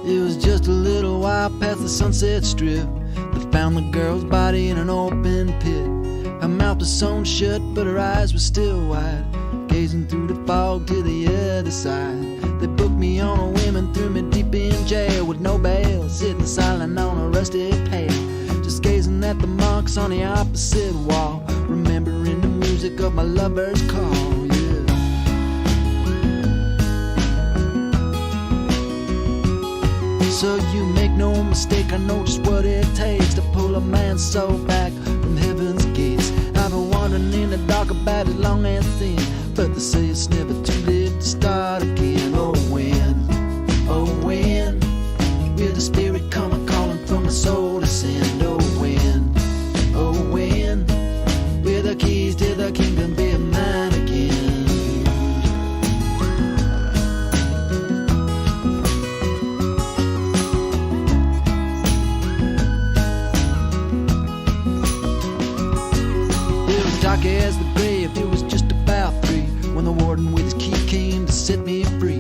It was just a little while past the Sunset Strip. They found the girl's body in an open pit. Her mouth was sewn shut, but her eyes were still wide, gazing through the fog to the other side. They booked me on a whim and threw me deep in jail with no bail, sitting silent on a rusty pail, just gazing at the marks on the opposite wall, remembering the music of my lover's call. Yeah. So you make no mistake, I know just what it takes to pull a man's soul back from heaven's gates. I've been wandering in the dark about as long and thin, but they say it's never too late to start again. Oh when will the spirit come a-calling from the soul to send? Oh when will the keys to the kingdom be mine again? It was dark as the grave, it was just about 3 when the warden with his key came to set me free.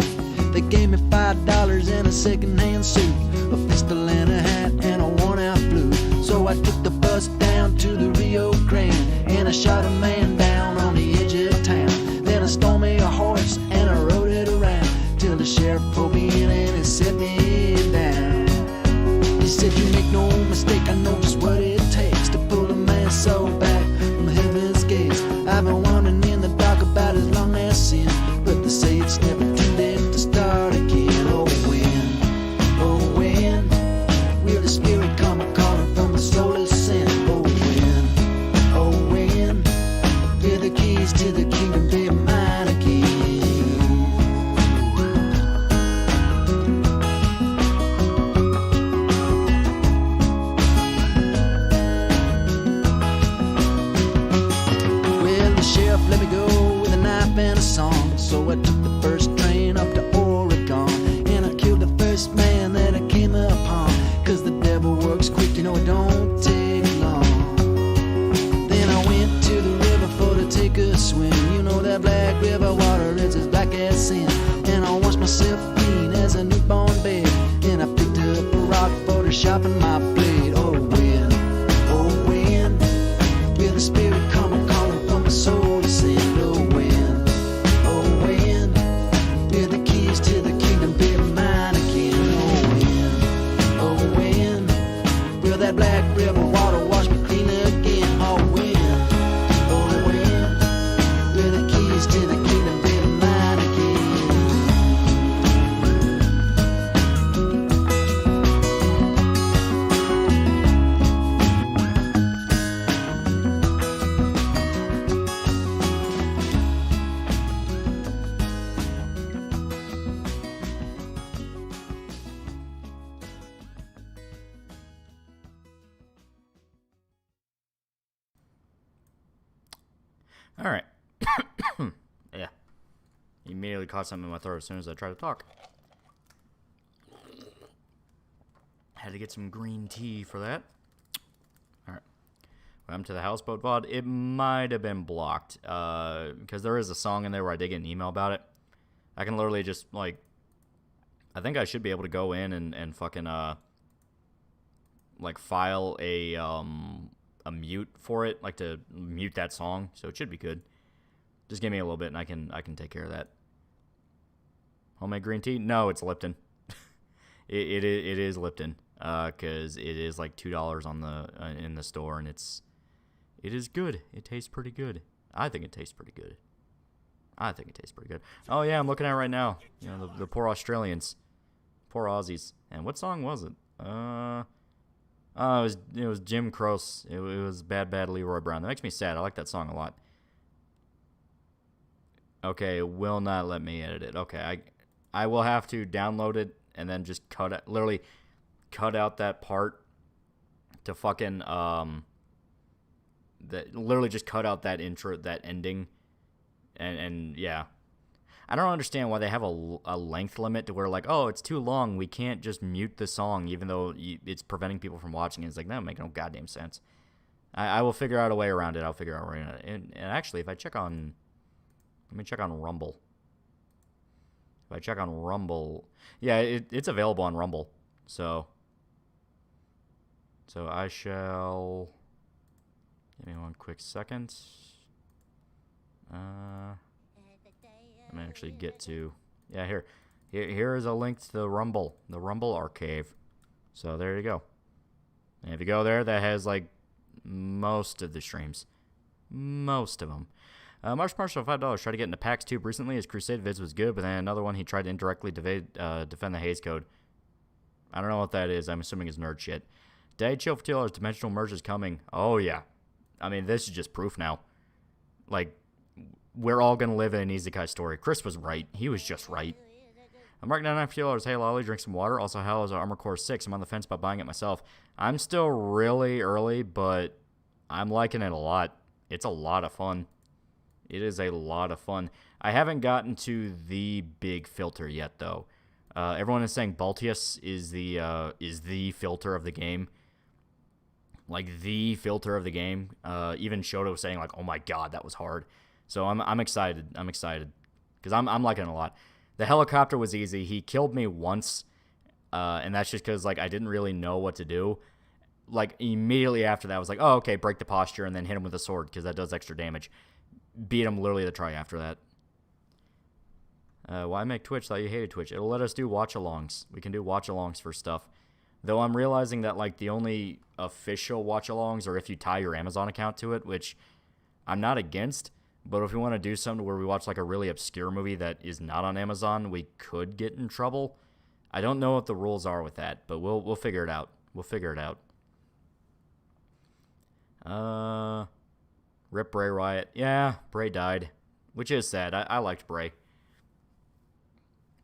They gave me $5 and a second-hand suit, a pistol and a hat and a worn-out blue. So I took the bus down to the Rio Grande, and I shot a man down on the edge of town. Then I stole me a horse and I rode it around till the sheriff pulled me in and he set me down. He said, you make no mistake, I know just what it takes to pull a man's soul back from heaven's gates. I've been wandering in the dark about as long as sin, but they say it's never too late to start again. Oh when will the spirit come a-calling from the soul of sin? Oh when will the keys to the kingdom be mine again? Well, the sheriff let me go with a knife and a song, so I took the first train up to Oregon, and I killed the first man that I came upon, 'cause the devil works quick, you know it don't take long. Then I went to the river for to take a swim. You know that black river water, it's as black as sin. And I washed myself clean as a newborn babe, and I picked up a rock for to sharpen my blade. Oh when will the spirit come a-calling from the soul to send? Oh when will the keys to the kingdom be mine again? Oh when will that black river water wash me clean again? Oh when will the keys to the kingdom be mine again? All right. Yeah. Immediately caught something in my throat as soon as I tried to talk. Had to get some green tea for that. All right. Welcome to the Houseboat VOD. It might have been blocked because there is a song in there where I did get an email about it. I can literally just, like, I think I should be able to go in and fucking, like, file a mute for it, like to mute that song, so it should be good. Just give me a little bit and I can take care of that. Homemade green tea? No, it's Lipton. it is Lipton, because it is like $2 on the in the store, and it is good. It tastes pretty good. I think it tastes pretty good. Oh yeah, I'm looking at it right now. You know, the poor Australians, poor Aussies. And what song was it? It was Jim Croce. It was Bad Bad Leroy Brown. That makes me sad. I like that song a lot. Okay, it will not let me edit it. Okay, I will have to download it and then just literally cut out that part to fucking literally just cut out that intro, that ending, and yeah. I don't understand why they have a length limit to where, like, oh, it's too long, we can't just mute the song even though it's preventing people from watching it. It's like, that would make no goddamn sense. I will figure out a way around it. I'll figure out a way around it. And actually, if I check on... Let me check on Rumble. If I check on Rumble, yeah, it's available on Rumble. So I shall. Give me one quick second. I'm gonna actually get to. Yeah, here is a link to the Rumble archive. So there you go. And if you go there, that has like most of the streams. Most of them. Marsh Marshall, $5. Tried to get into PAX Tube recently. His Crusade vids was good, but then another one he tried to indirectly defend the Haze Code. I don't know what that is. I'm assuming it's nerd shit. Day Chill for $2. Dimensional Merge is coming. Oh, yeah. I mean, this is just proof now. Like, we're all going to live in an Isekai story. Chris was right. He was just right. I'm marking down $9 for $2. Hey, Lolly, drink some water. Also, how is Armor Core 6? I'm on the fence about buying it myself. I'm still really early, but I'm liking it a lot. It's a lot of fun. It is a lot of fun. I haven't gotten to the big filter yet, though. Everyone is saying Baltius is the filter of the game. Like, the filter of the game. Even Shoto was saying, like, oh my god, that was hard. So I'm excited. I'm excited. Because I'm liking it a lot. The helicopter was easy. He killed me once. And that's just because, like, I didn't really know what to do. Like, immediately after that, I was like, oh, okay, break the posture and then hit him with a sword, because that does extra damage. Beat him literally the try after that. Why make Twitch? Thought you hated Twitch. It'll let us do watch-alongs. We can do watch-alongs for stuff. Though I'm realizing that, like, the only official watch-alongs are if you tie your Amazon account to it, which I'm not against. But if we want to do something where we watch, like, a really obscure movie that is not on Amazon, we could get in trouble. I don't know what the rules are with that, but we'll figure it out. We'll figure it out. Rip Bray Riot. Yeah, Bray died, which is sad. I liked Bray.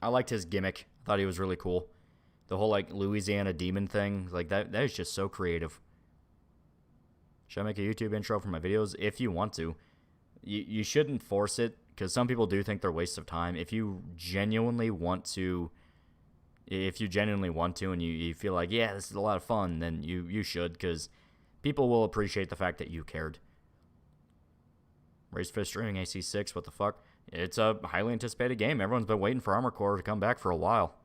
I liked his gimmick. I thought he was really cool. The whole, like, Louisiana demon thing, like, that is just so creative. Should I make a YouTube intro for my videos? If you want to. You shouldn't force it, because some people do think they're wastes of time. If you genuinely want to, and you feel like, yeah, this is a lot of fun, then you should, because people will appreciate the fact that you cared. Race Fist streaming AC6, what the fuck? It's a highly anticipated game. Everyone's been waiting for Armor Core to come back for a while.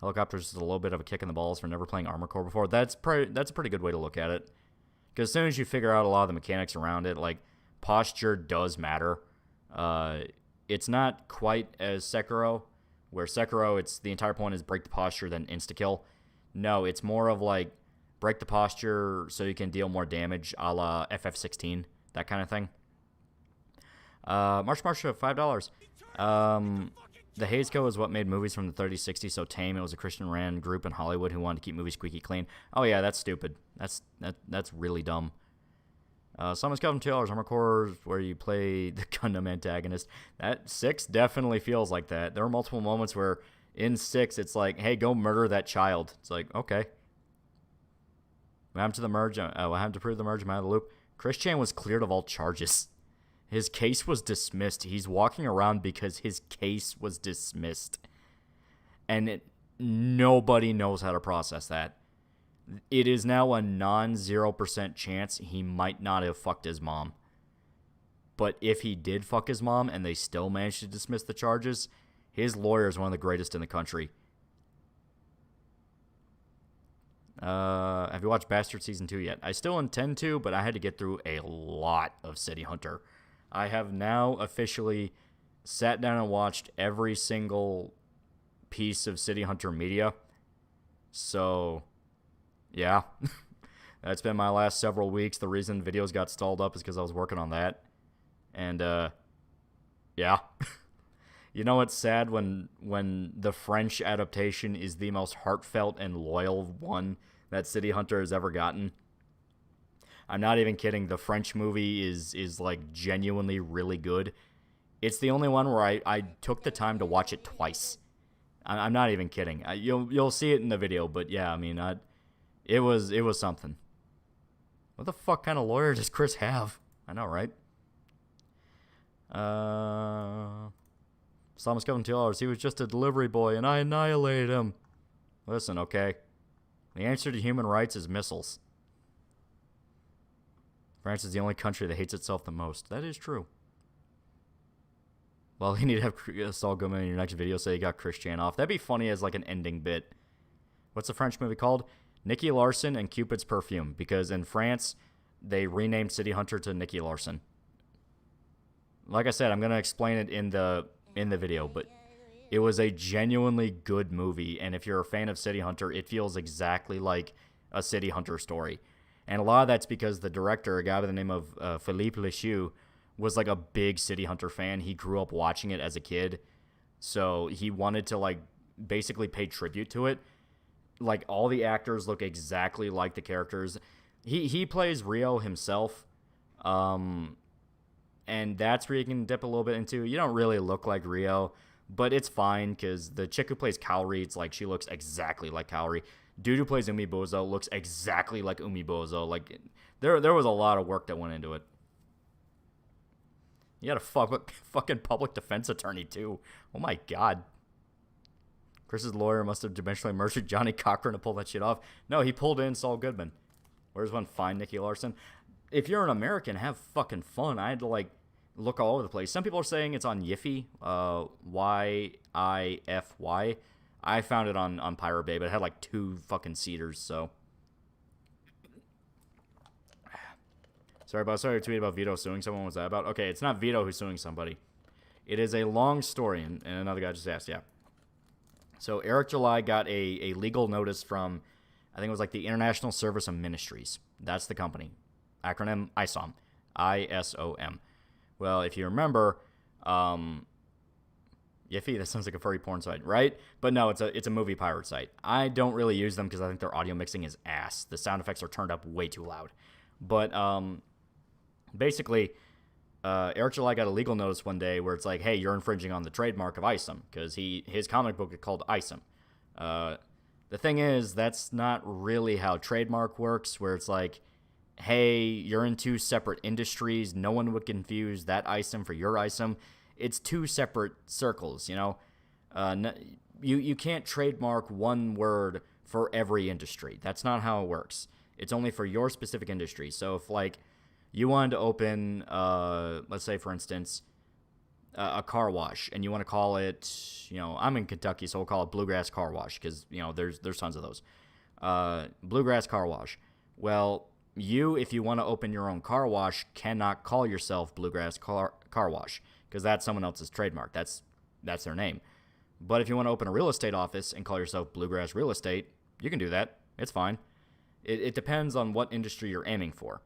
Helicopter's just a little bit of a kick in the balls for never playing Armor Core before. That's a pretty good way to look at it. Because as soon as you figure out a lot of the mechanics around it, like, posture does matter. It's not quite as Sekiro, where Sekiro, it's the entire point is break the posture, then insta-kill. No, it's more of, like, break the posture so you can deal more damage, a la FF16, that kind of thing. March for $5. The Haze Code is what made movies from the 30s, 60s so tame. It was a Christian-ran group in Hollywood who wanted to keep movies squeaky clean. Oh yeah, that's stupid. That's really dumb. Someone's got $2. Armor Core, where you play the Gundam antagonist. That 6 definitely feels like that. There are multiple moments where in 6 it's like, hey, go murder that child. It's like, okay. What happened to the merge? What happened to prove the merge? Am I out of the loop? Chris Chan was cleared of all charges. His case was dismissed. He's walking around because his case was dismissed. And nobody knows how to process that. It is now a non-0% chance he might not have fucked his mom. But if he did fuck his mom and they still managed to dismiss the charges, his lawyer is one of the greatest in the country. Have you watched Bastard Season 2 yet? I still intend to, but I had to get through a lot of City Hunter. I have now officially sat down and watched every single piece of City Hunter media. So, yeah. That's been my last several weeks. The reason videos got stalled up is because I was working on that. And, yeah. You know what's sad? When the French adaptation is the most heartfelt and loyal one that City Hunter has ever gotten. I'm not even kidding. The French movie is like genuinely really good. It's the only one where I took the time to watch it twice. I'm not even kidding. You'll see it in the video, but yeah, I mean, it was something. What the fuck kind of lawyer does Chris have? I know, right? Thomas Coven $2. He was just a delivery boy, and I annihilated him. Listen, okay. The answer to human rights is missiles. France is the only country that hates itself the most. That is true. Well, you need to have Saul Goodman in your next video say you got Christian off. That'd be funny as like an ending bit. What's the French movie called? Nicky Larson and Cupid's Perfume. Because in France, they renamed City Hunter to Nicky Larson. Like I said, I'm gonna explain it in the video, but it was a genuinely good movie. And if you're a fan of City Hunter, it feels exactly like a City Hunter story. And a lot of that's because the director, a guy by the name of Philippe Lechoux, was like a big City Hunter fan. He grew up watching it as a kid, so he wanted to like basically pay tribute to it. Like all the actors look exactly like the characters. He plays Rio himself, and that's where you can dip a little bit into. You don't really look like Rio, but it's fine because the chick who plays Kaori, it's like she looks exactly like Kaori. Dude who plays Umibozo looks exactly like Umibozo. Like there was a lot of work that went into it. You had a fucking public defense attorney, too. Oh, my God. Chris's lawyer must have dimensionally murdered Johnny Cochran to pull that shit off. No, he pulled in Saul Goodman. Where's one? Find Nicky Larson. If you're an American, have fucking fun. I had to, like, look all over the place. Some people are saying it's on Yify. Y-I-F-Y. I found it on Pirate Bay, but it had, like, 2 fucking seaters, so... Sorry, but I saw your tweet about Vito suing someone. What was that about? Okay, it's not Vito who's suing somebody. It is a long story, and another guy just asked, yeah. So Eric July got a legal notice from, I think it was like the International Service of Ministries. That's the company. Acronym ISOM. I-S-O-M. Well, if you remember, Yiffy, that sounds like a furry porn site, right? But no, it's a movie pirate site. I don't really use them because I think their audio mixing is ass. The sound effects are turned up way too loud. But, basically, Eric July got a legal notice one day where it's like, hey, you're infringing on the trademark of Isom, because his comic book is called Isom. The thing is, that's not really how trademark works, where it's like, hey, you're in 2 separate industries. No one would confuse that Isom for your Isom. It's 2 separate circles, you know? You can't trademark one word for every industry. That's not how it works. It's only for your specific industry. So if, like, you wanted to open, let's say, for instance, a car wash, and you want to call it, you know, I'm in Kentucky, so we'll call it Bluegrass Car Wash, because, you know, there's tons of those. Bluegrass Car Wash. Well, if you want to open your own car wash, cannot call yourself Bluegrass Car Wash, because that's someone else's trademark. That's their name. But if you want to open a real estate office and call yourself Bluegrass Real Estate, you can do that. It's fine. It depends on what industry you're aiming for.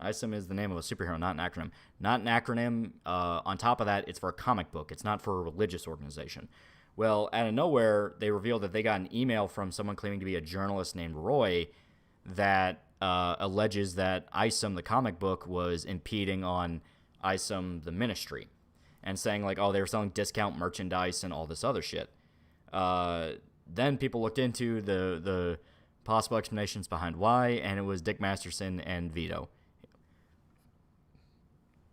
ISOM is the name of a superhero, not an acronym. Not an acronym. On top of that, it's for a comic book. It's not for a religious organization. Well, out of nowhere, they revealed that they got an email from someone claiming to be a journalist named Roy that alleges that ISOM, the comic book, was impeding on ISOM, the ministry, and saying, like, oh, they were selling discount merchandise and all this other shit. Then people looked into the possible explanations behind why, and it was Dick Masterson and Vito.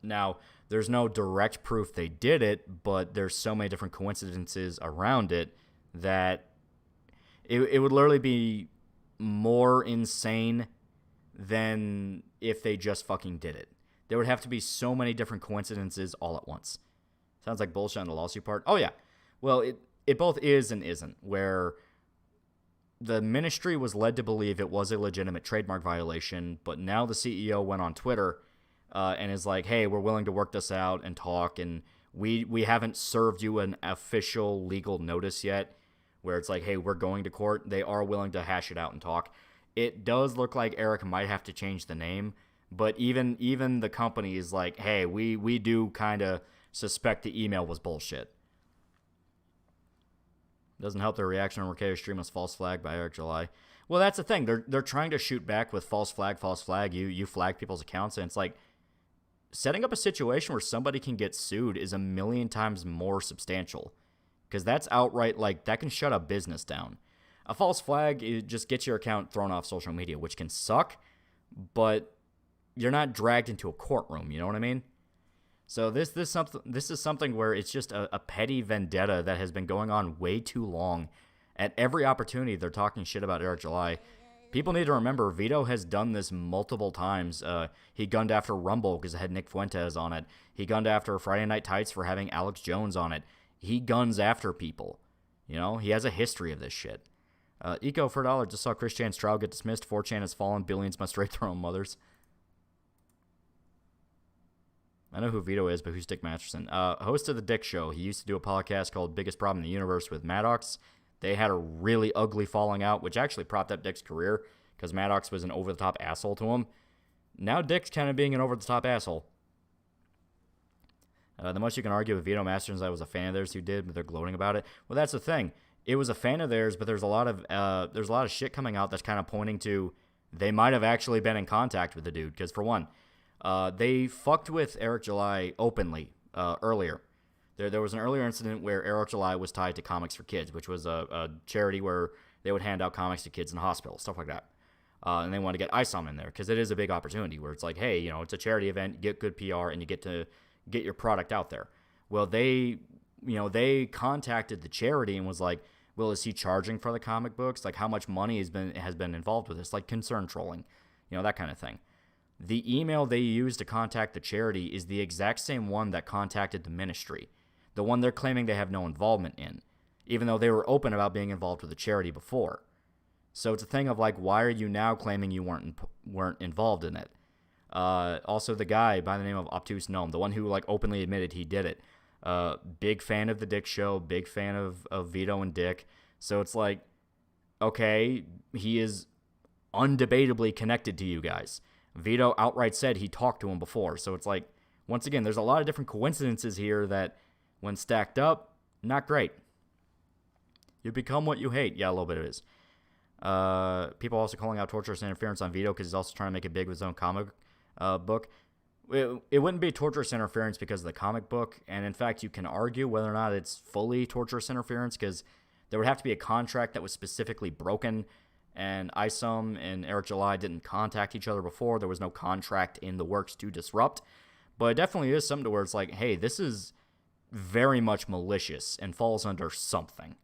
Now, there's no direct proof they did it, but there's so many different coincidences around it that it would literally be more insane than if they just fucking did it. There would have to be so many different coincidences all at once. Sounds like bullshit on the lawsuit part. Oh, yeah. Well, it both is and isn't, where the ministry was led to believe it was a legitimate trademark violation, but now the CEO went on Twitter and is like, hey, we're willing to work this out and talk, and we haven't served you an official legal notice yet, where it's like, hey, we're going to court. They are willing to hash it out and talk. It does look like Eric might have to change the name, but even the company is like, hey, we do kind of suspect the email was bullshit. Doesn't help their reaction on Rickeo's stream was false flag by Eric July. Well, that's the thing. They're trying to shoot back with false flag. You flag people's accounts, and it's like, setting up a situation where somebody can get sued is 1,000,000 times more substantial, because that's outright, like, that can shut a business down. A false flag, it just gets your account thrown off social media, which can suck, but you're not dragged into a courtroom, you know what I mean? So this is something where it's just a petty vendetta that has been going on way too long. At every opportunity, they're talking shit about Eric July. People need to remember, Vito has done this multiple times. He gunned after Rumble because it had Nick Fuentes on it. He gunned after Friday Night Tights for having Alex Jones on it. He guns after people. You know, he has a history of this shit. Eco for $1 just saw Chris Chan's trial get dismissed. 4chan has fallen. Billions must rape their own mothers. I know who Vito is, but who's Dick Masterson? Host of The Dick Show. He used to do a podcast called Biggest Problem in the Universe with Maddox. They had a really ugly falling out, which actually propped up Dick's career because Maddox was an over-the-top asshole to him. Now Dick's kind of being an over-the-top asshole. The most you can argue with Vito Masterson, I was a fan of theirs who did, but they're gloating about it. Well, that's the thing. It was a fan of theirs, but there's a lot of shit coming out that's kind of pointing to they might have actually been in contact with the dude. Because for one, they fucked with Eric July openly earlier. There was an earlier incident where Eric July was tied to Comics for Kids, which was a charity where they would hand out comics to kids in hospitals, stuff like that. And they wanted to get ISOM in there because it is a big opportunity where it's like, hey, you know, it's a charity event, you get good PR, and you get to get your product out there. Well, they contacted the charity and was like, well, is he charging for the comic books? Like, how much money has been involved with this? Like concern trolling, you know, that kind of thing. The email they used to contact the charity is the exact same one that contacted the ministry, the one they're claiming they have no involvement in, even though they were open about being involved with the charity before. So it's a thing of like, why are you now claiming you weren't involved in it? Also, the guy by the name of Obtuse Gnome, the one who like openly admitted he did it, big fan of the Dick Show, big fan of Vito and Dick. So it's like, okay, he is undebatably connected to you guys. Vito outright said he talked to him before. So it's like, once again, there's a lot of different coincidences here that, when stacked up, not great. You become what you hate. Yeah, a little bit it is. People also calling out torturous interference on Vito because he's also trying to make it big with his own comic book. It wouldn't be torturous interference because of the comic book. And in fact, you can argue whether or not it's fully torturous interference because there would have to be a contract that was specifically broken. And Isom and Eric July didn't contact each other before. There was no contract in the works to disrupt. But it definitely is something to where it's like, hey, this is very much malicious and falls under something.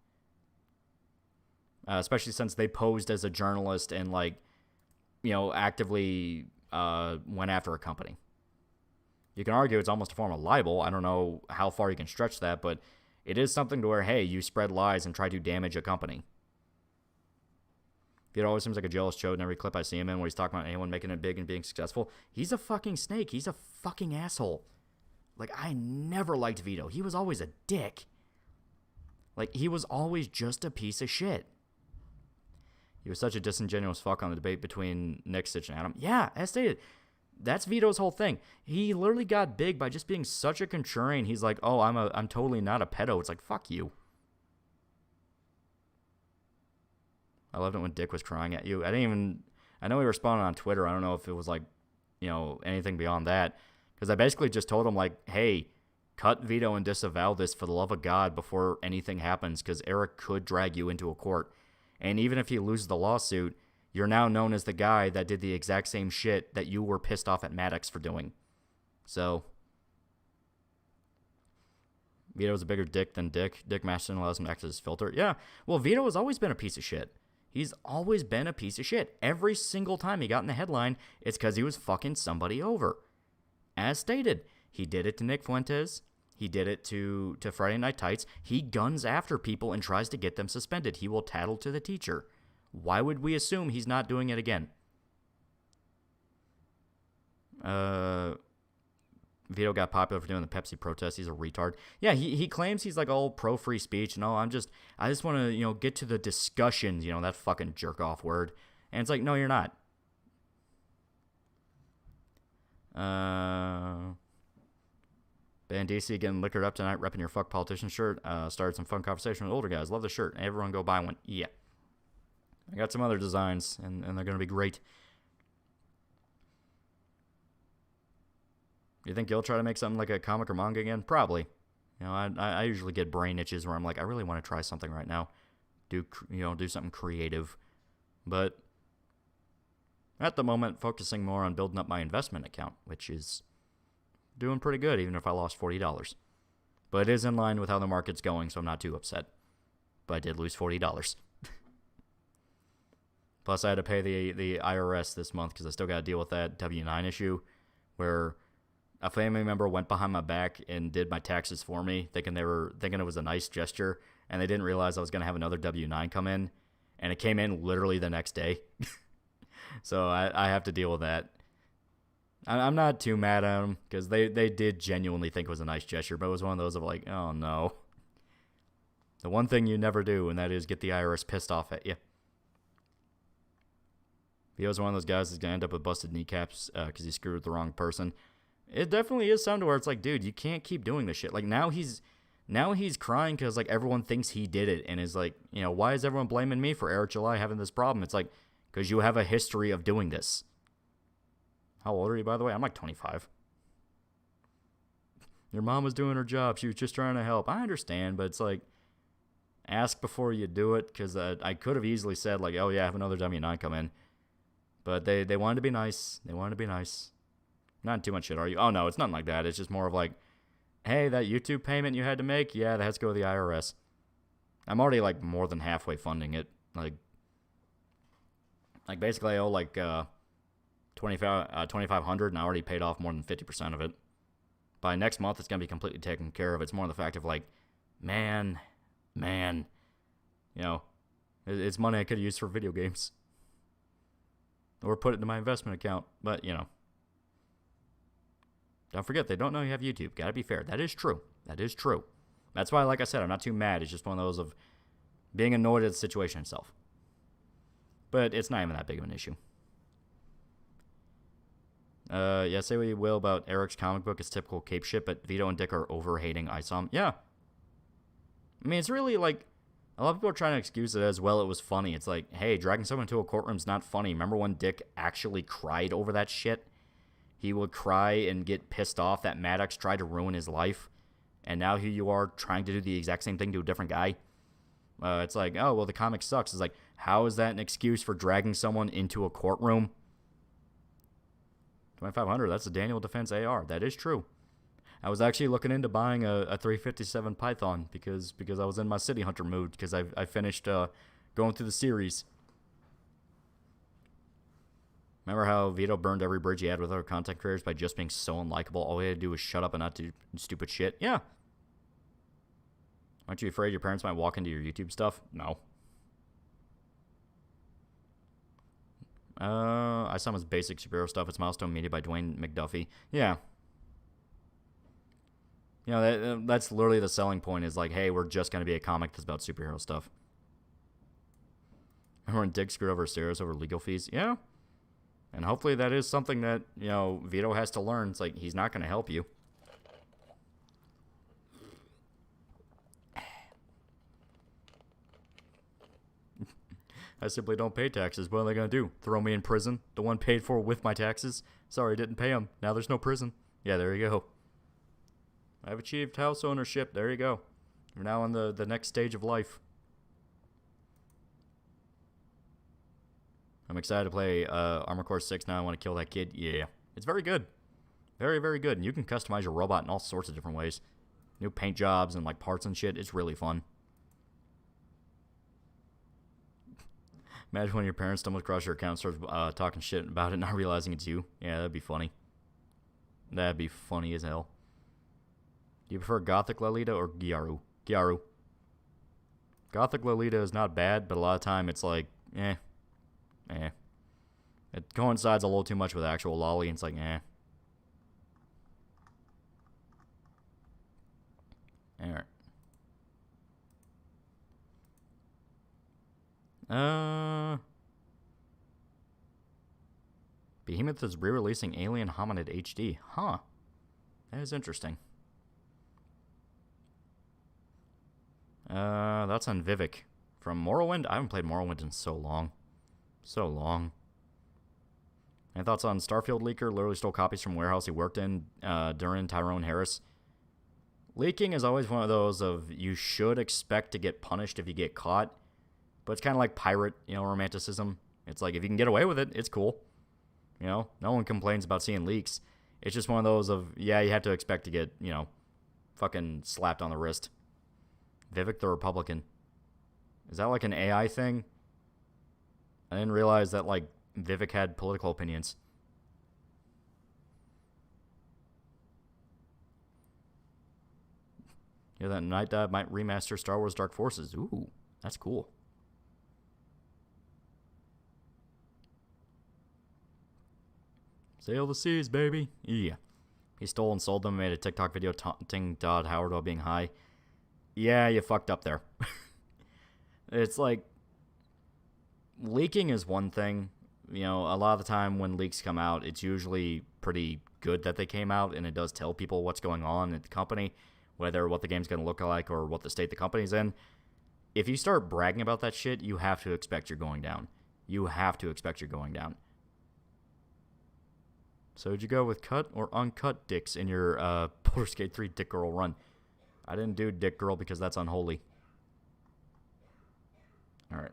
Especially since they posed as a journalist and, like, you know, actively went after a company. You can argue it's almost a form of libel. I don't know how far you can stretch that, but it is something to where, hey, you spread lies and try to damage a company. It always seems like a jealous chode in every clip I see him in where he's talking about anyone making it big and being successful. He's a fucking snake. He's a fucking asshole. Like, I never liked Vito. He was always a dick. Like, he was always just a piece of shit. He was such a disingenuous fuck on the debate between Nick, Stitch, and Adam. Yeah, as stated, that's Vito's whole thing. He literally got big by just being such a contrarian. He's like, oh, I'm totally not a pedo. It's like, fuck you. I loved it when Dick was crying at you. I know he responded on Twitter. I don't know if it was like, you know, anything beyond that. Because I basically just told him, like, hey, cut Vito and disavow this for the love of God before anything happens, because Eric could drag you into a court. And even if he loses the lawsuit, you're now known as the guy that did the exact same shit that you were pissed off at Maddox for doing. So, Vito's a bigger dick than Dick. Dick Masterson allows him to act as his filter. Yeah, well, Vito has always been a piece of shit. He's always been a piece of shit. Every single time he got in the headline, it's because he was fucking somebody over. As stated, he did it to Nick Fuentes. He did it to Friday Night Tights. He guns after people and tries to get them suspended. He will tattle to the teacher. Why would we assume he's not doing it again? Vito got popular for doing the Pepsi protest. He's a retard. Yeah, he claims he's like all pro free speech and all. I just want to, you know, get to the discussions, you know, that fucking jerk off word. And it's like, no, you're not. Bandisi getting liquored up tonight, repping your fuck politician shirt. Started some fun conversation with older guys. Love the shirt. Everyone go buy one. Yeah. I got some other designs, and they're going to be great. You think you'll try to make something like a comic or manga again? Probably. You know, I usually get brain itches where I'm like, I really want to try something right now. Do something creative. But at the moment, focusing more on building up my investment account, which is doing pretty good, even if I lost $40. But it is in line with how the market's going, so I'm not too upset. But I did lose $40. Plus, I had to pay the IRS this month because I still got to deal with that W-9 issue where a family member went behind my back and did my taxes for me, thinking it was a nice gesture, and they didn't realize I was going to have another W-9 come in, and it came in literally the next day. So I have to deal with that. I'm not too mad at them because they did genuinely think it was a nice gesture, but it was one of those of like, oh no. The one thing you never do, and that is get the IRS pissed off at you. He was one of those guys that's going to end up with busted kneecaps because he screwed with the wrong person. It definitely is something where it's like, dude, you can't keep doing this shit. Like, now he's crying because, like, everyone thinks he did it and is like, you know, why is everyone blaming me for Eric July having this problem? It's like, because you have a history of doing this. How old are you, by the way? I'm like 25. Your mom was doing her job. She was just trying to help. I understand, but it's like, ask before you do it because I could have easily said, like, oh, yeah, have another W-9 come in. But they wanted to be nice. They wanted to be nice. Not too much shit, are you? Oh, no, it's nothing like that. It's just more of like, hey, that YouTube payment you had to make, yeah, that has to go to the IRS. I'm already, like, more than halfway funding it. Like basically, I owe, like, $2,500, and I already paid off more than 50% of it. By next month, it's going to be completely taken care of. It's more the fact of, like, man, you know, it's money I could have used for video games. Or put it into my investment account. But, you know. Don't forget, they don't know you have YouTube. Gotta be fair. That is true. That is true. That's why, like I said, I'm not too mad. It's just one of those of being annoyed at the situation itself. But it's not even that big of an issue. Yeah, say what you will about Eric's comic book. It's typical cape shit, but Vito and Dick are over-hating ISOM. Yeah. I mean, it's really, like, a lot of people are trying to excuse it as well. It was funny. It's like, hey, dragging someone into a courtroom's not funny. Remember when Dick actually cried over that shit? He would cry and get pissed off that Maddox tried to ruin his life. And now here you are trying to do the exact same thing to a different guy. It's like, oh, well, the comic sucks. It's like, how is that an excuse for dragging someone into a courtroom? 2,500, that's a Daniel Defense AR. That is true. I was actually looking into buying a 357 Python because I was in my City Hunter mood because I finished going through the series. Remember how Vito burned every bridge he had with other content creators by just being so unlikable? All he had to do was shut up and not do stupid shit? Yeah. Aren't you afraid your parents might walk into your YouTube stuff? No. I saw him as basic superhero stuff. It's Milestone Media by Dwayne McDuffie. Yeah. You know, that's literally the selling point is like, hey, we're just going to be a comic that's about superhero stuff. Remember when Dick screwed over Stereos over legal fees? Yeah. And hopefully that is something that, you know, Vito has to learn. It's like, he's not going to help you. I simply don't pay taxes. What are they going to do? Throw me in prison? The one paid for with my taxes? Sorry, didn't pay them. Now there's no prison. Yeah, there you go. I've achieved house ownership. There you go. We're now on the next stage of life. I'm excited to play Armored Core 6 now. I want to kill that kid. Yeah. It's very good. Very, very good. And you can customize your robot in all sorts of different ways. New paint jobs and like parts and shit. It's really fun. Imagine when your parents stumble across your account and start talking shit about it, not realizing it's you. Yeah, that'd be funny. That'd be funny as hell. Do you prefer Gothic Lolita or Gyaru? Gyaru. Gothic Lolita is not bad, but a lot of time it's like, eh. It coincides a little too much with actual Loli, and it's like, eh. Alright. Behemoth is re-releasing Alien Hominid HD. Huh. That is interesting. That's on Vivek. From Morrowind? I haven't played Morrowind in so long. So long. Any thoughts on Starfield Leaker? Literally stole copies from warehouse he worked in during Tyrone Harris. Leaking is always one of those of you should expect to get punished if you get caught. But it's kind of like pirate, you know, romanticism. It's like if you can get away with it, it's cool. You know, no one complains about seeing leaks. It's just one of those of, yeah, you have to expect to get, you know, fucking slapped on the wrist. Vivek the Republican. Is that like an AI thing? I didn't realize that, like, Vivek had political opinions. Yeah, that Night Dive might remaster Star Wars Dark Forces. Ooh, that's cool. Sail the seas, baby. Yeah. He stole and sold them and made a TikTok video taunting Todd Howard while being high. Yeah, you fucked up there. It's like, leaking is one thing. You know, a lot of the time when leaks come out, it's usually pretty good that they came out, and it does tell people what's going on at the company, whether what the game's going to look like or what the state the company's in. If you start bragging about that shit, you have to expect you're going down. You have to expect you're going down. So did you go with cut or uncut dicks in your Baldur's Gate 3 Dick Girl run? I didn't do Dick Girl because that's unholy. Alright.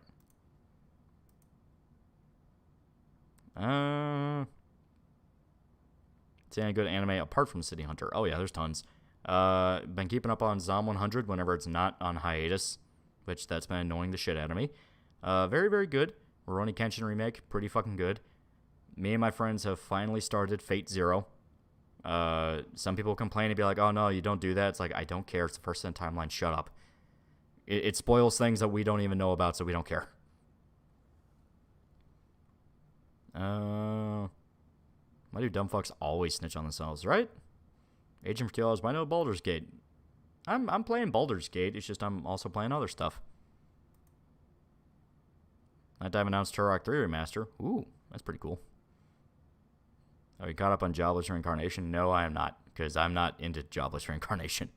See any good anime apart from City Hunter? Oh yeah, there's tons. Been keeping up on Zom 100 whenever it's not on hiatus, which that's been annoying the shit out of me. Very, very good. Rurouni Kenshin remake, pretty fucking good. Me and my friends have finally started Fate Zero. Some people complain and be like, oh no, you don't do that. It's like, I don't care. It's the first in the timeline. Shut up. It spoils things that we don't even know about, so we don't care. Why do dumb fucks always snitch on themselves, right? Agent for 2 hours, why no Baldur's Gate? I'm playing Baldur's Gate, it's just I'm also playing other stuff. Night Dive announced Turok 3 Remaster. Ooh, that's pretty cool. Are you caught up on Jobless Reincarnation? No, I am not, because I'm not into Jobless Reincarnation.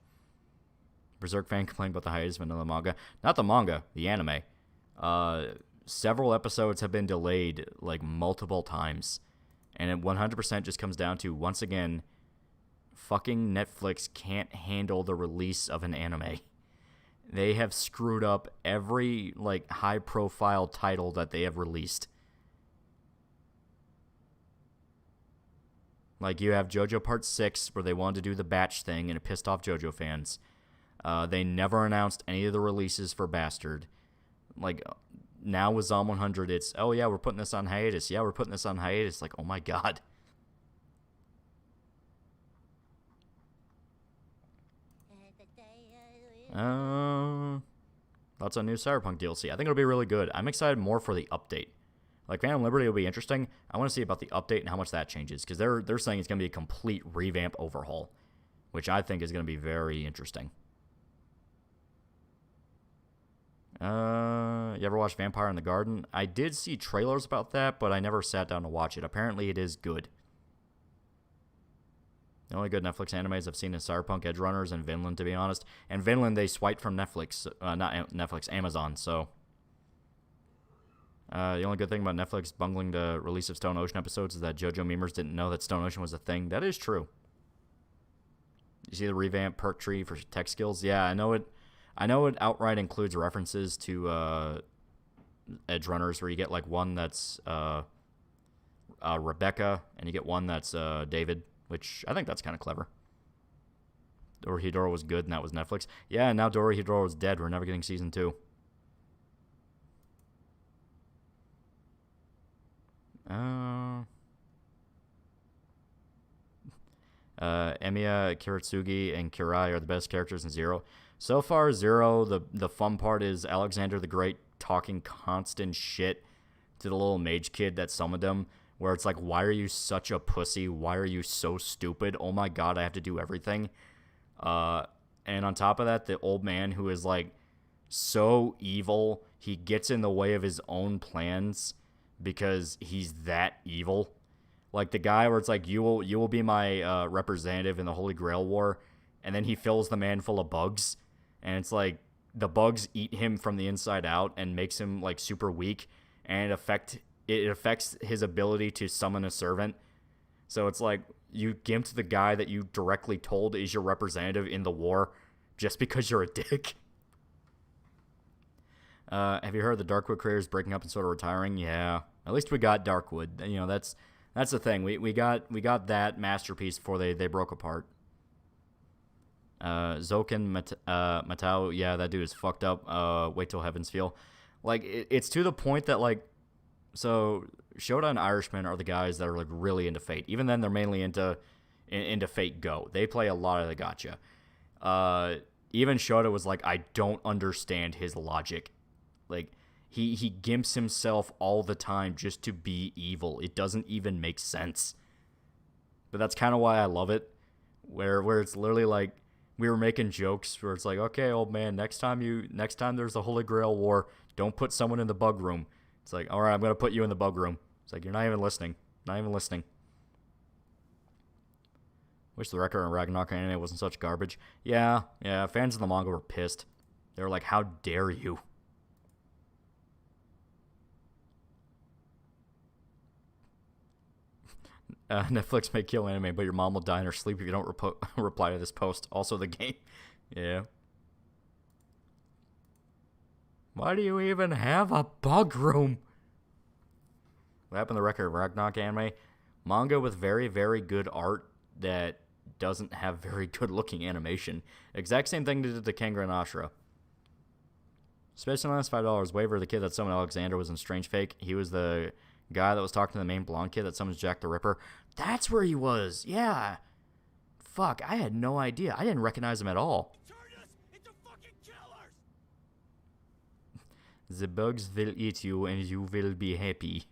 Berserk fan complained about the hiatus of the manga. Not the manga, the anime. Several episodes have been delayed, like, multiple times. And it 100% just comes down to, once again, fucking Netflix can't handle the release of an anime. They have screwed up every, like, high-profile title that they have released. Like, you have JoJo Part 6, where they wanted to do the batch thing, and it pissed off JoJo fans. They never announced any of the releases for Bastard. Like, now with Zom 100, it's, oh yeah, we're putting this on hiatus. Yeah, we're putting this on hiatus. Like, oh my god. Thoughts on new Cyberpunk DLC? I think it'll be really good. I'm excited more for the update. Like, Phantom Liberty will be interesting. I want to see about the update and how much that changes, because they're saying it's going to be a complete revamp overhaul, which I think is going to be very interesting. You ever watch Vampire in the Garden? I did see trailers about that, but I never sat down to watch it. Apparently it is good. The only good Netflix animes I've seen is Cyberpunk Edgerunners and Vinland, to be honest. And Vinland, they swiped from Netflix, not Netflix, Amazon, so. The only good thing about Netflix bungling the release of Stone Ocean episodes is that JoJo memers didn't know that Stone Ocean was a thing. That is true. You see the revamped perk tree for tech skills? Yeah, I know it outright includes references to Edgerunners, where you get like one that's Rebecca, and you get one that's David, which I think that's kind of clever. Dorohedoro was good, and that was Netflix. Yeah, and now Dorohedoro is dead. We're never getting season 2. Emiya, Kiritsugi, and Kirai are the best characters in Zero. So far, Zero, the fun part is Alexander the Great talking constant shit to the little mage kid that summoned him, where it's like, why are you such a pussy? Why are you so stupid? Oh my god, I have to do everything. And on top of that, the old man who is like so evil, he gets in the way of his own plans because he's that evil. Like the guy where it's like, you will be my representative in the Holy Grail War, and then he fills the man full of bugs, and it's like the bugs eat him from the inside out and makes him like super weak, and it affects his ability to summon a servant. So it's like you gimped the guy that you directly told is your representative in the war just because you're a dick. Have you heard the Darkwood creators breaking up and sort of retiring? Yeah, at least we got Darkwood. You know, that's the thing. We got that masterpiece before they broke apart. Zoken Matao, yeah, that dude is fucked up. Wait till heavens feel. Like, it's to the point that, like, So Shota and Irishman are the guys that are like really into Fate. Even then, they're mainly into Fate Go. They play a lot of the gotcha. Even Shota was like, I don't understand his logic. Like, he gimps himself all the time just to be evil. It doesn't even make sense. But that's kind of why I love it. Where it's literally like, we were making jokes where it's like, okay, old man, next time there's the Holy Grail War, don't put someone in the bug room. It's like, all right, I'm going to put you in the bug room. It's like, you're not even listening. Not even listening. Wish the record on Ragnarok anime wasn't such garbage. Yeah, fans of the manga were pissed. They were like, how dare you? Netflix may kill anime, but your mom will die in her sleep if you don't reply to this post. Also the game. Yeah. Why do you even have a bug room? What happened to the record of Ragnarok anime? Manga with very, very good art that doesn't have very good looking animation. Exact same thing they did to Kenga and Ashura. Especially last $5. Waver, the kid that summoned Alexander, was in Strange Fake. He was the guy that was talking to the main blonde kid that summons Jack the Ripper. That's where he was. Yeah. Fuck, I had no idea. I didn't recognize him at all. Turn us into fucking killers! The bugs will eat you and you will be happy.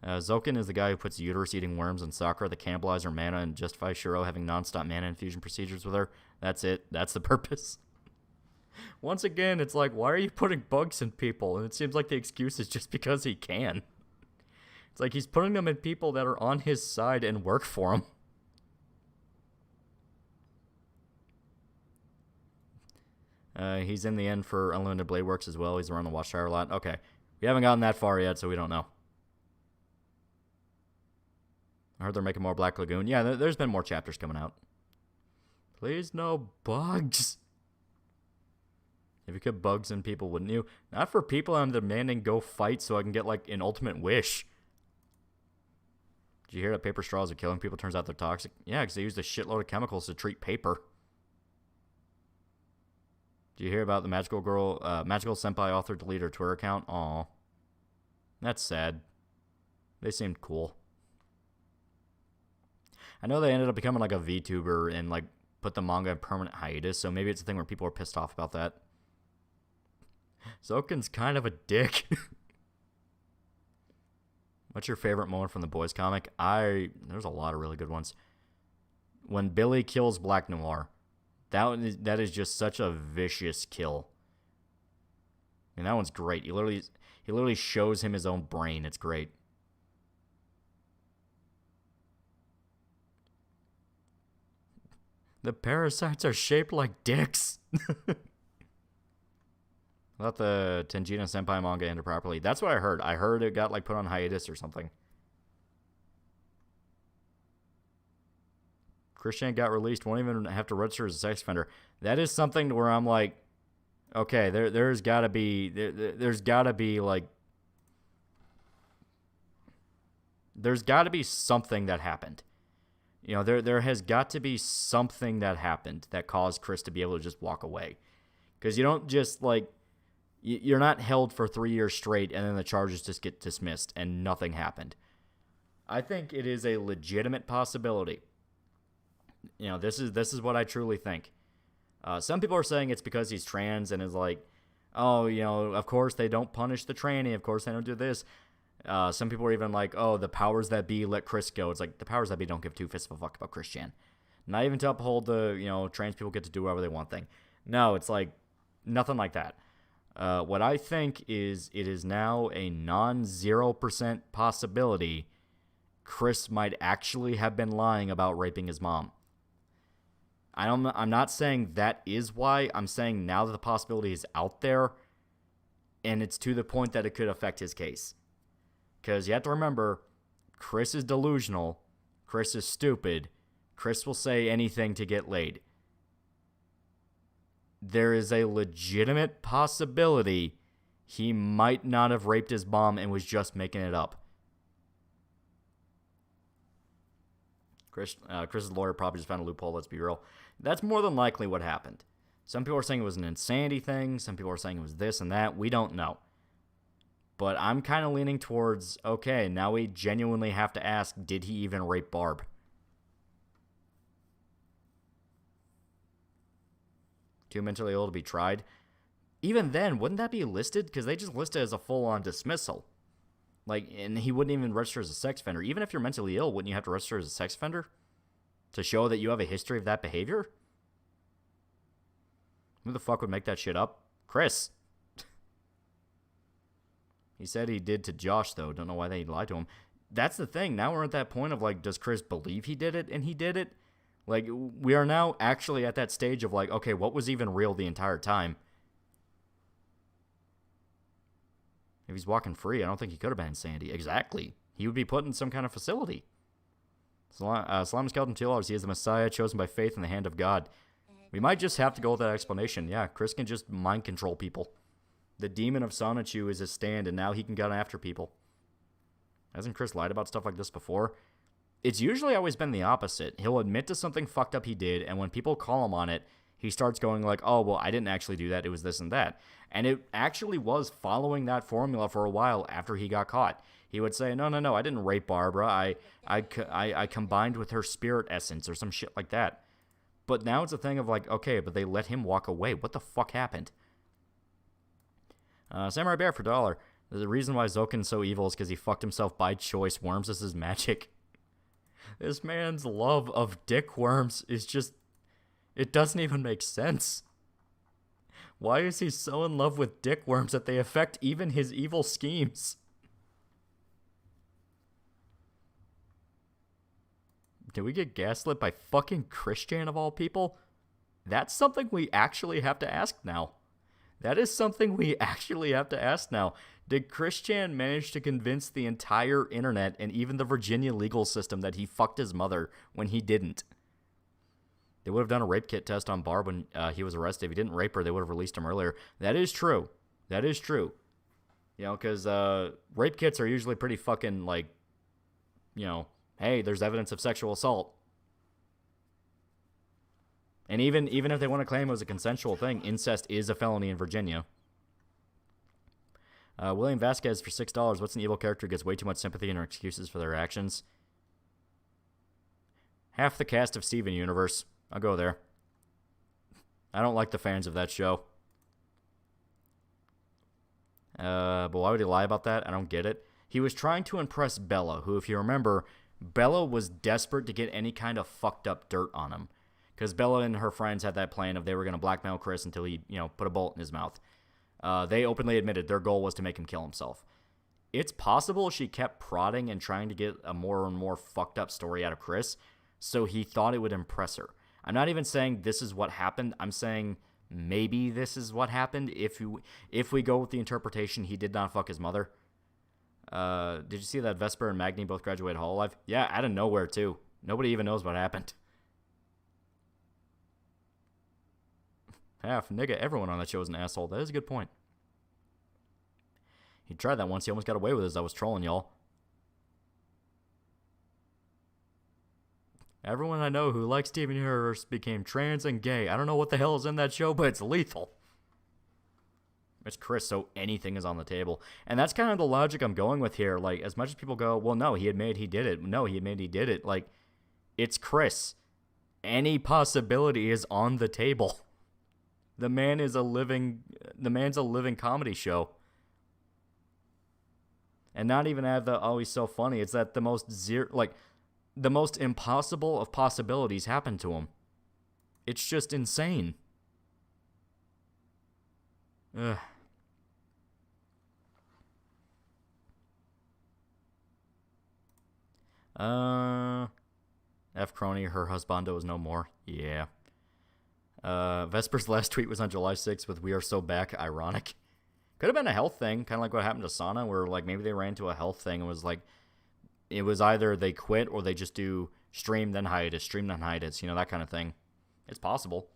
Zoken is the guy who puts uterus-eating worms in Sakura to cannibalize her mana and justify Shiro having non-stop mana infusion procedures with her. That's it. That's the purpose. Once again, it's like, why are you putting bugs in people? And it seems like the excuse is just because he can. It's like he's putting them in people that are on his side and work for him. He's in the end for Unlimited Blade Works as well. He's around the Watchtower a lot. Okay. We haven't gotten that far yet, so we don't know. I heard they're making more Black Lagoon. Yeah, there's been more chapters coming out. Please no bugs. If you could bugs in people, wouldn't you? Not for people I'm demanding go fight so I can get, like, an ultimate wish. Did you hear that paper straws are killing people? Turns out they're toxic. Yeah, because they used a shitload of chemicals to treat paper. Did you hear about the magical senpai author delete her Twitter account? Aw. That's sad. They seemed cool. I know they ended up becoming like a VTuber and like put the manga in permanent hiatus, so maybe it's a thing where people are pissed off about that. Zoken's kind of a dick. What's your favorite moment from the Boys comic? There's a lot of really good ones. When Billy kills Black Noir. That is just such a vicious kill. And that one's great. He literally shows him his own brain. It's great. The parasites are shaped like dicks. I thought the Tenjin Senpai manga ended properly. That's what I heard. I heard it got like put on hiatus or something. Christian got released, won't even have to register as a sex offender. That is something where I'm like, okay, there's got to be something that happened. You know, there has got to be something that happened that caused Chris to be able to just walk away. Because you don't just, like, you're not held for 3 years straight and then the charges just get dismissed and nothing happened. I think it is a legitimate possibility. You know, this is what I truly think. Some people are saying it's because he's trans and is like, oh, you know, of course they don't punish the tranny. Of course they don't do this. Some people are even like, oh, the powers that be let Chris go. It's like, the powers that be don't give two fists of a fuck about Christian. Not even to uphold the, you know, trans people get to do whatever they want thing. No, it's like, nothing like that. What I think is it is now a non-0% possibility Chris might actually have been lying about raping his mom. I'm not saying that is why. I'm saying now that the possibility is out there, and it's to the point that it could affect his case. Because you have to remember, Chris is delusional. Chris is stupid. Chris will say anything to get laid. There is a legitimate possibility he might not have raped his mom and was just making it up. Chris's lawyer probably just found a loophole, let's be real. That's more than likely what happened. Some people are saying it was an insanity thing. Some people are saying it was this and that. We don't know. But I'm kind of leaning towards, okay, now we genuinely have to ask, did he even rape Barb? Too mentally ill to be tried. Even then, wouldn't that be listed? Because they just list it as a full-on dismissal. Like, and he wouldn't even register as a sex offender. Even if you're mentally ill, wouldn't you have to register as a sex offender? To show that you have a history of that behavior? Who the fuck would make that shit up? Chris. He said he did to Josh, though. Don't know why they lied to him. That's the thing. Now we're at that point of, like, does Chris believe he did it and he did it? Like, we are now actually at that stage of, like, okay, what was even real the entire time? If he's walking free, I don't think he could have been Sandy. Exactly. He would be put in some kind of facility. Slime Skeleton Teal, he is the Messiah chosen by faith in the hand of God. We might just have to go with that explanation. Yeah, Chris can just mind control people. The demon of Sonichu is his stand, and now he can get after people. Hasn't Chris lied about stuff like this before? It's usually always been the opposite. He'll admit to something fucked up he did, and when people call him on it, he starts going like, oh, well, I didn't actually do that. It was this and that. And it actually was following that formula for a while after he got caught. He would say, no, I didn't rape Barbara. I combined with her spirit essence or some shit like that. But now it's a thing of like, okay, but they let him walk away. What the fuck happened? Samurai Bear for $1. The reason why Zokin's so evil is because he fucked himself by choice. Worms is his magic. This man's love of dick worms is just... It doesn't even make sense. Why is he so in love with dick worms that they affect even his evil schemes? Did we get gaslit by fucking Christian of all people? That's something we actually have to ask now. That is something we actually have to ask now. Did Christian manage to convince the entire internet and even the Virginia legal system that he fucked his mother when he didn't? They would have done a rape kit test on Barb when he was arrested. If he didn't rape her, they would have released him earlier. That is true. That is true. You know, because rape kits are usually pretty fucking, like, you know, hey, there's evidence of sexual assault. And even if they want to claim it was a consensual thing, incest is a felony in Virginia. William Vasquez for $6. What's an evil character who gets way too much sympathy and excuses for their actions? Half the cast of Steven Universe. I'll go there. I don't like the fans of that show. But why would he lie about that? I don't get it. He was trying to impress Bella, who, if you remember, Bella was desperate to get any kind of fucked up dirt on him. Because Bella and her friends had that plan of they were going to blackmail Chris until he, you know, put a bullet in his mouth. They openly admitted their goal was to make him kill himself. It's possible she kept prodding and trying to get a more and more fucked up story out of Chris, so he thought it would impress her. I'm not even saying this is what happened. I'm saying maybe this is what happened if we go with the interpretation he did not fuck his mother. Did you see that Vesper and Magni both graduated Hololive? Yeah, out of nowhere, too. Nobody even knows what happened. Half, nigga, everyone on that show is an asshole. That is a good point. He tried that once. He almost got away with it as I was trolling y'all. Everyone I know who likes Steven Universe became trans and gay. I don't know what the hell is in that show, but it's lethal. It's Chris, so anything is on the table. And that's kind of the logic I'm going with here. Like, as much as people go, well, no, he admitted he did it. No, he admitted he did it. Like, it's Chris. Any possibility is on the table. The man's a living comedy show. And not even have the, oh, he's so funny. It's that the most impossible of possibilities happened to him. It's just insane. Ugh. F. Crony, her husbando is no more. Yeah. Vesper's last tweet was on July 6th with "We are so back," ironic. Could have been a health thing, kind of like what happened to Sana, where like maybe they ran into a health thing and was like, it was either they quit or they just do stream then hiatus, you know, that kind of thing. It's possible.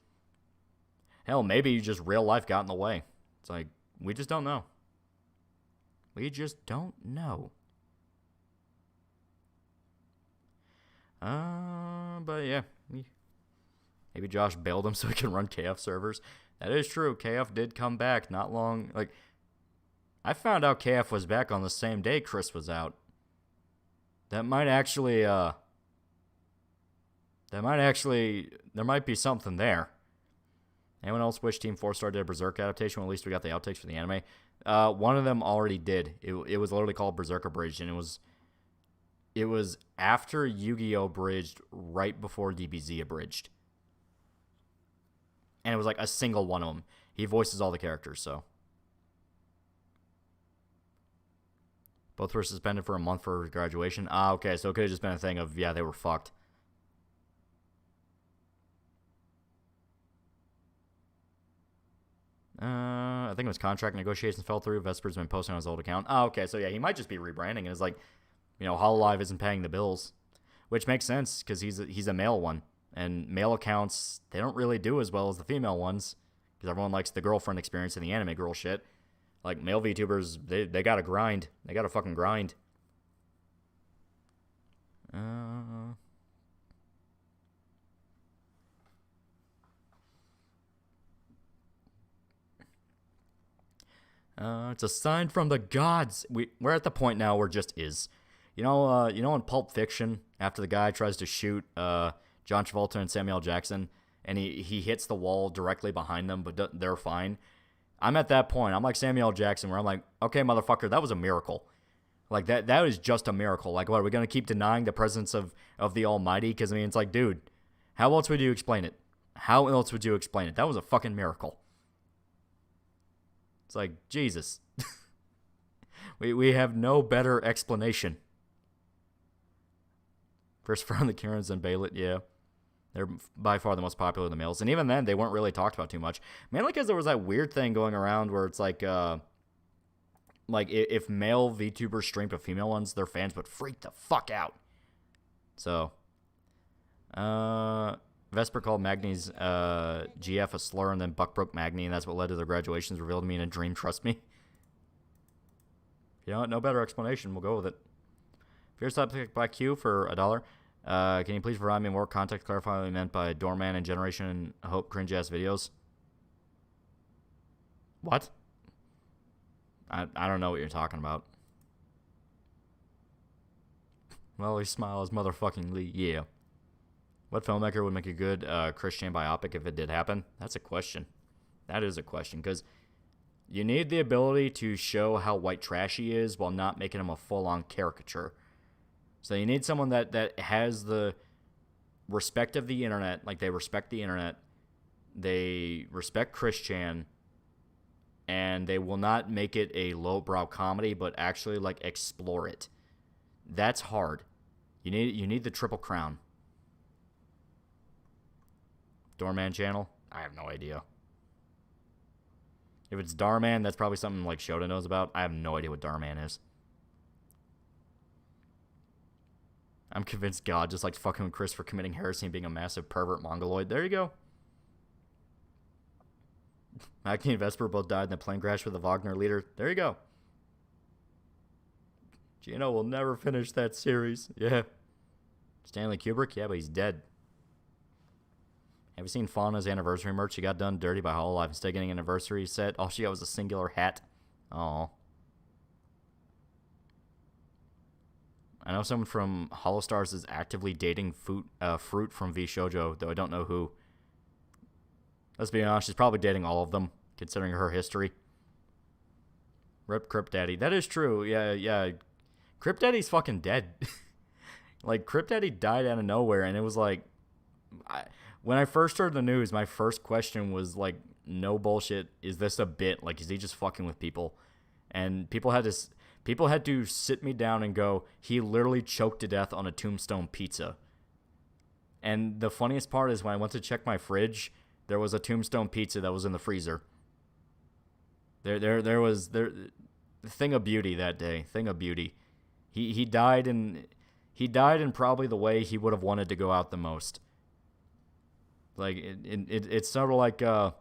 Hell, maybe just real life got in the way. It's like, we just don't know. We just don't know. But yeah. Maybe Josh bailed him so he can run KF servers. That is true. KF did come back not long. Like, I found out KF was back on the same day Chris was out. That might actually, there might be something there. Anyone else wish Team 4-Star did a Berserk adaptation? Well, at least we got the outtakes for the anime. One of them already did. It was literally called Berserk Abridged, and it was after Yu-Gi-Oh! Abridged, right before DBZ Abridged. And it was like a single one of them. He voices all the characters, so. Both were suspended for a month for graduation. Ah, okay, so it could have just been a thing of, yeah, they were fucked. I think it was contract negotiations fell through. Vesper's been posting on his old account. Oh, okay, so yeah, he might just be rebranding. And it's like, Hololive isn't paying the bills, which makes sense because he's a male one, and male accounts, they don't really do as well as the female ones because everyone likes the girlfriend experience and the anime girl shit. Like male VTubers, they gotta grind. They gotta fucking grind. It's a sign from the gods. We're at the point now where it just is. In Pulp Fiction, after the guy tries to shoot John Travolta and Samuel L. Jackson, and he hits the wall directly behind them, but they're fine. I'm at that point. I'm like Samuel L. Jackson, where I'm like, okay, motherfucker, that was a miracle. Like, that is just a miracle. Like, what, are we going to keep denying the presence of the Almighty? Because, it's like, dude, how else would you explain it? How else would you explain it? That was a fucking miracle. It's like, Jesus. we have no better explanation. First found the Karens and Baylet, yeah. They're by far the most popular of the males. And even then, they weren't really talked about too much. Mainly because there was that weird thing going around where it's like if male VTubers stream to female ones, their fans would freak the fuck out. So, Vesper called Magni's GF a slur, and then Buck broke Magni, and that's what led to their graduations revealed to me in a dream, trust me. No better explanation. We'll go with it. Fierce Topic by Q for $1. Can you please provide me more context, clarify what you meant by Doorman and Generation Hope cringe-ass videos? What? I don't know what you're talking about. Well, he smiles motherfuckingly, yeah. What filmmaker would make a good Christian biopic if it did happen? That's a question. That is a question, because you need the ability to show how white trash he is while not making him a full-on caricature. So you need someone that has the respect of the internet, like they respect the internet, they respect Christian, and they will not make it a lowbrow comedy, but actually like explore it. That's hard. You need the triple crown. Doorman channel? I have no idea. If it's Darman, that's probably something like Shota knows about. I have no idea what Darman is. I'm convinced God just likes fucking with Chris for committing heresy and being a massive pervert mongoloid. There you go. Magni and Vesper both died in the plane crash with the Wagner leader. There you go. Gino will never finish that series. Yeah. Stanley Kubrick? Yeah, but he's dead. Have you seen Fauna's anniversary merch? She got done dirty by Hololive. Instead of getting an anniversary set, all she got was a singular hat. Aw. I know someone from Holostars is actively dating Fruit from V Shoujo, though I don't know who. Let's be honest, she's probably dating all of them, considering her history. Rip Crypt Daddy. That is true. Yeah. Crypt Daddy's fucking dead. Like, Crypt Daddy died out of nowhere, and it was like... when I first heard the news, my first question was, like, no bullshit, is this a bit? Like, is he just fucking with people? And people had to sit me down and go, he literally choked to death on a Tombstone pizza. And the funniest part is when I went to check my fridge, there was a Tombstone pizza that was in the freezer. There was thing of beauty that day. Thing of beauty. He died in probably the way he would have wanted to go out the most. Like it's sort of like God.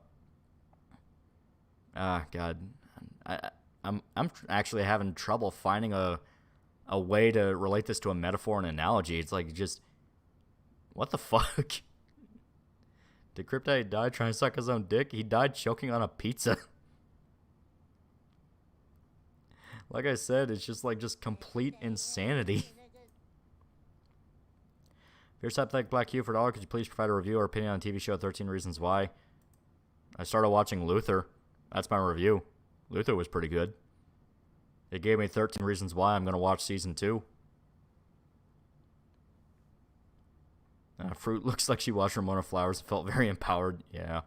I'm actually having trouble finding a way to relate this to a metaphor and analogy. It's like just what the fuck? Did Crypt Daddy die trying to suck his own dick? He died choking on a pizza. Like I said, it's just like complete insanity. Fierce Hypothetical Black Q for $1, could you please provide a review or opinion on TV show 13 Reasons Why? I started watching Luther. That's my review. Luther was pretty good. It gave me 13 Reasons Why. I'm going to watch season 2. Fruit looks like she watched Ramona Flowers and felt very empowered. Yeah.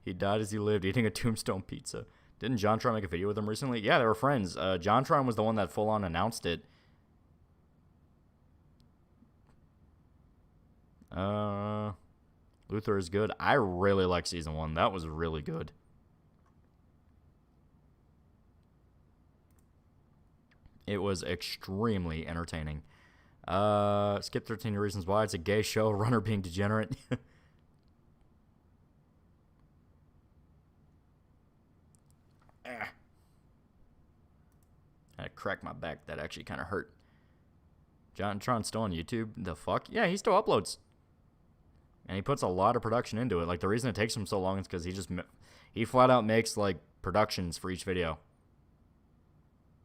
He died as he lived, eating a tombstone pizza. Didn't JonTron make a video with him recently? Yeah, they were friends. JonTron was the one that full-on announced it. Luther is good. I really like season 1. That was really good. It was extremely entertaining. Skip 13 Reasons Why. It's a gay show. Runner being degenerate. I cracked my back. That actually kind of hurt. JonTron's still on YouTube? The fuck? Yeah, he still uploads. And he puts a lot of production into it. Like, the reason it takes him so long is because he flat out makes, like, productions for each video.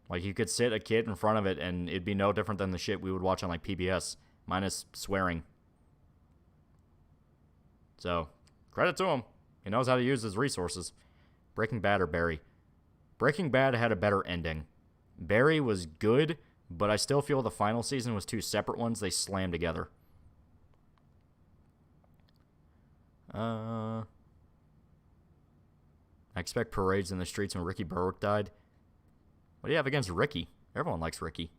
Like, you could sit a kid in front of it, and it'd be no different than the shit we would watch on, like, PBS, minus swearing. So, credit to him. He knows how to use his resources. Breaking Bad or Barry? Breaking Bad had a better ending. Barry was good, but I still feel the final season was two separate ones they slammed together. I expect parades in the streets when Ricky Berwick died. What do you have against Ricky? Everyone likes Ricky.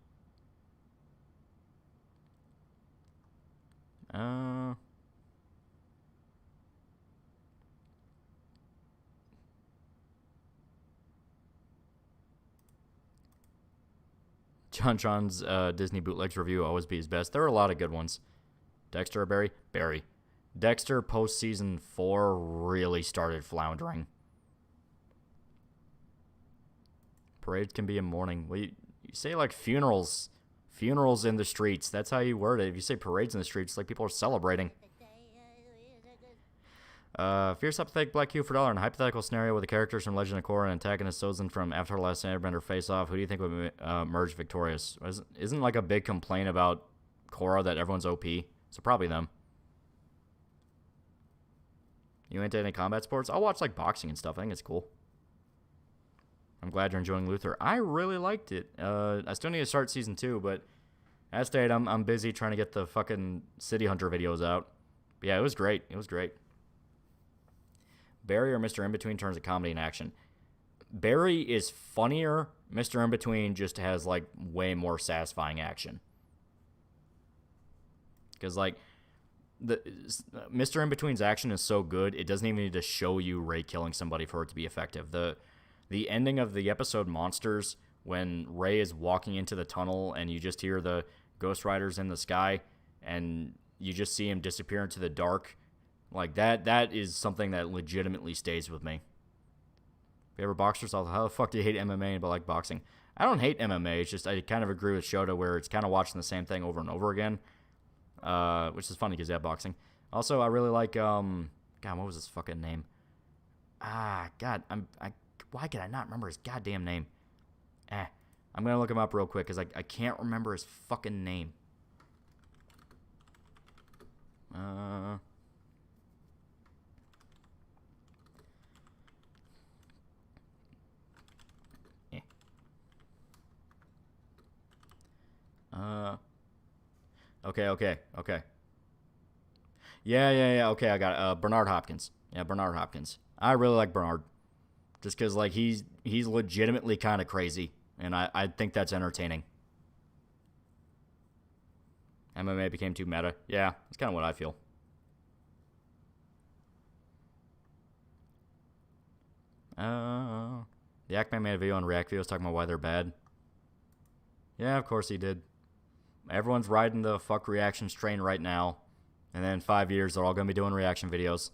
JonTron's Disney Bootlegs review always be his best. There are a lot of good ones. Dexter or Barry? Barry. Dexter post season 4 really started floundering. Parades can be in mourning. Well, you say like funerals. Funerals in the streets. That's how you word it. If you say parades in the streets, like people are celebrating. Fierce Hypothetical Black Q for $1. In a hypothetical scenario where the characters from Legend of Korra and antagonist Sozin from Avatar: The Last Airbender face off, who do you think would emerge victorious? Isn't like a big complaint about Korra that everyone's OP? So probably them. You into any combat sports? I'll watch like boxing and stuff. I think it's cool. I'm glad you're enjoying Luther. I really liked it. I still need to start season 2, but as stated, I'm busy trying to get the fucking City Hunter videos out. But yeah, it was great. It was great. Barry or Mr. In-Between in terms of comedy and action? Barry is funnier. Mr. In-Between just has like way more satisfying action. Because like the Mr. In-Between's action is so good, it doesn't even need to show you Ray killing somebody for it to be effective. The ending of the episode Monsters, when Ray is walking into the tunnel and you just hear the Ghost Riders in the sky and you just see him disappear into the dark, like that is something that legitimately stays with me. Favorite boxers? How the fuck do you hate MMA but like boxing? I don't hate MMA. It's just I kind of agree with Shota where it's kind of watching the same thing over and over again, which is funny because yeah, boxing. Also, I really like God, what was his fucking name? God, why can I not remember his goddamn name? I'm gonna look him up real quick because I can't remember his fucking name. Okay. Yeah. Okay, I got it. Bernard Hopkins. Yeah, Bernard Hopkins. I really like Bernard. Just because, like, he's legitimately kind of crazy. And I think that's entertaining. MMA became too meta. Yeah, that's kind of what I feel. The Ackman made a video on React videos talking about why they're bad. Yeah, of course he did. Everyone's riding the fuck reactions train right now. And then in 5 years, they're all going to be doing reaction videos.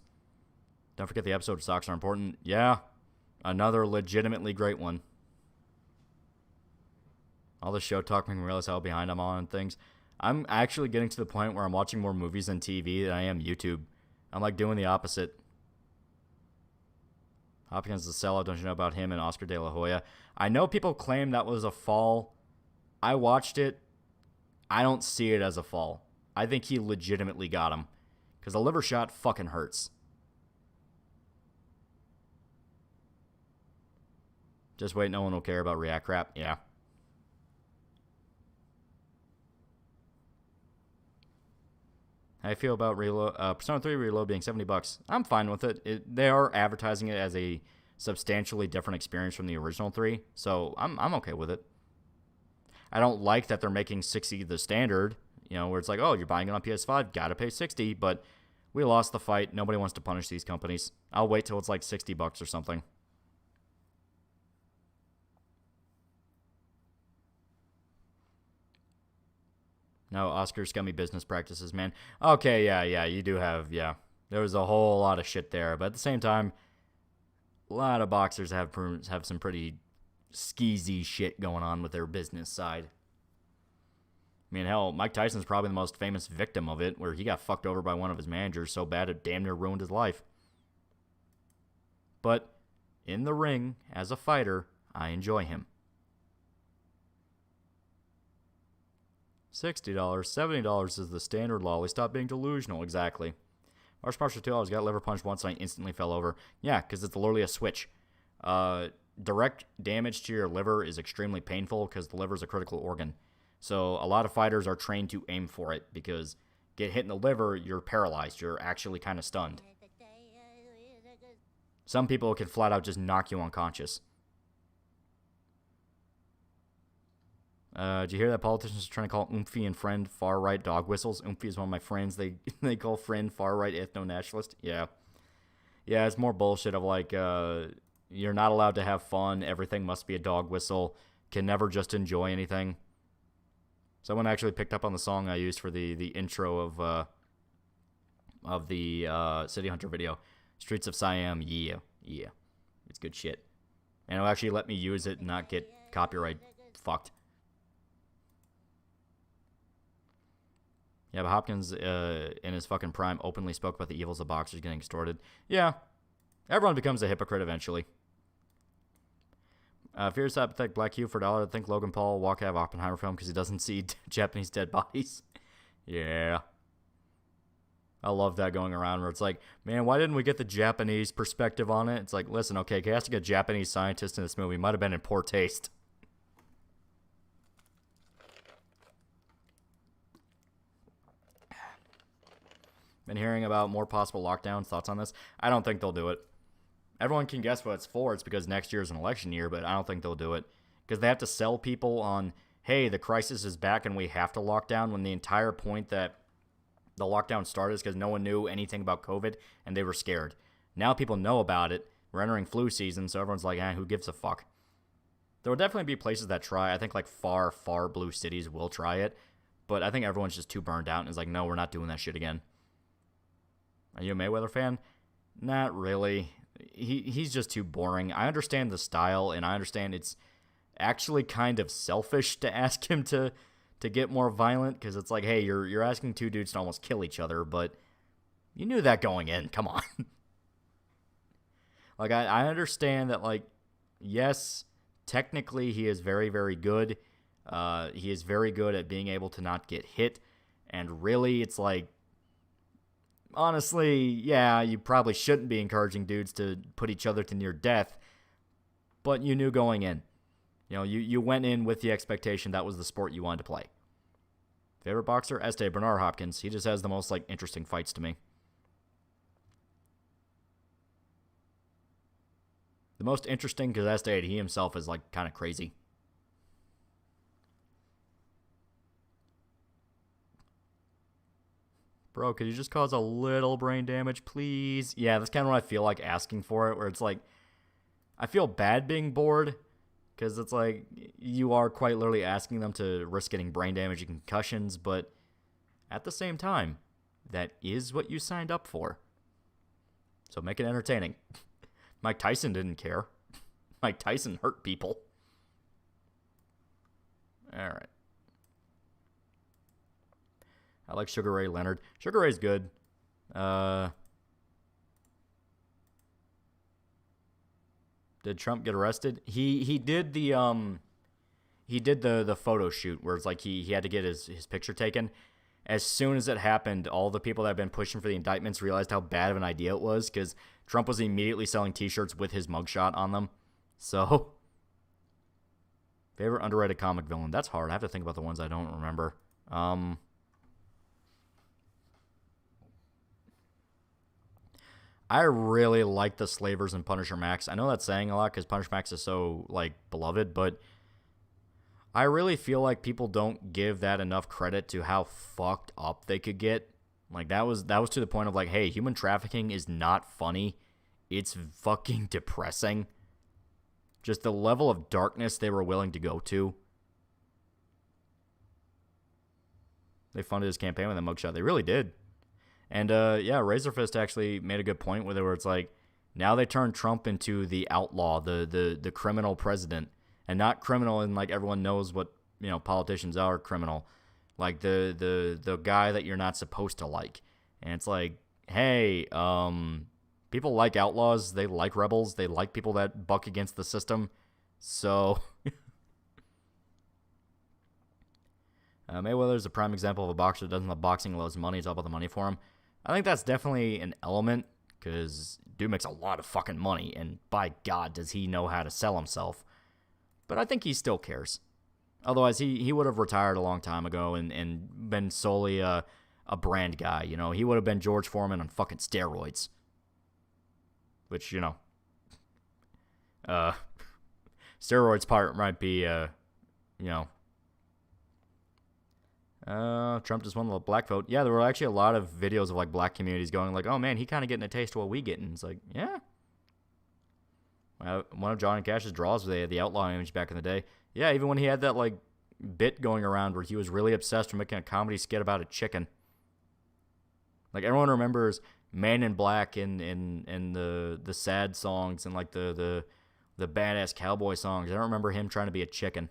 Don't forget the episode stocks are important. Yeah, another legitimately great one. All the show talk making me realize how behind I'm on things. I'm actually getting to the point where I'm watching more movies than TV than I am YouTube. I'm like doing the opposite. Hopkins is a sellout. Don't you know about him and Oscar De La Hoya? I know people claim that was a fall. I watched it. I don't see it as a fall. I think he legitimately got him. Because the liver shot fucking hurts. Just wait, no one will care about React crap. Yeah. How do you feel about Persona 3 Reload being $70? I'm fine with it. They are advertising it as a substantially different experience from the original 3, so I'm okay with it. I don't like that they're making 60 the standard, where it's like, oh, you're buying it on PS5, gotta pay 60, but we lost the fight. Nobody wants to punish these companies. I'll wait till it's like $60 or something. No, Oscar scummy business practices, man. Okay, yeah, you do have, there was a whole lot of shit there, but at the same time, a lot of boxers have some pretty skeezy shit going on with their business side. I mean, hell, Mike Tyson's probably the most famous victim of it, where he got fucked over by one of his managers so bad it damn near ruined his life. But in the ring, as a fighter, I enjoy him. $60, $70 is the standard lolly. Stop being delusional. Exactly. Marsh Marshall 2, I was got liver punched once and I instantly fell over. Yeah, because it's literally a switch. Direct damage to your liver is extremely painful because the liver is a critical organ. So a lot of fighters are trained to aim for it because get hit in the liver, you're paralyzed. You're actually kind of stunned. Some people can flat out just knock you unconscious. Did you hear that politicians are trying to call Oomphy and Friend far-right dog whistles? Oomphy is one of my friends. They call Friend far-right ethno-nationalist. Yeah. Yeah, it's more bullshit of like, you're not allowed to have fun. Everything must be a dog whistle. Can never just enjoy anything. Someone actually picked up on the song I used for the intro of the City Hunter video. Streets of Siam, yeah. It's good shit. And it'll actually let me use it and not get copyright fucked. Yeah, but Hopkins, in his fucking prime, openly spoke about the evils of boxers getting extorted. Yeah. Everyone becomes a hypocrite eventually. Fierce apathetic Black Hugh for $1. I think Logan Paul walk out of Oppenheimer film because he doesn't see Japanese dead bodies. Yeah. I love that going around where it's like, man, why didn't we get the Japanese perspective on it? It's like, listen, okay, casting a Japanese scientist in this movie might have been in poor taste. Been hearing about more possible lockdowns. Thoughts on this? I don't think they'll do it. Everyone can guess what it's for. It's because next year is an election year, but I don't think they'll do it. Because they have to sell people on, hey, the crisis is back and we have to lock down, when the entire point that the lockdown started is because no one knew anything about COVID and they were scared. Now people know about it. We're entering flu season, so everyone's like, who gives a fuck? There will definitely be places that try. I think like far, far blue cities will try it. But I think everyone's just too burned out and is like, no, we're not doing that shit again. Are you a Mayweather fan? Not really. He's just too boring. I understand the style, and I understand it's actually kind of selfish to ask him to get more violent, because it's like, hey, you're asking two dudes to almost kill each other, but you knew that going in. Come on. Like, I understand that, like, yes, technically he is very, very good. He is very good at being able to not get hit, and really, it's like, honestly, yeah, you probably shouldn't be encouraging dudes to put each other to near death, but you knew going in. You went in with the expectation that was the sport you wanted to play. Favorite boxer? Este Bernard Hopkins. He just has the most, like, interesting fights to me. The most interesting because Este, he himself is, like, kind of crazy. Bro, could you just cause a little brain damage, please? Yeah, that's kind of what I feel like asking for it, where it's like, I feel bad being bored, because it's like, you are quite literally asking them to risk getting brain damage and concussions, but at the same time, that is what you signed up for. So make it entertaining. Mike Tyson didn't care. Mike Tyson hurt people. Alright. I like Sugar Ray Leonard. Sugar Ray's good. Did Trump get arrested? He did the photo shoot where it's like he had to get his picture taken. As soon as it happened, all the people that have been pushing for the indictments realized how bad of an idea it was because Trump was immediately selling T-shirts with his mugshot on them. So, favorite underrated comic villain? That's hard. I have to think about the ones I don't remember. I really like the Slavers and Punisher Max. I know that's saying a lot because Punisher Max is so, like, beloved, but I really feel like people don't give that enough credit to how fucked up they could get. Like, that was to the point of, like, hey, human trafficking is not funny. It's fucking depressing. Just the level of darkness they were willing to go to. They funded his campaign with a mugshot. They really did. And, yeah, Razorfist actually made a good point with it where it's like, now they turned Trump into the outlaw, the criminal president. And not criminal in, like, everyone knows what, you know, politicians are criminal. Like, the guy that you're not supposed to like. And it's like, hey, people like outlaws. They like rebels. They like people that buck against the system. So, Mayweather's a prime example of a boxer that doesn't love boxing, loves money. It's all about the money for him. I think that's definitely an element because dude makes a lot of fucking money. And by God, does he know how to sell himself. But I think he still cares. Otherwise, he would have retired a long time ago and been solely a brand guy. You know, he would have been George Foreman on fucking steroids. Which, you know, steroids part might be, you know, Trump just won the black vote. Yeah, there were actually a lot of videos of, like, black communities going, like, oh, man, he kind of getting a taste of what we getting. It's like, yeah. One of Johnny Cash's draws was the outlaw image back in the day. Yeah, even when he had that, like, bit going around where he was really obsessed with making a comedy skit about a chicken. Like, everyone remembers Man in Black and the sad songs and, like, the badass cowboy songs. I don't remember him trying to be a chicken.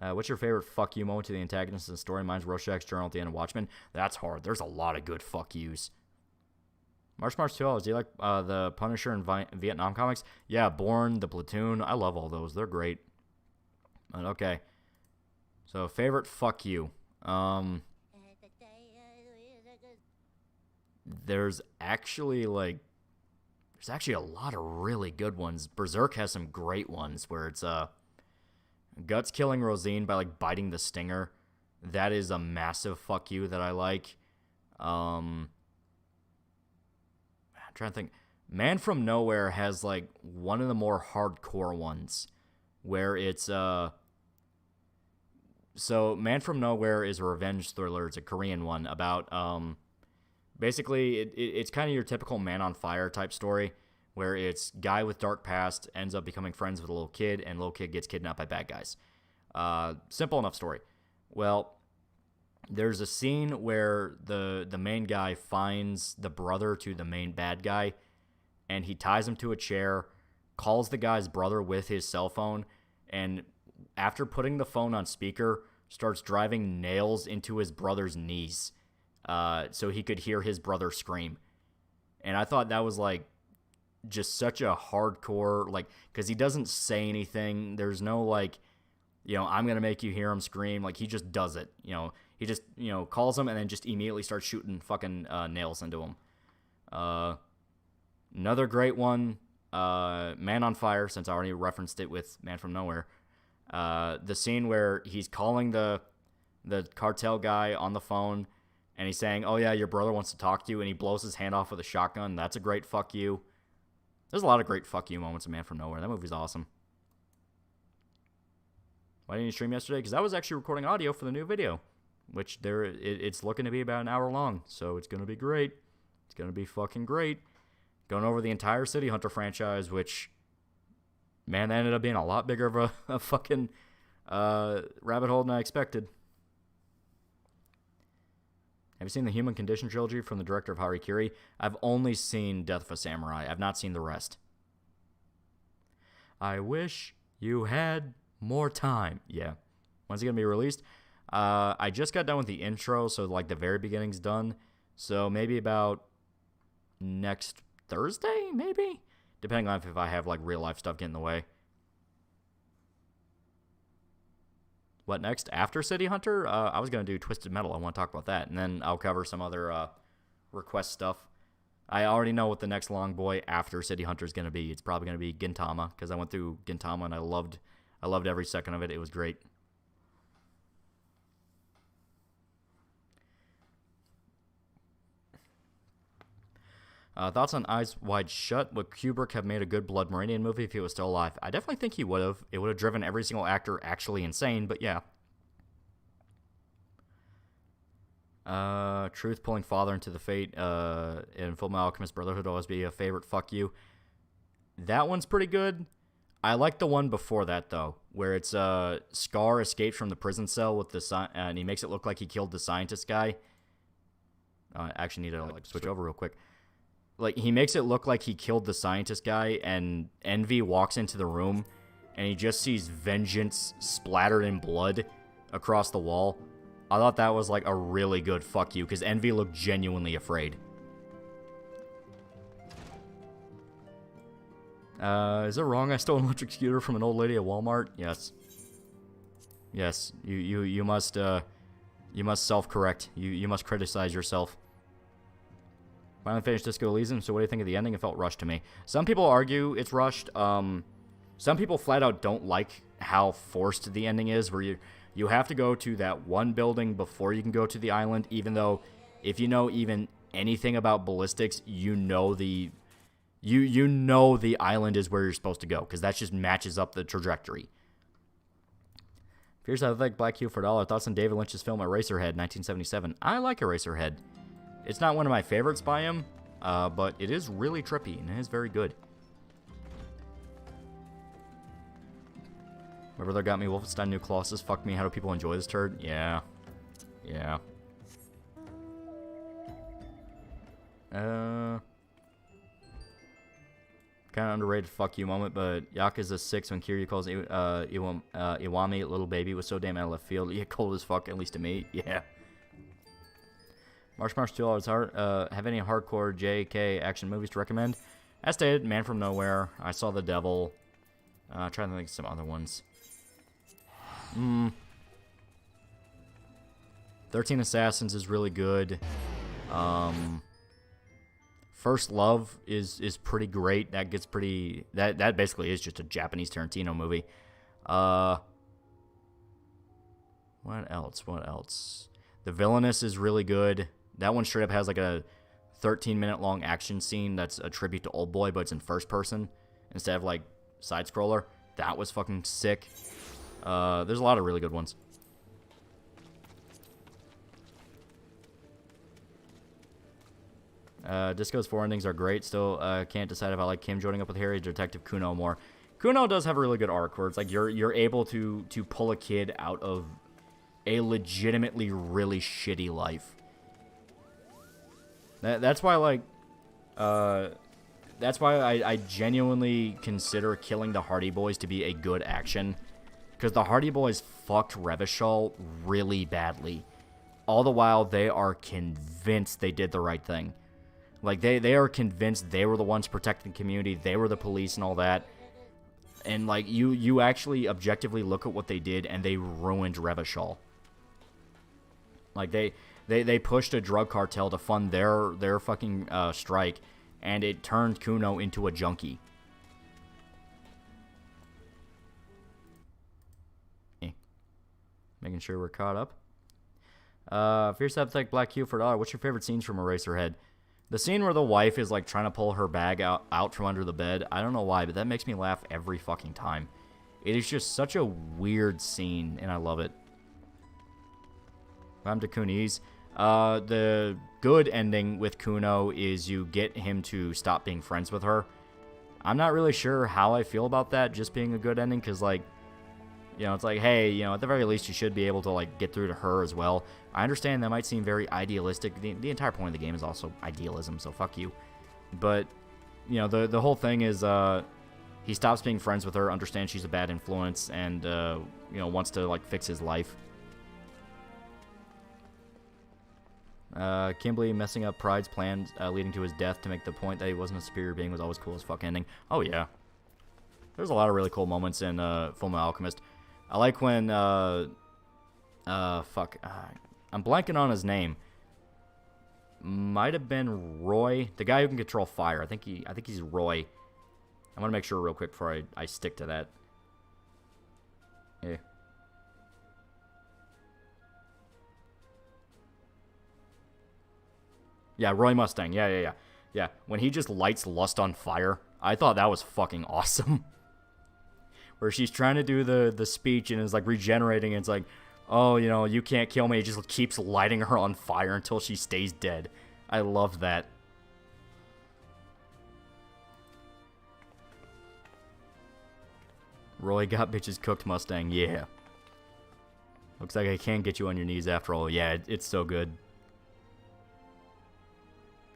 What's your favorite fuck you moment to the antagonist in the story? Mine's Rorschach's Journal at the end of Watchmen. That's hard. There's a lot of good fuck yous. March 2, do you like the Punisher and Vietnam comics? Yeah, Bourne, The Platoon. I love all those. They're great. But okay. So, favorite fuck you. There's actually a lot of really good ones. Berserk has some great ones where it's Guts killing Rosine by, like, biting the stinger. That is a massive fuck you that I like. I'm trying to think. Man from Nowhere has, like, one of the more hardcore ones where it's so Man from Nowhere is a revenge thriller. It's a Korean one about basically it's kind of your typical Man on Fire type story where it's guy with dark past ends up becoming friends with a little kid and little kid gets kidnapped by bad guys. Simple enough story. Well, there's a scene where the main guy finds the brother to the main bad guy, and he ties him to a chair, calls the guy's brother with his cell phone, and after putting the phone on speaker, starts driving nails into his brother's knees so he could hear his brother scream. And I thought that was, like, just such a hardcore, like, because he doesn't say anything. There's no, like, you know, I'm going to make you hear him scream. Like, he just does it. You know, he just, you know, calls him and then just immediately starts shooting fucking nails into him. Another great one, Man on Fire, since I already referenced it with Man from Nowhere. The scene where he's calling the cartel guy on the phone and he's saying, oh, yeah, your brother wants to talk to you, and he blows his hand off with a shotgun. That's a great fuck you. There's a lot of great fuck you moments in Man from Nowhere. That movie's awesome. Why didn't you stream yesterday? Because I was actually recording audio for the new video, which it's looking to be about an hour long, so it's going to be great. It's going to be fucking great. Going over the entire City Hunter franchise, which, man, that ended up being a lot bigger of a fucking rabbit hole than I expected. Have you seen the Human Condition trilogy from the director of Harikiri? I've only seen Death of a Samurai. I've not seen the rest. I wish you had more time. Yeah. When's it going to be released? I just got done with the intro, so, like, the very beginning's done. So maybe about next Thursday, maybe? Depending on if I have, like, real-life stuff getting in the way. What next? After City Hunter? I was going to do Twisted Metal. I want to talk about that. And then I'll cover some other request stuff. I already know what the next long boy after City Hunter is going to be. It's probably going to be Gintama, because I went through Gintama and I loved every second of it. It was great. Thoughts on Eyes Wide Shut? Would Kubrick have made a good Blood Meridian movie if he was still alive? I definitely think he would have. It would have driven every single actor actually insane, but yeah. Truth pulling father into the fate in Fullmetal Alchemist Brotherhood will always be a favorite. Fuck you. That one's pretty good. I like the one before that, though, where it's Scar escapes from the prison cell with the and he makes it look like he killed the scientist guy. I actually need to switch over real quick. Like, he makes it look like he killed the scientist guy, and Envy walks into the room, and he just sees vengeance splattered in blood across the wall. I thought that was, like, a really good fuck you, because Envy looked genuinely afraid. Is it wrong I stole an electric scooter from an old lady at Walmart? Yes. Yes, you must self-correct. You must criticize yourself. Finally finished Disco Elysium, so what do you think of the ending? It felt rushed to me. Some people argue it's rushed. Some people flat out don't like how forced the ending is, where you have to go to that one building before you can go to the island, even though if you know even anything about ballistics, you know the island is where you're supposed to go, because that just matches up the trajectory. Here's how I think Black Hue for $1. Thoughts on David Lynch's film Eraserhead, 1977. I like Eraserhead. It's not one of my favorites by him, but it is really trippy, and it is very good. My brother got me Wolfenstein New Colossus. Fuck me, how do people enjoy this turd? Yeah. Yeah. Kind of underrated fuck you moment, but Yakuza 6 when Kiryu calls Iwami little baby was so damn out of left field. Yeah, cold as fuck, at least to me. Yeah. Marsh $2 heart. Have any hardcore JK action movies to recommend? As stated, Man from Nowhere. I Saw the Devil. Trying to think of some other ones. 13 Assassins is really good. First Love is pretty great. That gets pretty. That basically is just a Japanese Tarantino movie. What else? What else? The Villainous is really good. That one straight up has like a 13-minute long action scene that's a tribute to Oldboy, but it's in first person instead of like side scroller. That was fucking sick. There's a lot of really good ones. Disco's 4 endings are great. Still can't decide if I like Kim joining up with Harry or Detective Kuno more. Kuno does have a really good arc where it's like you're able to pull a kid out of a legitimately really shitty life. That's why I genuinely consider Killing the Hardy Boys to be a good action, because the Hardy Boys fucked Revachol really badly. All the while they are convinced they did the right thing. Like, they are convinced they were the ones protecting the community, they were the police and all that. And, like, you actually objectively look at what they did, and they ruined Revachol. Like, they pushed a drug cartel to fund their fucking strike, and it turned Kuno into a junkie. Making sure we're caught up. Fierce Appetite Black Hue for $1. What's your favorite scenes from Eraserhead? The scene where the wife is like trying to pull her bag out from under the bed. I don't know why, but that makes me laugh every fucking time. It is just such a weird scene, and I love it. I'm to Kunis. The good ending with Kuno is you get him to stop being friends with her. I'm not really sure how I feel about that just being a good ending, because, like, you know, it's like, hey, you know, at the very least you should be able to, like, get through to her as well. I understand that might seem very idealistic. The entire point of the game is also idealism, so fuck you. But, you know, the whole thing is he stops being friends with her, understands she's a bad influence, and, you know, wants to, like, fix his life. Kimberly messing up Pride's plans, leading to his death to make the point that he wasn't a superior being was always cool as fuck ending. Oh, yeah. There's a lot of really cool moments in Fullmetal Alchemist. I like when, I'm blanking on his name. Might have been Roy, the guy who can control fire. I think he's Roy. I want to make sure real quick before I stick to that. Yeah. Yeah, Roy Mustang. Yeah. When he just lights Lust on fire, I thought that was fucking awesome. Where she's trying to do the speech and is like regenerating, and it's like, oh, you know, you can't kill me. It just keeps lighting her on fire until she stays dead. I love that. Roy got bitches cooked Mustang. Yeah. Looks like I can get you on your knees after all. Yeah, it's so good.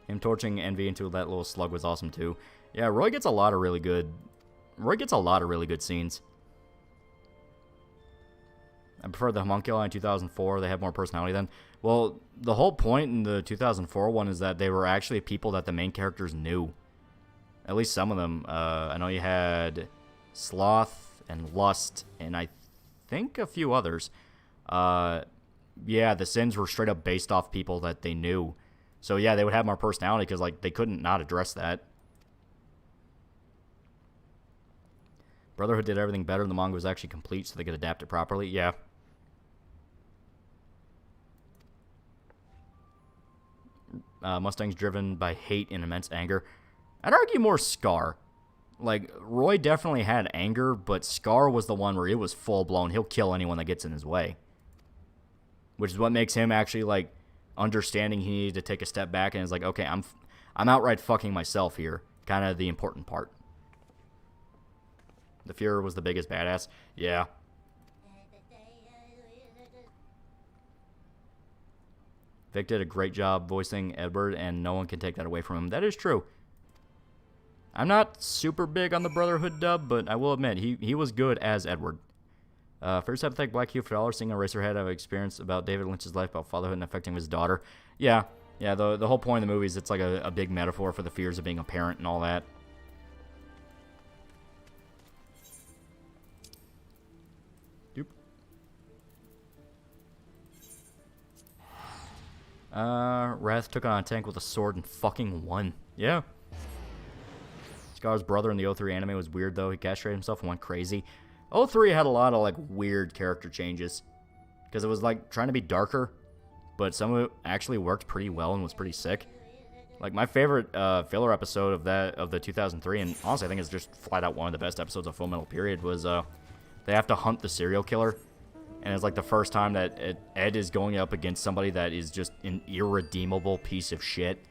Him torching Envy into that little slug was awesome too. Yeah, Roy gets a lot of really good scenes. I prefer the homunculi in 2004. They have more personality then. Well, the whole point in the 2004 one is that they were actually people that the main characters knew. At least some of them. I know you had Sloth and Lust, and I think a few others. Yeah, the sins were straight up based off people that they knew. So yeah, they would have more personality because like they couldn't not address that. Brotherhood did everything better. The manga was actually complete, so they could adapt it properly. Yeah. Mustang's driven by hate and immense anger. I'd argue more Scar. Like, Roy definitely had anger, but Scar was the one where it was full-blown. He'll kill anyone that gets in his way. Which is what makes him actually, like, understanding he needed to take a step back and is like, okay, I'm outright fucking myself here. Kind of the important part. The Fuhrer was the biggest badass. Yeah. Vic did a great job voicing Edward, and no one can take that away from him. That is true. I'm not super big on the Brotherhood dub, but I will admit, he was good as Edward. First, I thank Black Hugh for $1 seeing Eraserhead have experience about David Lynch's life, about fatherhood and affecting his daughter. Yeah, the whole point of the movie is it's like a big metaphor for the fears of being a parent and all that. Wrath took on a tank with a sword and fucking won. Yeah. Scar's brother in the 03 anime was weird, though. He castrated himself and went crazy. 03 had a lot of, like, weird character changes. Because it was, like, trying to be darker. But some of it actually worked pretty well and was pretty sick. Like, my favorite filler episode of the 2003, and honestly I think it's just flat out one of the best episodes of Fullmetal period, was they have to hunt the serial killer. And it's like the first time that Ed is going up against somebody that is just an irredeemable piece of shit.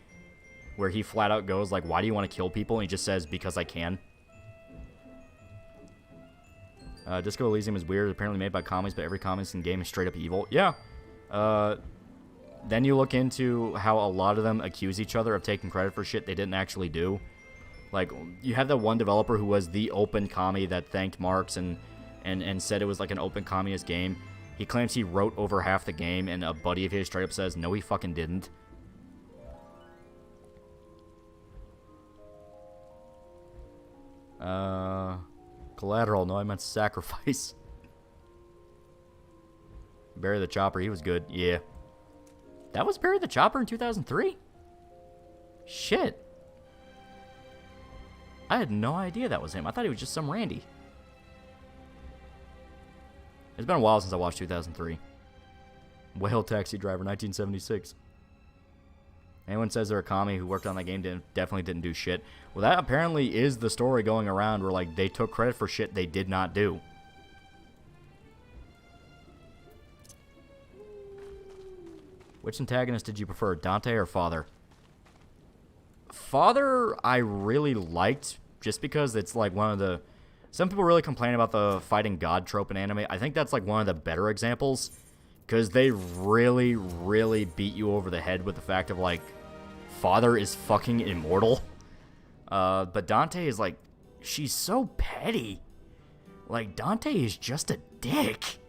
Where he flat out goes like, why do you want to kill people? And he just says, because I can. Disco Elysium is weird. Apparently made by commies, but every communist in the game is straight up evil. Yeah. Then you look into how a lot of them accuse each other of taking credit for shit they didn't actually do. Like, you have that one developer who was the open commie that thanked Marx and said it was like an open communist game. He claims he wrote over half the game, and a buddy of his straight up says, no, he fucking didn't. Collateral. No, I meant sacrifice. Barry the Chopper. He was good. Yeah. That was Barry the Chopper in 2003? Shit. I had no idea that was him. I thought he was just some Randy. It's been a while since I watched 2003. Whale Taxi Driver, 1976. Anyone says they're a commie who worked on that game definitely didn't do shit. Well, that apparently is the story going around where, like, they took credit for shit they did not do. Which antagonist did you prefer, Dante or Father? Father, I really liked, just because it's, like, one of the... Some people really complain about the fighting God trope in anime. I think that's, like, one of the better examples. Because they really, really beat you over the head with the fact of, like, Father is fucking immortal. But Dante is, like, she's so petty. Like, Dante is just a dick.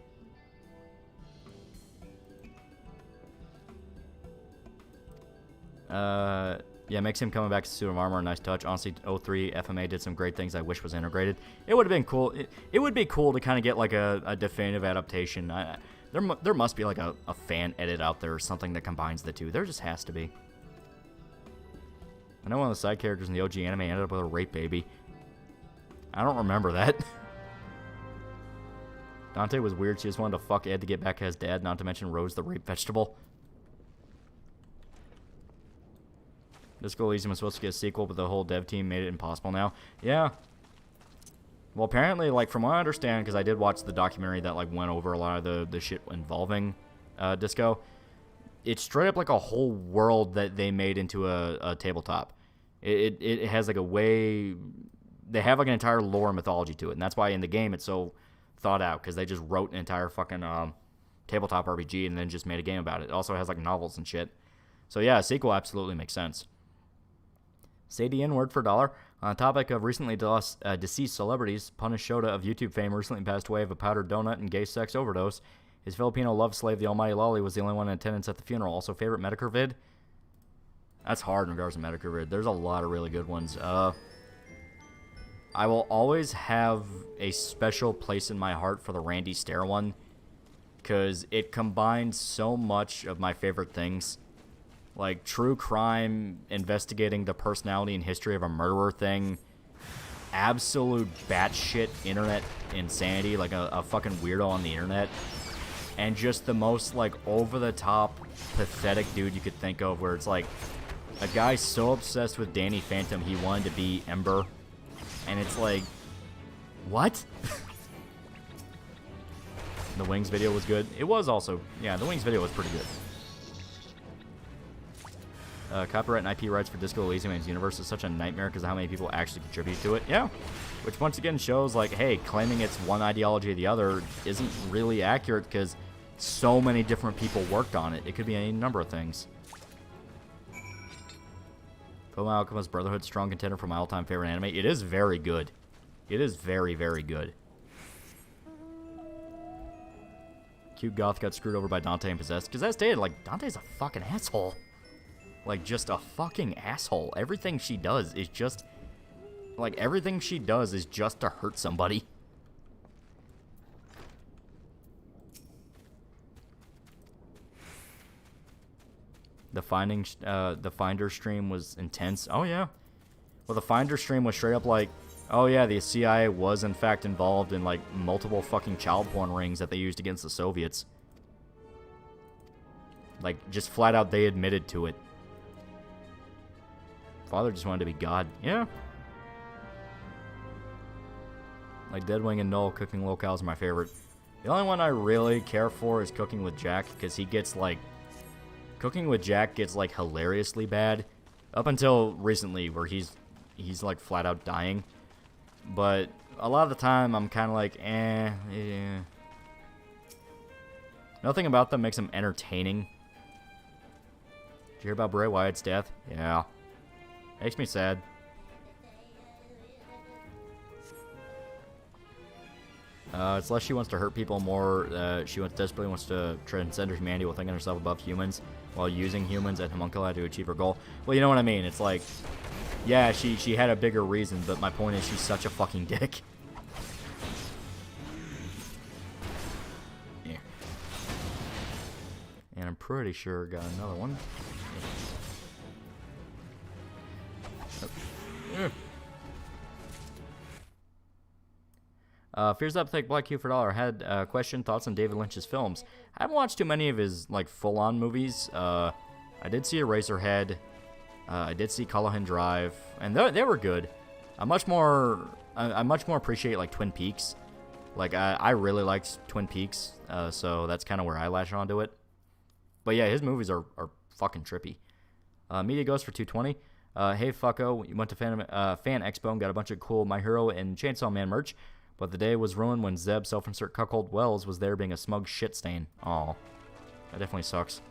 Yeah, makes him coming back to Suit of Armor a nice touch. Honestly, 03 FMA did some great things I wish was integrated. It would have been cool. It would be cool to kind of get like a definitive adaptation. There must be like a fan edit out there or something that combines the two. There just has to be. I know one of the side characters in the OG anime ended up with a rape baby. I don't remember that. Dante was weird. She just wanted to fuck Ed to get back at his dad, not to mention Rose the rape vegetable. Disco Elysium was supposed to get a sequel, but the whole dev team made it impossible now. Yeah. Well, apparently, like, from what I understand, because I did watch the documentary that, like, went over a lot of the shit involving Disco, it's straight up, like, a whole world that they made into a tabletop. It has, like, a way... They have, like, an entire lore and mythology to it, and that's why in the game it's so thought out, because they just wrote an entire fucking tabletop RPG and then just made a game about it. It also has, like, novels and shit. So, yeah, a sequel absolutely makes sense. Say the N-word for $1. On the topic of recently deceased celebrities, Punish Shota of YouTube fame recently passed away of a powdered donut and gay sex overdose. His Filipino love slave, TheAlmightyLoli, was the only one in attendance at the funeral. Also, favorite Medicare vid? That's hard in regards to Medicare vid. There's a lot of really good ones. I will always have a special place in my heart for the Randy Stair one, because it combines so much of my favorite things. Like, true crime, investigating the personality and history of a murderer thing, absolute batshit internet insanity, like a fucking weirdo on the internet, and just the most, like, over-the-top, pathetic dude you could think of, where it's like, a guy so obsessed with Danny Phantom he wanted to be Ember, and it's like, what? The Wings video was good. It was also, yeah, the Wings video was pretty good. Copyright and IP rights for Disco Elysium and its universe is such a nightmare because of how many people actually contribute to it. Yeah. Which once again shows, like, hey, claiming it's one ideology or the other isn't really accurate because so many different people worked on it. It could be any number of things. Fullmetal Alchemist Brotherhood, strong contender for my all-time favorite anime. It is very good. It is very, very good. Cute Goth got screwed over by Dante and Possessed. Because as stated, like, Dante's a fucking asshole. Like, just a fucking asshole. Everything she does is just... Like, everything she does is just to hurt somebody. The Finder stream was intense. Oh, yeah. Well, the Finder stream was straight up like, oh, yeah, the CIA was, in fact, involved in, like, multiple fucking child porn rings that they used against the Soviets. Like, just flat out, they admitted to it. Father just wanted to be God. Yeah. Like Deadwing and Null, Cooking Locales are my favorite. The only one I really care for is Cooking with Jack, because he gets, like... Cooking with Jack gets, like, hilariously bad. Up until recently, where he's like, flat out dying. But a lot of the time, I'm kind of like, yeah. Nothing about them makes them entertaining. Did you hear about Bray Wyatt's death? Yeah. Makes me sad. It's less she wants to hurt people, more she desperately wants to transcend her humanity while thinking herself above humans, while using humans and homunculi to achieve her goal. Well, you know what I mean. It's like, yeah, she had a bigger reason, but my point is she's such a fucking dick. Yeah. And I'm pretty sure I got another one. Fears Up, Thick Black Q for $1. Had question, thoughts on David Lynch's films. I haven't watched too many of his, like, full-on movies. I did see Eraserhead. I did see Culholland Drive, and they were good. I much more appreciate, like, Twin Peaks. Like, I really liked Twin Peaks, so that's kind of where I latch onto it. But yeah, his movies are fucking trippy. Media Ghost for $2.20. Hey, fucko, you went to Fan Expo and got a bunch of cool My Hero and Chainsaw Man merch, but the day was ruined when Zeb, self-insert Cuckold Wells, was there being a smug shit stain. Aw. That definitely sucks.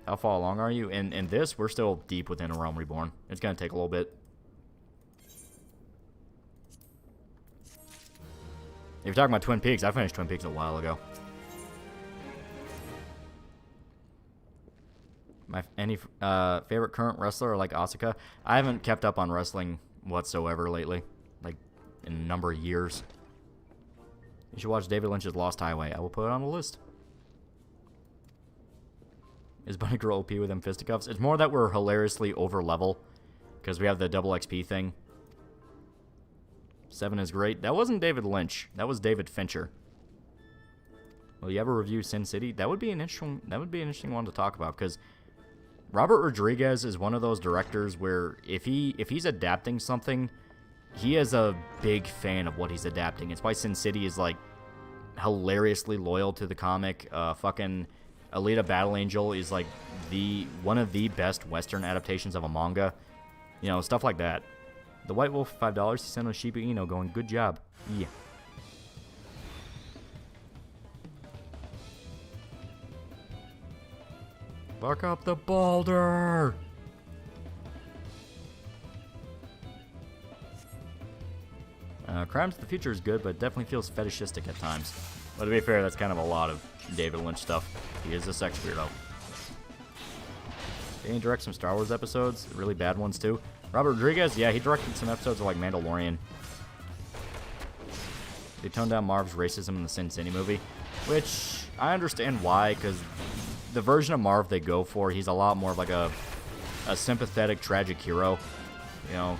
How far along are you? In this, we're still deep within A Realm Reborn. It's going to take a little bit. If you're talking about Twin Peaks, I finished Twin Peaks a while ago. Any favorite current wrestler like Asuka? I haven't kept up on wrestling whatsoever lately, like in a number of years. You should watch David Lynch's Lost Highway. I will put it on the list. Is Bunny Girl OP with them fisticuffs? It's more that we're hilariously over level because we have the double XP thing. 7 is great. That wasn't David Lynch. That was David Fincher. Will you ever review Sin City? That would be an interesting one to talk about because Robert Rodriguez is one of those directors where if he's adapting something, he is a big fan of what he's adapting. It's why Sin City is like hilariously loyal to the comic. Fucking Alita Battle Angel is like one of the best Western adaptations of a manga. You know, stuff like that. The White Wolf, $5. He sent a Shiba Inu going, good job. Yeah. Fuck up the boulder! Crimes of the Future is good, but definitely feels fetishistic at times. But to be fair, that's kind of a lot of David Lynch stuff. He is a sex weirdo. Did he direct some Star Wars episodes? Really bad ones, too. Robert Rodriguez? Yeah, he directed some episodes of, like, Mandalorian. They toned down Marv's racism in the Sin City movie, which I understand why, because the version of Marv they go for, he's a lot more of like a sympathetic, tragic hero, you know.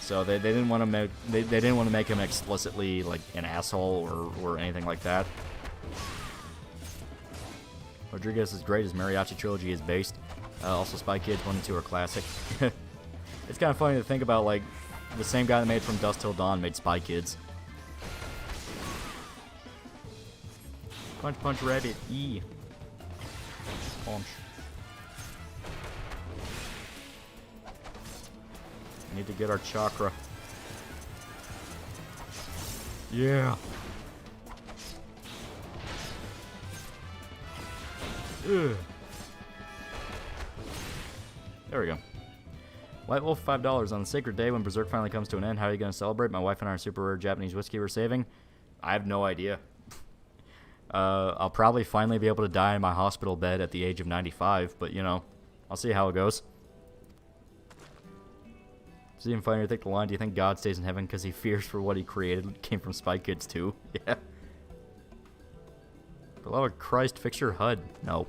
So they didn't want to make they didn't want to make him explicitly like an asshole or anything like that. Rodriguez is great. His Mariachi trilogy is based. Also, Spy Kids 1 and 2 are classic. It's kind of funny to think about, like, the same guy that made From Dusk Till Dawn made Spy Kids. Punch, punch, rabbit, E. Punch. We need to get our chakra. Yeah. Ugh. There we go. White Wolf, $5. On the sacred day when Berserk finally comes to an end, how are you going to celebrate? My wife and I are super rare Japanese whiskey we're saving. I have no idea. I'll probably finally be able to die in my hospital bed at the age of 95, but, you know, I'll see how it goes. It's even funnier to think the line, do you think God stays in heaven because he fears for what he created came from Spy Kids 2? Yeah. Beloved Christ, fix your HUD. No.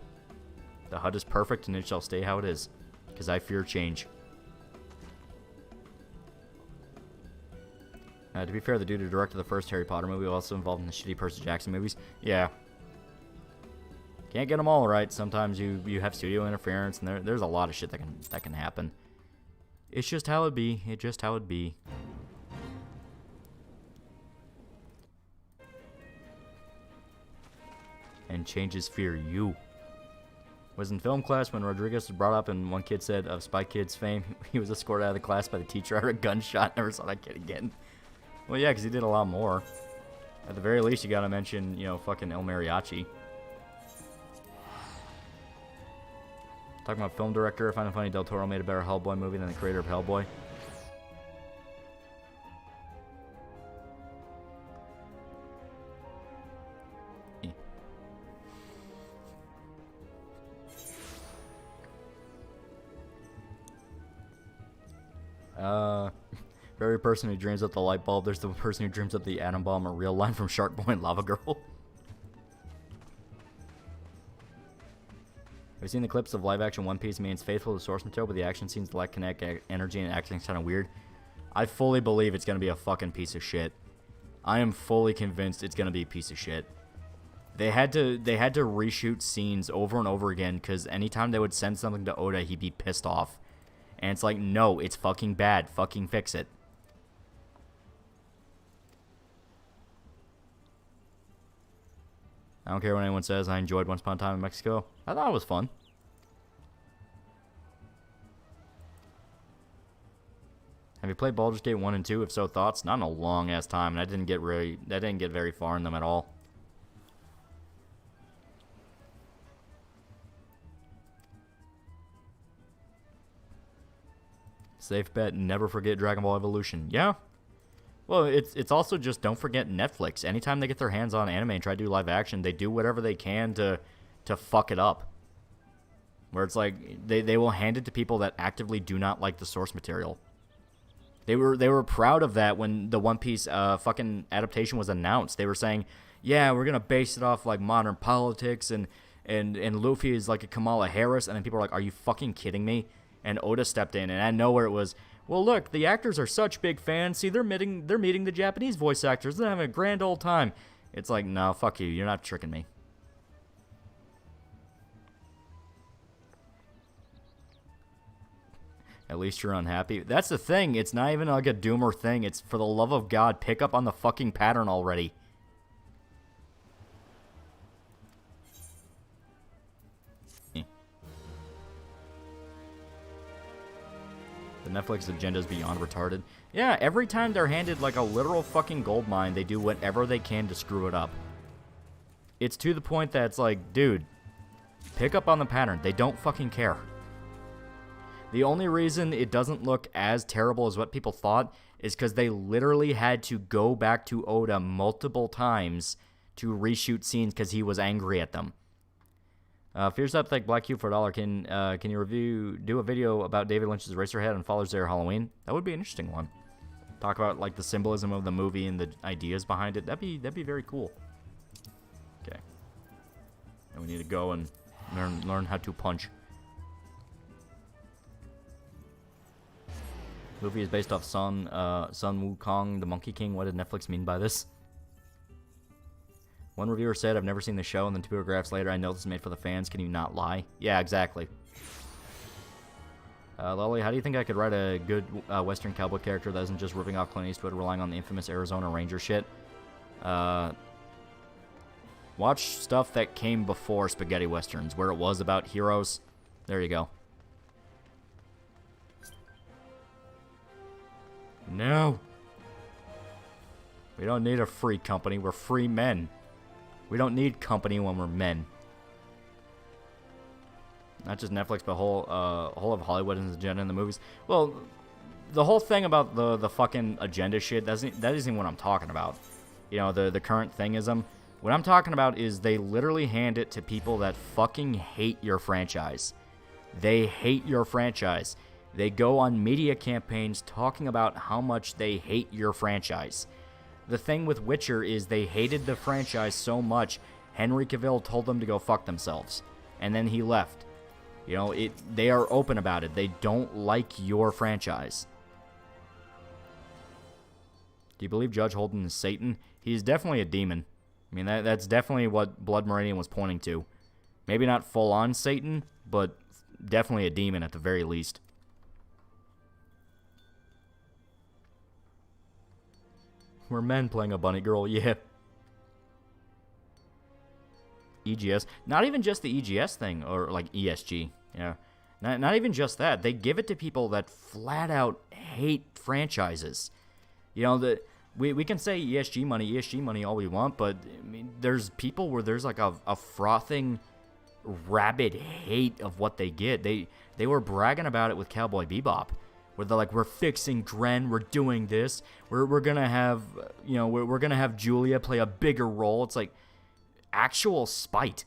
The HUD is perfect and it shall stay how it is, because I fear change. To be fair, the dude who directed the first Harry Potter movie was also involved in the shitty Percy Jackson movies. Yeah. Can't get them all right. Sometimes you have studio interference, and there's a lot of shit that can happen. It's just how it be. It's just how it be. And changes fear you. Was in film class when Rodriguez was brought up, and one kid said of Spy Kids fame, he was escorted out of the class by the teacher after a gunshot. Never saw that kid again. Well, yeah, because he did a lot more. At the very least, you gotta mention, you know, fucking El Mariachi. Talking about film director, I find it funny Del Toro made a better Hellboy movie than the creator of Hellboy. Very person who dreams up the light bulb, there's the person who dreams up the atom bomb, a real line from Shark Boy and Lava Girl. Have you seen the clips of live action One Piece? Means faithful to source material, but the action scenes lack kinetic energy and acting's kind of weird. I fully believe it's going to be a fucking piece of shit. I am fully convinced it's going to be a piece of shit. They had to reshoot scenes over and over again because anytime they would send something to Oda, he'd be pissed off. And it's like, no, it's fucking bad. Fucking fix it. I don't care what anyone says. I enjoyed Once Upon a Time in Mexico. I thought it was fun. Have you played Baldur's Gate 1 and 2? If so, thoughts? Not in a long ass time, and I didn't get very far in them at all. Safe bet, never forget Dragon Ball Evolution. Yeah. Well, it's also just don't forget Netflix. Anytime they get their hands on anime and try to do live action, they do whatever they can to fuck it up. where it's like they will hand it to people that actively do not like the source material. They were proud of that when the One Piece fucking adaptation was announced. They were saying, yeah, we're gonna base it off like modern politics and Luffy is like a Kamala Harris, and then people are like, are you fucking kidding me? And Oda stepped in, and I know where it was. Well, look, the actors are such big fans. See, they're meeting the Japanese voice actors. They're having a grand old time. It's like, no, fuck you. You're not tricking me. At least you're unhappy. That's the thing. It's not even like a doomer thing. It's for the love of God, pick up on the fucking pattern already. The Netflix agenda is beyond retarded. Yeah, every time they're handed like a literal fucking gold mine, they do whatever they can to screw it up. It's to the point that it's like, dude, pick up on the pattern. They don't fucking care. The only reason it doesn't look as terrible as what people thought is because they literally had to go back to Oda multiple times to reshoot scenes because he was angry at them. Fierce Up, like Black Cube for $1. Can you do a video about David Lynch's Eraserhead and Father's Day or Halloween? That would be an interesting one. Talk about like the symbolism of the movie and the ideas behind it. That'd be very cool. Okay. And we need to go and learn how to punch. Movie is based off Sun Wukong, the Monkey King. What did Netflix mean by this? One reviewer said, I've never seen the show, and then 2 paragraphs later, I know this is made for the fans. Can you not lie? Yeah, exactly. Loli, how do you think I could write a good Western cowboy character that isn't just ripping off Clint Eastwood, relying on the infamous Arizona Ranger shit? Watch stuff that came before spaghetti westerns, where it was about heroes. There you go. No. We don't need a free company. We're free men. We don't need company when we're men. Not just Netflix, but whole of Hollywood and agenda in the movies. Well, the whole thing about the fucking agenda shit, that isn't what I'm talking about. You know, the current thingism. What I'm talking about is they literally hand it to people that fucking hate your franchise. They hate your franchise. They go on media campaigns talking about how much they hate your franchise. The thing with Witcher is they hated the franchise so much, Henry Cavill told them to go fuck themselves. And then he left. You know, they are open about it. They don't like your franchise. Do you believe Judge Holden is Satan? He's definitely a demon. I mean, that's definitely what Blood Meridian was pointing to. Maybe not full-on Satan, but definitely a demon at the very least. We're men playing a bunny girl, yeah. EGS. Not even just the EGS thing, or like ESG. Yeah. Not even just that. They give it to people that flat out hate franchises. You know, we can say ESG money all we want, but I mean, there's people where there's like a frothing, rabid hate of what they get. They were bragging about it with Cowboy Bebop, where they're like, we're fixing Dren, we're doing this, we're gonna have, you know, we're gonna have Julia play a bigger role. It's like actual spite.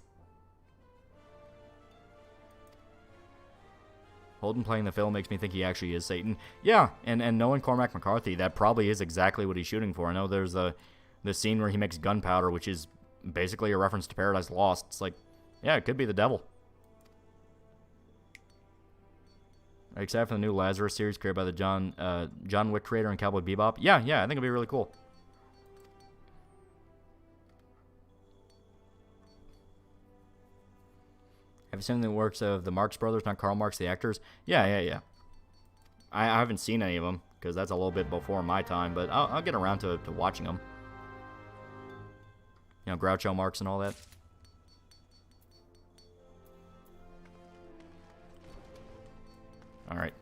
Holden playing the film makes me think he actually is Satan. Yeah, and knowing Cormac McCarthy, that probably is exactly what he's shooting for. I know there's the scene where he makes gunpowder, which is basically a reference to Paradise Lost. It's like, yeah, it could be the devil. Except for the new Lazarus series created by the John Wick creator and Cowboy Bebop. Yeah, I think it'll be really cool. Have you seen the works of the Marx Brothers, not Karl Marx, the actors? Yeah. I haven't seen any of them, because that's a little bit before my time, but I'll get around to watching them. You know, Groucho Marx and all that. Alright.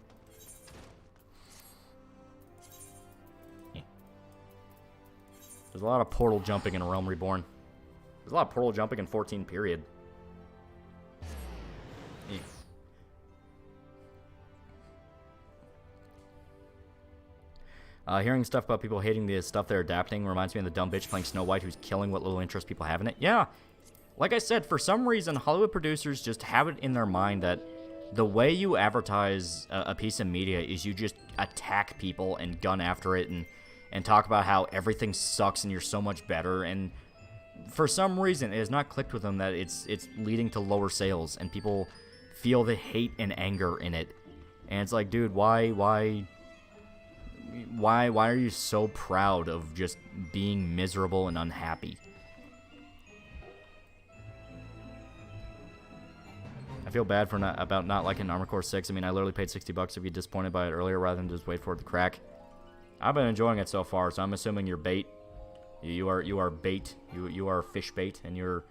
There's a lot of portal jumping in Realm Reborn. There's a lot of portal jumping in 14 period. Hearing stuff about people hating the stuff they're adapting reminds me of the dumb bitch playing Snow White who's killing what little interest people have in it. Yeah. like I said, for some reason, Hollywood producers just have it in their mind that the way you advertise a piece of media is you just attack people and gun after it and talk about how everything sucks and you're so much better. And for some reason, it has not clicked with them that it's leading to lower sales and people feel the hate and anger in it. And it's like, dude, why are you so proud of just being miserable and unhappy? I feel bad for about not liking Armored Core 6. I mean, I literally paid $60 to be disappointed by it earlier rather than just wait for it to crack. I've been enjoying it so far, so I'm assuming you're bait. You are bait. You are fish bait, and you're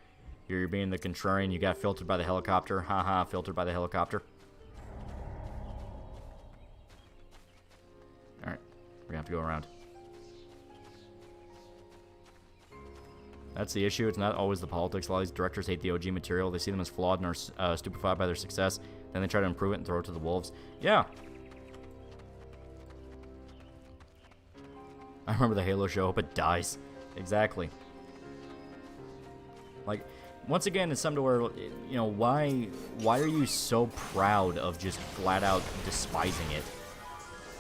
being the contrarian. You got filtered by the helicopter. Haha, filtered by the helicopter. Alright, we're gonna have to go around. That's the issue. It's not always the politics. A lot of these directors hate the OG material. They see them as flawed and are stupefied by their success. Then they try to improve it and throw it to the wolves. Yeah. I remember the Halo show. Hope it dies. Exactly. Like, once again, it's something to where, you know, why are you so proud of just flat out despising it?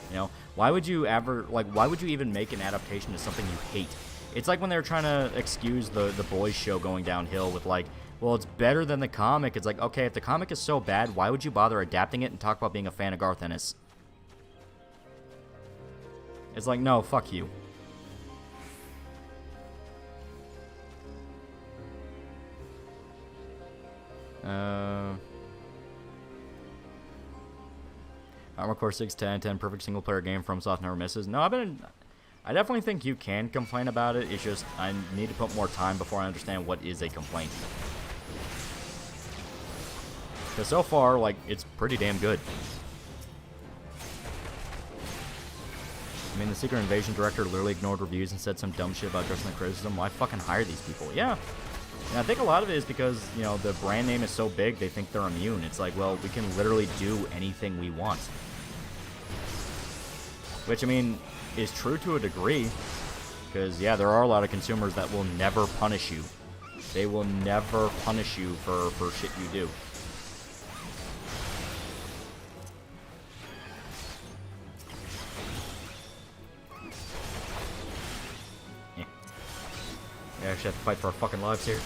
You know, why would you even make an adaptation to something you hate? It's like when they were trying to excuse the boys show going downhill with like, well, it's better than the comic. It's like, okay, if the comic is so bad, why would you bother adapting it and talk about being a fan of Garth Ennis? It's like, no, fuck you. Armored Core 6, 10, perfect single player game. FromSoft never misses. No, I definitely think you can complain about it. It's just I need to put more time before I understand what is a complaint. Because so far, like, it's pretty damn good. I mean, the Secret Invasion director literally ignored reviews and said some dumb shit about addressing the criticism. Why fucking hire these people? Yeah. And I think a lot of it is because, you know, the brand name is so big, they think they're immune. It's like, well, we can literally do anything we want. Which, I mean, is true to a degree. Because, yeah, there are a lot of consumers that will never punish you. They will never punish you for shit you do. Yeah. We actually have to fight for our fucking lives here.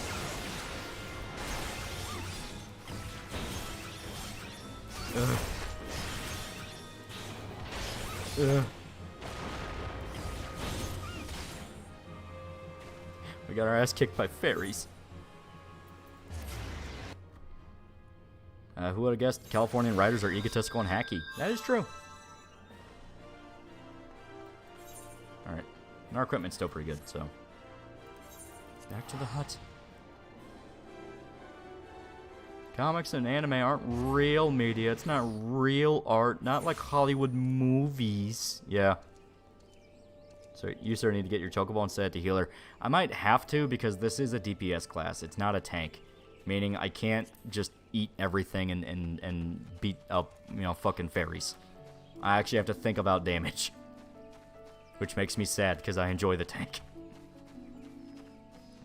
Ugh. Ugh. We got our ass kicked by fairies. Who would have guessed Californian writers are egotistical and hacky? That is true. Alright. And our equipment's still pretty good, so. Back to the hut. Comics and anime aren't real media. It's not real art. Not like Hollywood movies. Yeah. So you sir need to get your chocobo and set it to healer. I might have to because this is a DPS class. It's not a tank. Meaning I can't just eat everything and beat up, you know, fucking fairies. I actually have to think about damage. Which makes me sad because I enjoy the tank.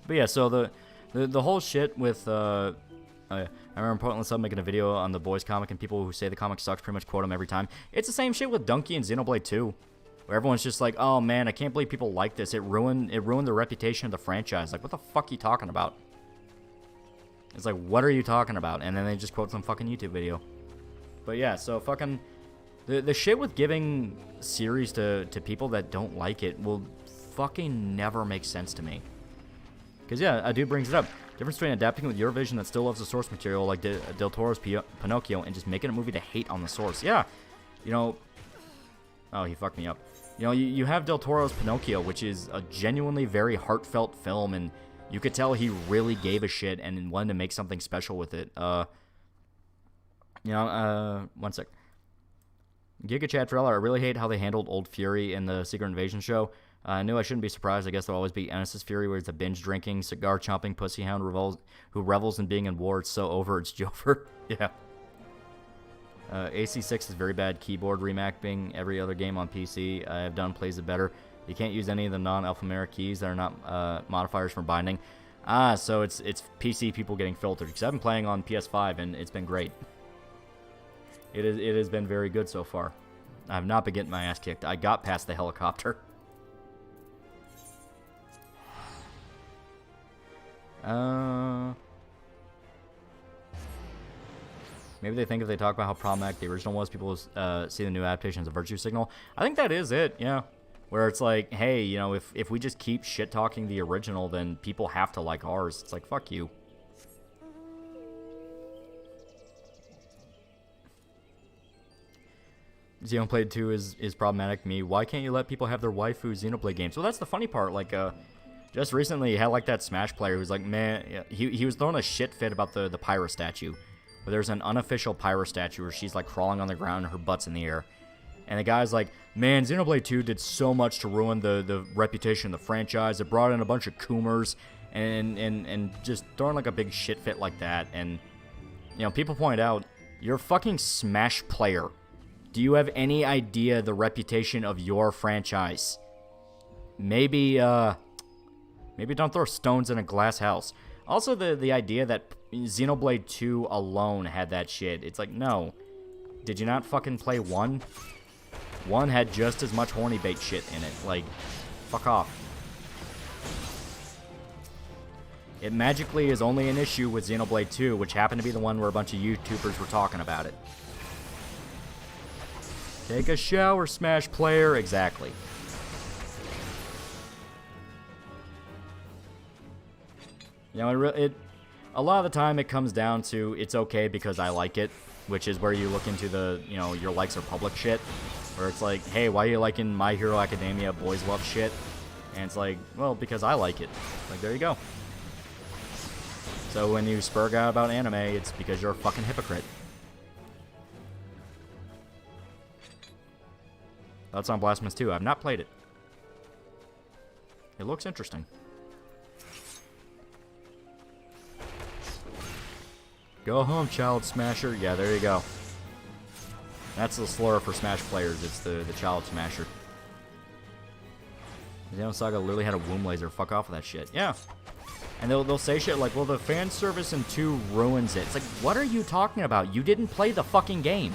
But yeah, so the whole shit with I remember Portland Sub making a video on the boys comic and people who say the comic sucks pretty much quote him every time. It's the same shit with Donkey and Xenoblade 2. Where everyone's just like, oh man, I can't believe people like this. It ruined the reputation of the franchise. Like, what the fuck are you talking about? It's like, what are you talking about? And then they just quote some fucking YouTube video. But yeah, so fucking the shit with giving series to people that don't like it will fucking never make sense to me. Because yeah, a dude brings it up. Difference between adapting with your vision that still loves the source material like Del Toro's Pinocchio and just making a movie to hate on the source. Yeah, you know. Oh, he fucked me up. You know, you have Del Toro's Pinocchio, which is a genuinely very heartfelt film, and you could tell he really gave a shit and wanted to make something special with it. One sec. Giga Chad Trella, I really hate how they handled Old Fury in the Secret Invasion show. I knew I shouldn't be surprised. I guess there'll always be Ennis's Fury, where he's a binge-drinking, cigar-chomping pussy hound who revels in being in war. It's so over, it's Jover. Yeah. AC6 is very bad keyboard remapping every other game on PC I have done plays it better. You can't use any of the non-alphanumeric keys that are not modifiers for binding. Ah, so it's PC people getting filtered. Because I've been playing on PS5 and it's been great. It has been very good so far. I have not been getting my ass kicked. I got past the helicopter. Maybe they think if they talk about how problematic the original was, people will see the new adaptation as a virtue signal. I think that is it, yeah. Where it's like, hey, you know, if we just keep shit-talking the original, then people have to like ours. It's like, fuck you. Xenoblade 2 is problematic to me. Why can't you let people have their waifu Xenoblade games? Well, that's the funny part. Like, just recently, you had like that Smash player who's like, man, he was throwing a shit fit about the Pyra statue. Where there's an unofficial Pyra statue where she's like crawling on the ground and her butt's in the air. And the guy's like, man, Xenoblade 2 did so much to ruin the reputation of the franchise. It brought in a bunch of Coomers and just throwing like a big shit fit like that. And, you know, people point out, you're a fucking Smash player. Do you have any idea the reputation of your franchise? Maybe don't throw stones in a glass house. Also, the idea that Xenoblade 2 alone had that shit. It's like, no. Did you not fucking play 1? 1 had just as much horny bait shit in it. Like, fuck off. It magically is only an issue with Xenoblade 2, which happened to be the one where a bunch of YouTubers were talking about it. Take a shower, Smash player. Exactly. You know, a lot of the time it comes down to it's okay because I like it, which is where you look into the, you know, your likes are public shit, where it's like, hey, why are you liking My Hero Academia boys love shit? And it's like, well, because I like it. Like, there you go. So when you spurg out about anime, it's because you're a fucking hypocrite. That's on Blasphemous 2. I've not played it. It looks interesting. Go home, child smasher. Yeah, there you go. That's the slur for Smash players. It's the child smasher. Xenosaga literally had a womb laser. Fuck off with that shit. Yeah. And they'll say shit like, well, the fan service in 2 ruins it. It's like, what are you talking about? You didn't play the fucking game.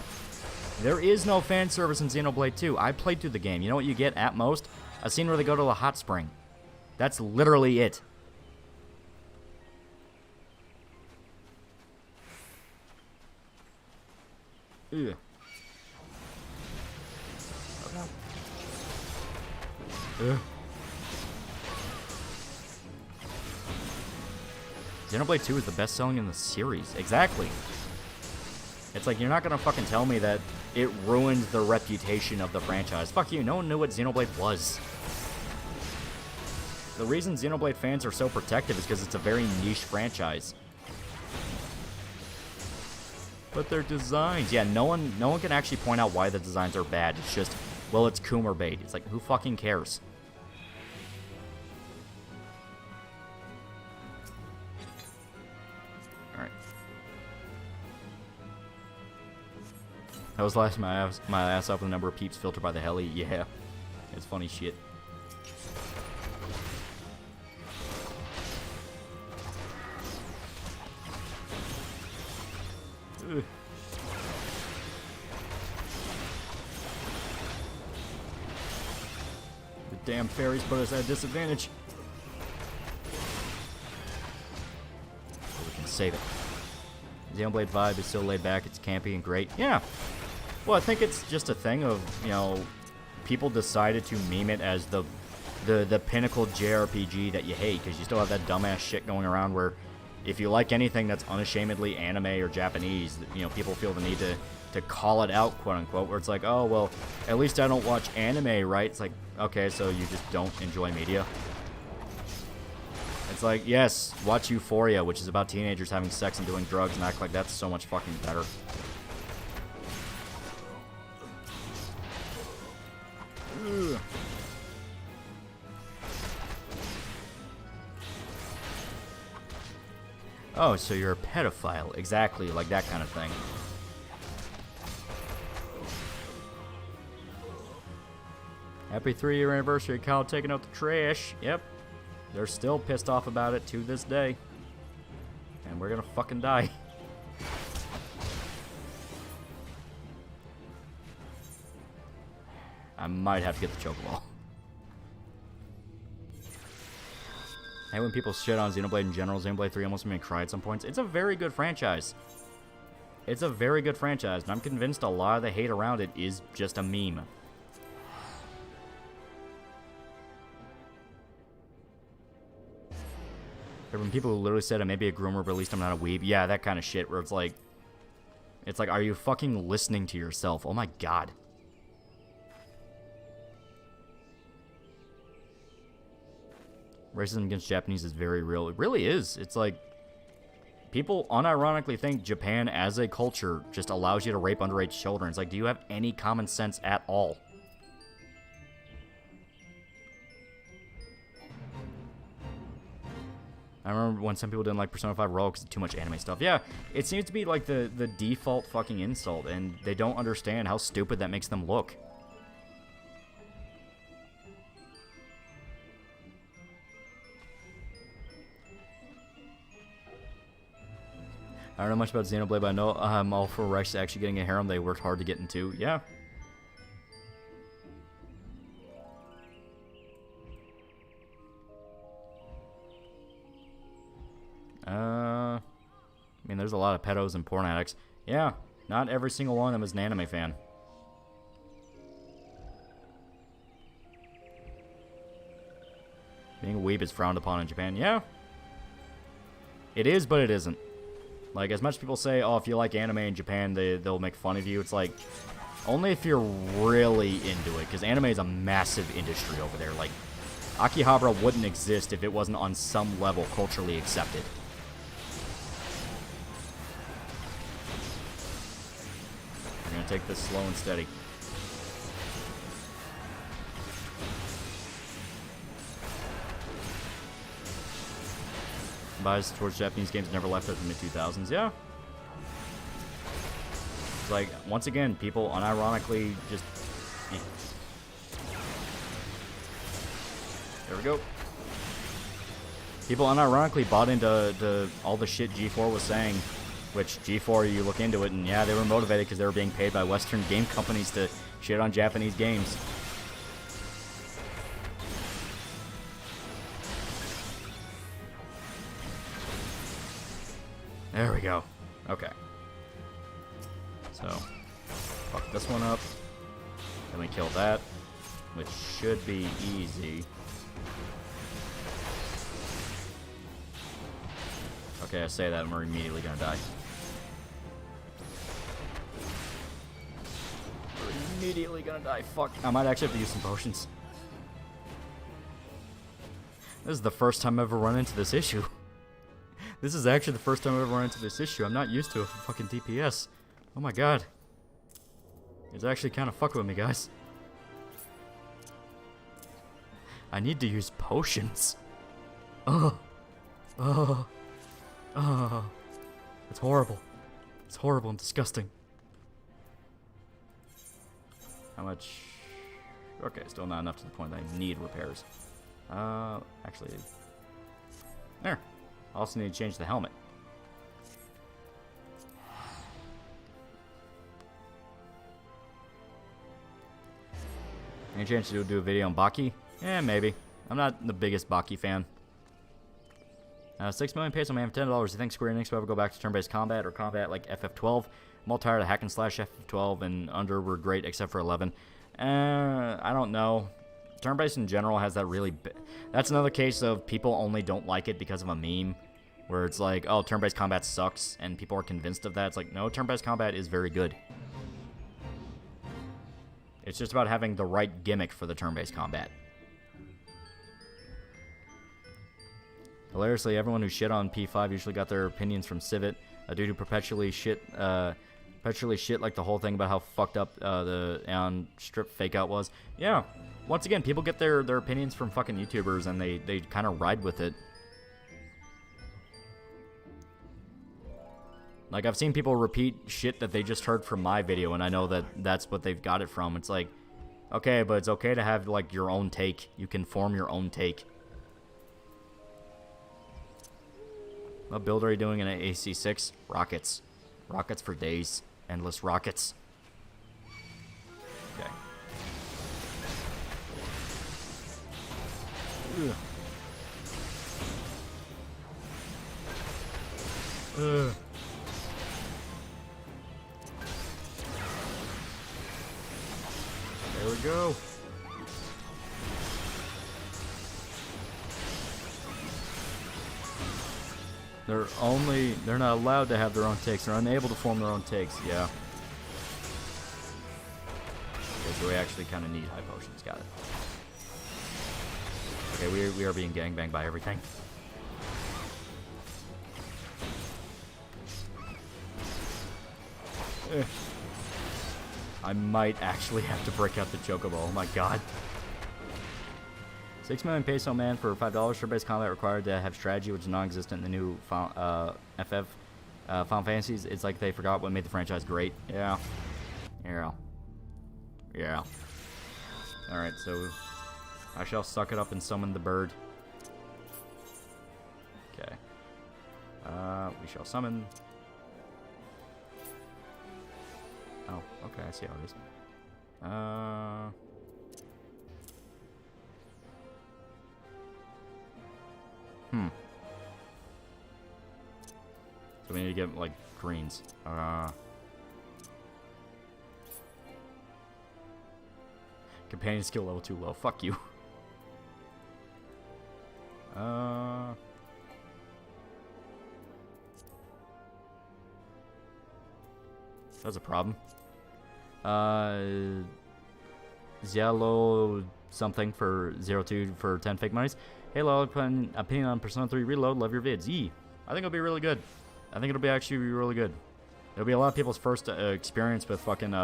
There is no fan service in Xenoblade 2. I played through the game. You know what you get at most? A scene where they go to a hot spring. That's literally it. Ugh. Ugh. Xenoblade 2 is the best selling in the series. Exactly. It's like, you're not gonna fucking tell me that it ruined the reputation of the franchise. Fuck you, no one knew what Xenoblade was. The reason Xenoblade fans are so protective is because it's a very niche franchise. But their designs, yeah, no one can actually point out why the designs are bad. It's just, well, it's Coomer bait. It's like, who fucking cares? Alright. That was last my ass up with the number of peeps filtered by the heli. Yeah. It's funny shit. Ugh. The damn fairies put us at a disadvantage. But we can save it. Xenoblade vibe is so laid back, it's campy and great. Yeah. Well, I think it's just a thing of, you know, people decided to meme it as the pinnacle JRPG that you hate, because you still have that dumbass shit going around where if you like anything that's unashamedly anime or Japanese, you know, people feel the need to call it out, quote unquote, where it's like, oh, well, at least I don't watch anime, right? It's like, okay, so you just don't enjoy media? It's like, yes, watch Euphoria, which is about teenagers having sex and doing drugs, and act like that's so much fucking better. Ugh. Oh, so you're a pedophile. Exactly, like that kind of thing. Happy 3-year anniversary, Kyle, taking out the trash. Yep. They're still pissed off about it to this day. And we're gonna fucking die. I might have to get the Chocoball. I hate when people shit on Xenoblade in general. Xenoblade 3 almost made me cry at some points. It's a very good franchise. It's a very good franchise, and I'm convinced a lot of the hate around it is just a meme. There have been people who literally said I may be a groomer, but at least I'm not a weeb. Yeah, that kind of shit where it's like, are you fucking listening to yourself? Oh my god. Racism against Japanese is very real. It really is. It's like, people unironically think Japan as a culture just allows you to rape underage children. It's like, do you have any common sense at all? I remember when some people didn't like Persona 5 Royal because of too much anime stuff. Yeah, it seems to be like the default fucking insult, and they don't understand how stupid that makes them look. I don't know much about Xenoblade, but I know I'm all for Rex actually getting a harem they worked hard to get into. Yeah. I mean, there's a lot of pedos and porn addicts. Yeah, not every single one of them is an anime fan. Being a weeb is frowned upon in Japan. Yeah. It is, but it isn't. Like, as much people say, oh, if you like anime in Japan, they'll make fun of you. It's like, only if you're really into it, because anime is a massive industry over there. Like, Akihabara wouldn't exist if it wasn't on some level culturally accepted. We're gonna take this slow and steady. Bias towards Japanese games never left at the mid-2000s. Yeah. It's like, once again, people unironically just... Yeah. There we go. People unironically bought into all the shit G4 was saying, which G4, you look into it, and yeah, they were motivated because they were being paid by Western game companies to shit on Japanese games. There we go. Okay. So, fuck this one up. Then we kill that, which should be easy. Okay, I say that and we're immediately gonna die. We're immediately gonna die. Fuck. I might actually have to use some potions. This is the first time I've ever run into this issue. This is actually the first time I've ever run into this issue. I'm not used to a fucking DPS. Oh my god. It's actually kind of fucking with me, guys. I need to use potions. Oh. Oh. Oh. It's horrible. It's horrible and disgusting. How much? Okay, still not enough to the point that I need repairs. Actually. There. I also need to change the helmet. Any chance to do a video on Baki? Yeah, maybe. I'm not the biggest Baki fan. 6 million pesos, man, for $10. You think Square Enix will ever go back to turn-based combat or combat like FF12? I'm all tired of hack and slash FF12 and Under were great except for 11. I don't know. Turn-based in general has that really... That's another case of people only don't like it because of a meme. Where it's like, oh, turn-based combat sucks, and people are convinced of that. It's like, no, turn-based combat is very good. It's just about having the right gimmick for the turn-based combat. Hilariously, everyone who shit on P5 usually got their opinions from Civet, a dude who perpetually shit like the whole thing about how fucked up the Aeon strip fake-out was. Yeah, once again, people get their opinions from fucking YouTubers, and they kind of ride with it. Like, I've seen people repeat shit that they just heard from my video, and I know that that's what they've got it from. It's like, okay, but it's okay to have, like, your own take. You can form your own take. What build are you doing in an AC6? Rockets. Rockets for days. Endless rockets. Okay. Ugh. Ugh. There we go. They're not allowed to have their own takes. They're unable to form their own takes. Yeah. Okay, so we actually kind of need high potions. Got it. Okay, we are being gangbanged by everything. I might actually have to break out the Chocobo. Oh my god. 6 million peso man for $5. Turn-based combat required to have strategy, which is non-existent in the new FF Final Fantasies. It's like they forgot what made the franchise great. Yeah. Yeah. Yeah. Alright, so I shall suck it up and summon the bird. Okay. We shall summon... Oh, okay, I see how it is. So we need to get, like, greens. Companion skill level 2 low. Fuck you. That's a problem. Zialo something for 02 for 10 fake monies. Hey, Lol, put an opinion on Persona 3 Reload. Love your vids. Yee. I think it'll be really good. I think it'll be actually really good. It'll be a lot of people's first experience with fucking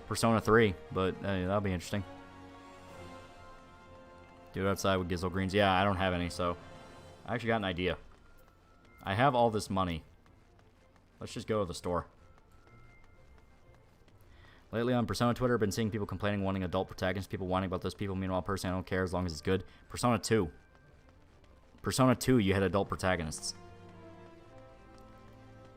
Persona 3, but that'll be interesting. Dude outside with Gizzle Greens. Yeah, I don't have any, so I actually got an idea. I have all this money. Let's just go to the store. Lately on Persona Twitter, I've been seeing people complaining wanting adult protagonists, people whining about those people. Meanwhile, personally, I don't care as long as it's good. Persona 2. Persona 2, you had adult protagonists.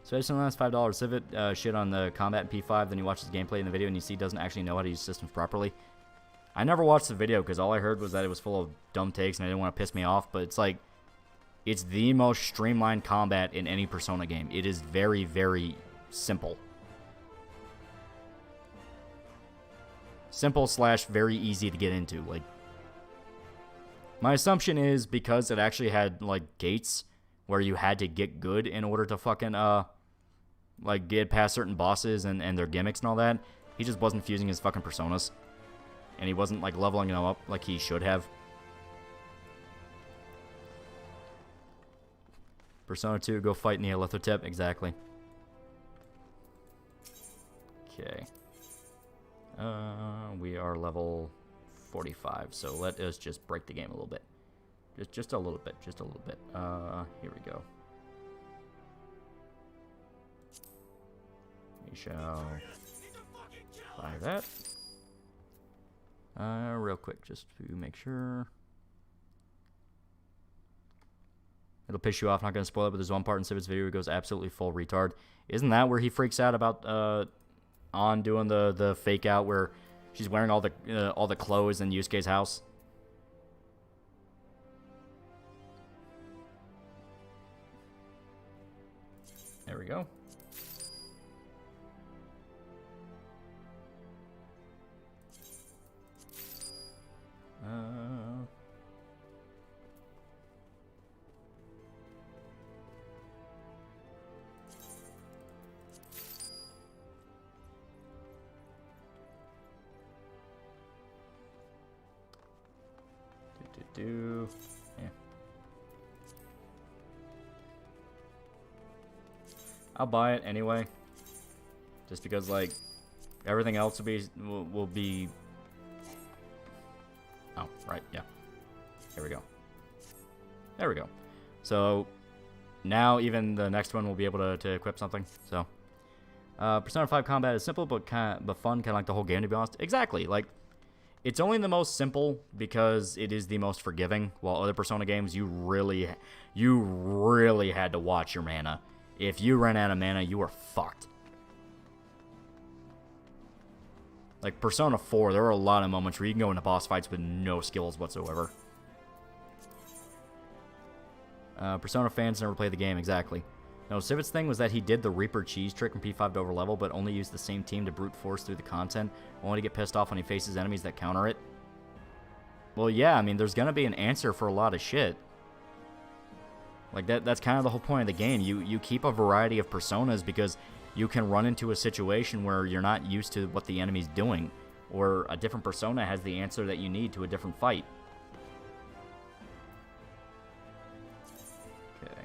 So I just last $5 Civet shit on the combat in P5, then you watch his gameplay in the video and you see he doesn't actually know how to use systems properly. I never watched the video because all I heard was that it was full of dumb takes and I didn't want to piss me off, but it's like, it's the most streamlined combat in any Persona game. It is very, very simple. Simple / very easy to get into. Like, my assumption is because it actually had, like, gates where you had to get good in order to fucking, like, get past certain bosses and their gimmicks and all that. He just wasn't fusing his fucking personas. And he wasn't, like, leveling them up like he should have. Persona 2, go fight in the Elizabethtown. Exactly. Okay. We are level 45, so let us just break the game a little bit. Just a little bit, just a little bit. Here we go. We shall buy that. Real quick, just to make sure. It'll piss you off, not gonna spoil it, but there's one part in Civit's video where he goes absolutely full retard. Isn't that where he freaks out about, on doing the fake out where she's wearing all the clothes in Yusuke's house? There we go. Yeah. I'll buy it anyway, just because, like, everything else will be. Oh, right, yeah. There we go. There we go. So now even the next one will be able to equip something. So Persona 5 combat is simple but fun, kind of like the whole game, to be honest. Exactly. Like, It's only the most simple because it is the most forgiving, while other Persona games, you really had to watch your mana. If you ran out of mana, you were fucked. Like Persona 4, there are a lot of moments where you can go into boss fights with no skills whatsoever. Persona fans never play the game, exactly. No, Civit's thing was that he did the Reaper cheese trick from P5 to overlevel, but only used the same team to brute force through the content, only to get pissed off when he faces enemies that counter it. Well, yeah, I mean, there's gonna be an answer for a lot of shit. Like, that's kind of the whole point of the game. You keep a variety of personas because you can run into a situation where you're not used to what the enemy's doing, or a different persona has the answer that you need to a different fight. Okay.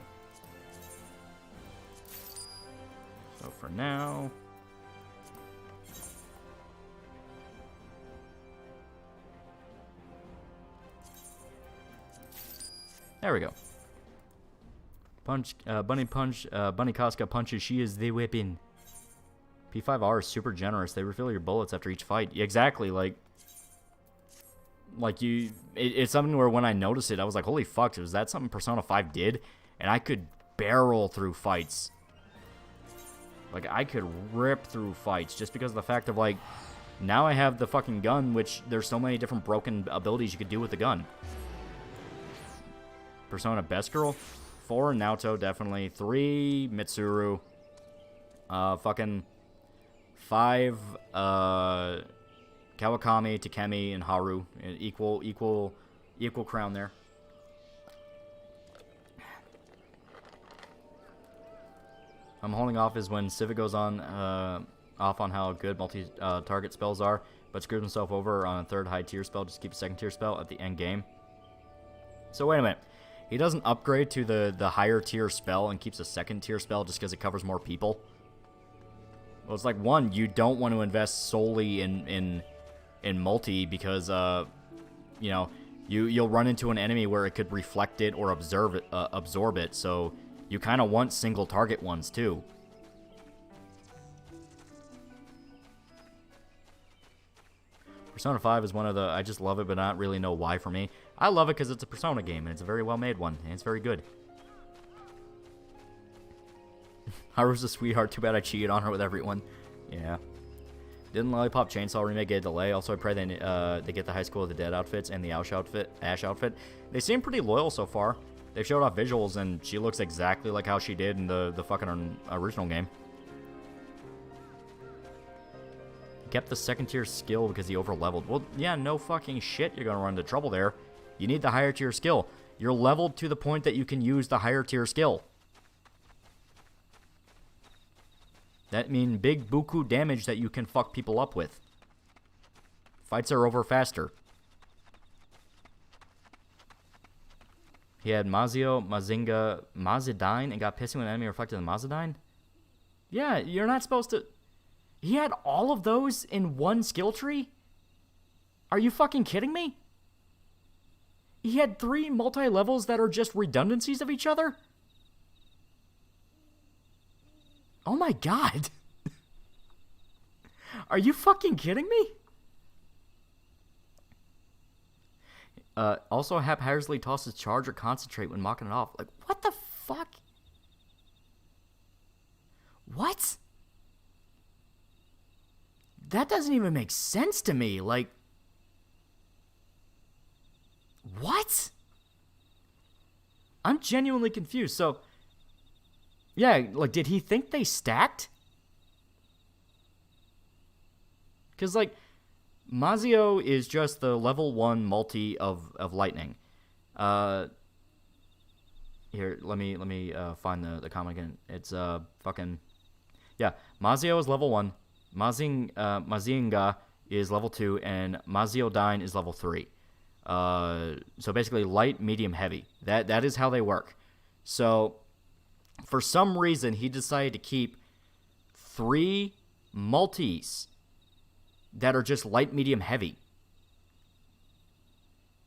So for now... There we go. Punch, Bunny Punch, Bunny Casca punches, she is the weapon. P5R is super generous. They refill your bullets after each fight. Exactly, like it's something where when I noticed it, I was like, holy fuck, was that something Persona 5 did? And I could barrel through fights. Like, I could rip through fights just because of the fact of, like, now I have the fucking gun, which there's so many different broken abilities you could do with the gun. Persona Best Girl. 4, Naoto, definitely. 3, Mitsuru. Fucking 5, Kawakami, Takemi, and Haru. Equal crown there. I'm holding off is when Civic goes on off on how good multi-target spells are, but screws himself over on a third high tier spell just to keep a second tier spell at the end game. So wait a minute. He doesn't upgrade to the higher tier spell and keeps a second tier spell just because it covers more people. Well, it's like, one, you don't want to invest solely in multi because you know, you'll run into an enemy where it could reflect it or absorb it. So you kind of want single target ones too. Persona 5 is one of the... I just love it, but not really know why for me. I love it because it's a Persona game, and it's a very well-made one, and it's very good. Haru's a sweetheart. Too bad I cheated on her with everyone. Yeah. Didn't Lollipop Chainsaw remake get a delay? Also, I pray they get the High School of the Dead outfits and the Ash outfit. They seem pretty loyal so far. They've showed off visuals, and she looks exactly like how she did in the fucking original game. Kept the second tier skill because he overleveled. Well, yeah, no fucking shit, you're gonna run into trouble there. You need the higher tier skill. You're leveled to the point that you can use the higher tier skill. That means big buku damage that you can fuck people up with. Fights are over faster. He had Mazio, Mazinga, Mazidine, and got pissy when an enemy reflected the Mazidine? Yeah, you're not supposed to... He had all of those in one skill tree? Are you fucking kidding me? He had 3 multi-levels that are just redundancies of each other? Oh my god. Are you fucking kidding me? Also haphazardly tosses charge or concentrate when mocking it off. Like, what the fuck? What? That doesn't even make sense to me. Like, what? I'm genuinely confused. So, yeah, like, did he think they stacked? Because, like, Mazio is just the level 1 multi of lightning. Here, let me find the comment again. It's fucking... Yeah, Mazio is level 1. Mazinga is level 2, and Maziodine is level 3. So basically light, medium, heavy. That is how they work. So for some reason he decided to keep 3 multis that are just light, medium, heavy.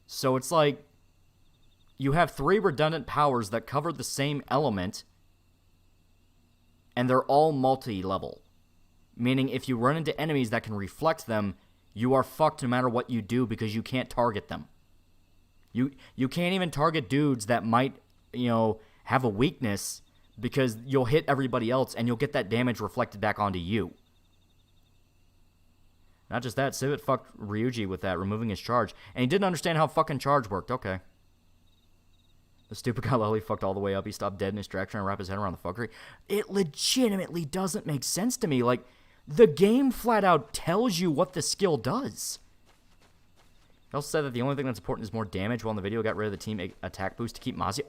So it's like you have 3 redundant powers that cover the same element, and they're all multi-level. Meaning if you run into enemies that can reflect them, You are fucked no matter what you do because you can't target them. You can't even target dudes that might, have a weakness because you'll hit everybody else and you'll get that damage reflected back onto you. Not just that, Civet fucked Ryuji with that, removing his charge. And he didn't understand how fucking charge worked. Okay. The stupid guy Loli fucked all the way up. He stopped dead in his track trying to wrap his head around the fuckery. It legitimately doesn't make sense to me. Like, the game flat out tells you what the skill does. He also said that the only thing that's important is more damage, while in the video got rid of the team attack boost to keep Mazio.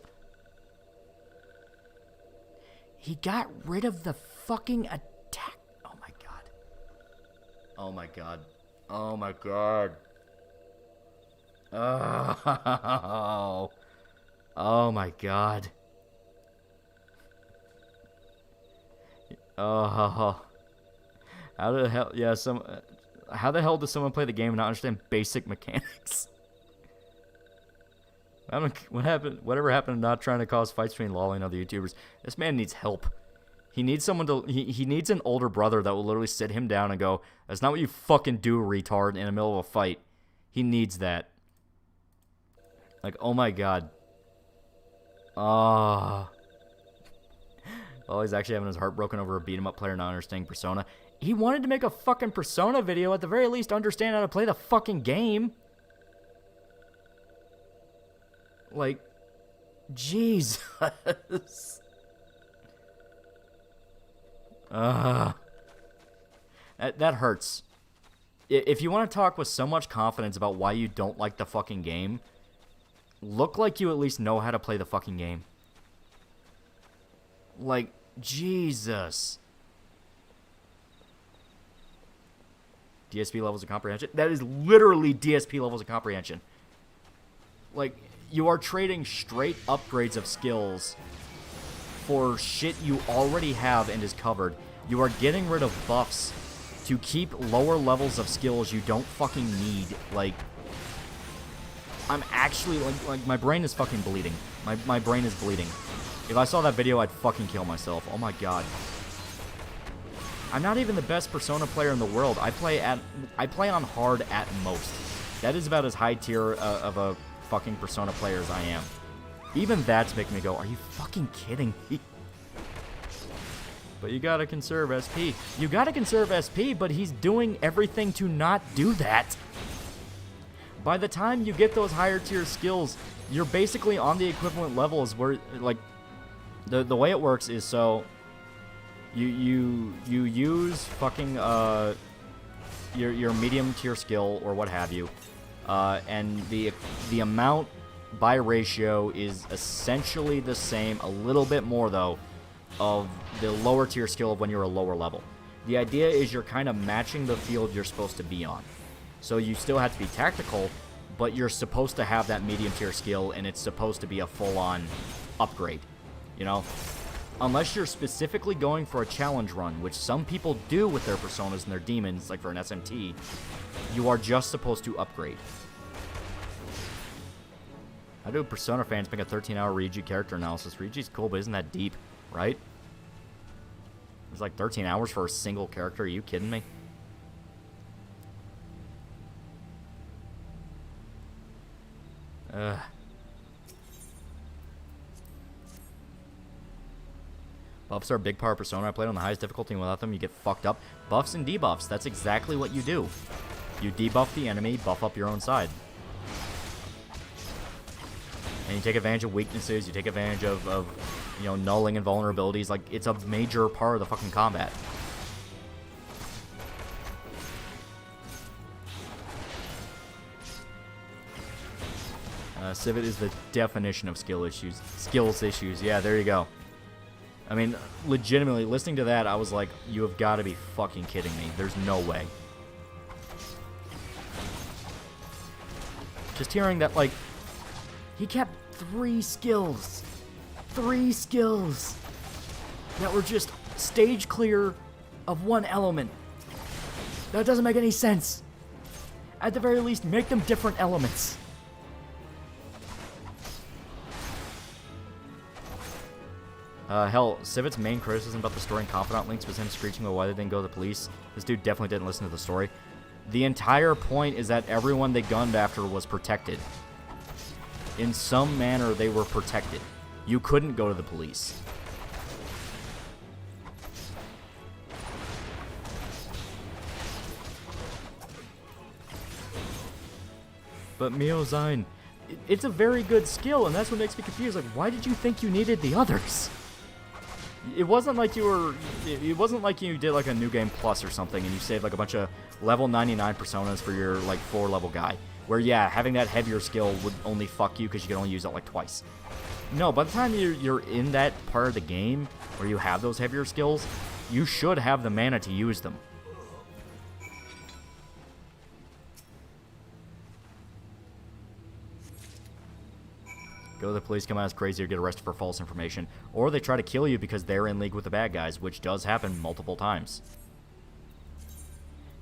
He got rid of the fucking attack. Oh my god. Oh my god. Oh my god. Oh. Oh my god. Oh. How the hell? Yeah, how the hell does someone play the game and not understand basic mechanics? Whatever happened to not trying to cause fights between Loli and other YouTubers? This man needs help. He needs someone to. He needs an older brother that will literally sit him down and go, "That's not what you fucking do, retard," in the middle of a fight. He needs that. Like, oh my god. Oh, he's actually having his heart broken over a beat-em-up player not understanding Persona. He wanted to make a fucking Persona video. At the very least, understand how to play the fucking game. Like, Jesus. That hurts. If you want to talk with so much confidence about why you don't like the fucking game, look like you at least know how to play the fucking game. Like, Jesus. DSP levels of comprehension? That is literally DSP levels of comprehension. Like, you are trading straight upgrades of skills for shit you already have and is covered. You are getting rid of buffs to keep lower levels of skills you don't fucking need. Like, I'm actually, like my brain is fucking bleeding. My brain is bleeding. If I saw that video, I'd fucking kill myself. Oh my god. I'm not even the best Persona player in the world. I play on hard at most. That is about as high tier of a fucking Persona player as I am. Even that's making me go, are you fucking kidding me? But you gotta conserve SP. You gotta conserve SP, but he's doing everything to not do that. By the time you get those higher tier skills, you're basically on the equivalent levels where, like, the way it works is so you use fucking your medium tier skill or what have you, and the amount by ratio is essentially the same, a little bit more though, of the lower tier skill of when you're a lower level. The idea is you're kind of matching the field you're supposed to be on. So you still have to be tactical, but you're supposed to have that medium tier skill, and it's supposed to be a full-on upgrade, you know? Unless you're specifically going for a challenge run, which some people do with their personas and their demons, like for an SMT, you are just supposed to upgrade. How do Persona fans make a 13-hour Ryuji character analysis? Ryuji's cool, but isn't that deep, right? It's like 13 hours for a single character. Are you kidding me? Buffs are a big part of Persona. I played on the highest difficulty, and without them, you get fucked up. Buffs and debuffs, that's exactly what you do. You debuff the enemy, buff up your own side. And you take advantage of weaknesses, you take advantage of you know, nulling and vulnerabilities. Like, it's a major part of the fucking combat. Civet is the definition of skills issues. Yeah, there you go. I mean, legitimately, listening to that, I was like, you have got to be fucking kidding me. There's no way. Just hearing that, like, he kept 3 skills. 3 skills that were just stage clear of one element. That doesn't make any sense. At the very least, make them different elements. Hell, Civet's main criticism about the story and confidant links was him screeching about why they didn't go to the police. This dude definitely didn't listen to the story. The entire point is that everyone they gunned after was protected. In some manner, they were protected. You couldn't go to the police. But Miozine, it's a very good skill, and that's what makes me confused. Like, why did you think you needed the others? It wasn't like you were. It wasn't like you did like a new game plus or something, and you saved like a bunch of level 99 personas for your like 4-level guy. Where yeah, having that heavier skill would only fuck you because you can only use it like twice. No, by the time you're in that part of the game where you have those heavier skills, you should have the mana to use them. Go to the police, come out as crazy, or get arrested for false information. Or they try to kill you because they're in league with the bad guys, which does happen multiple times.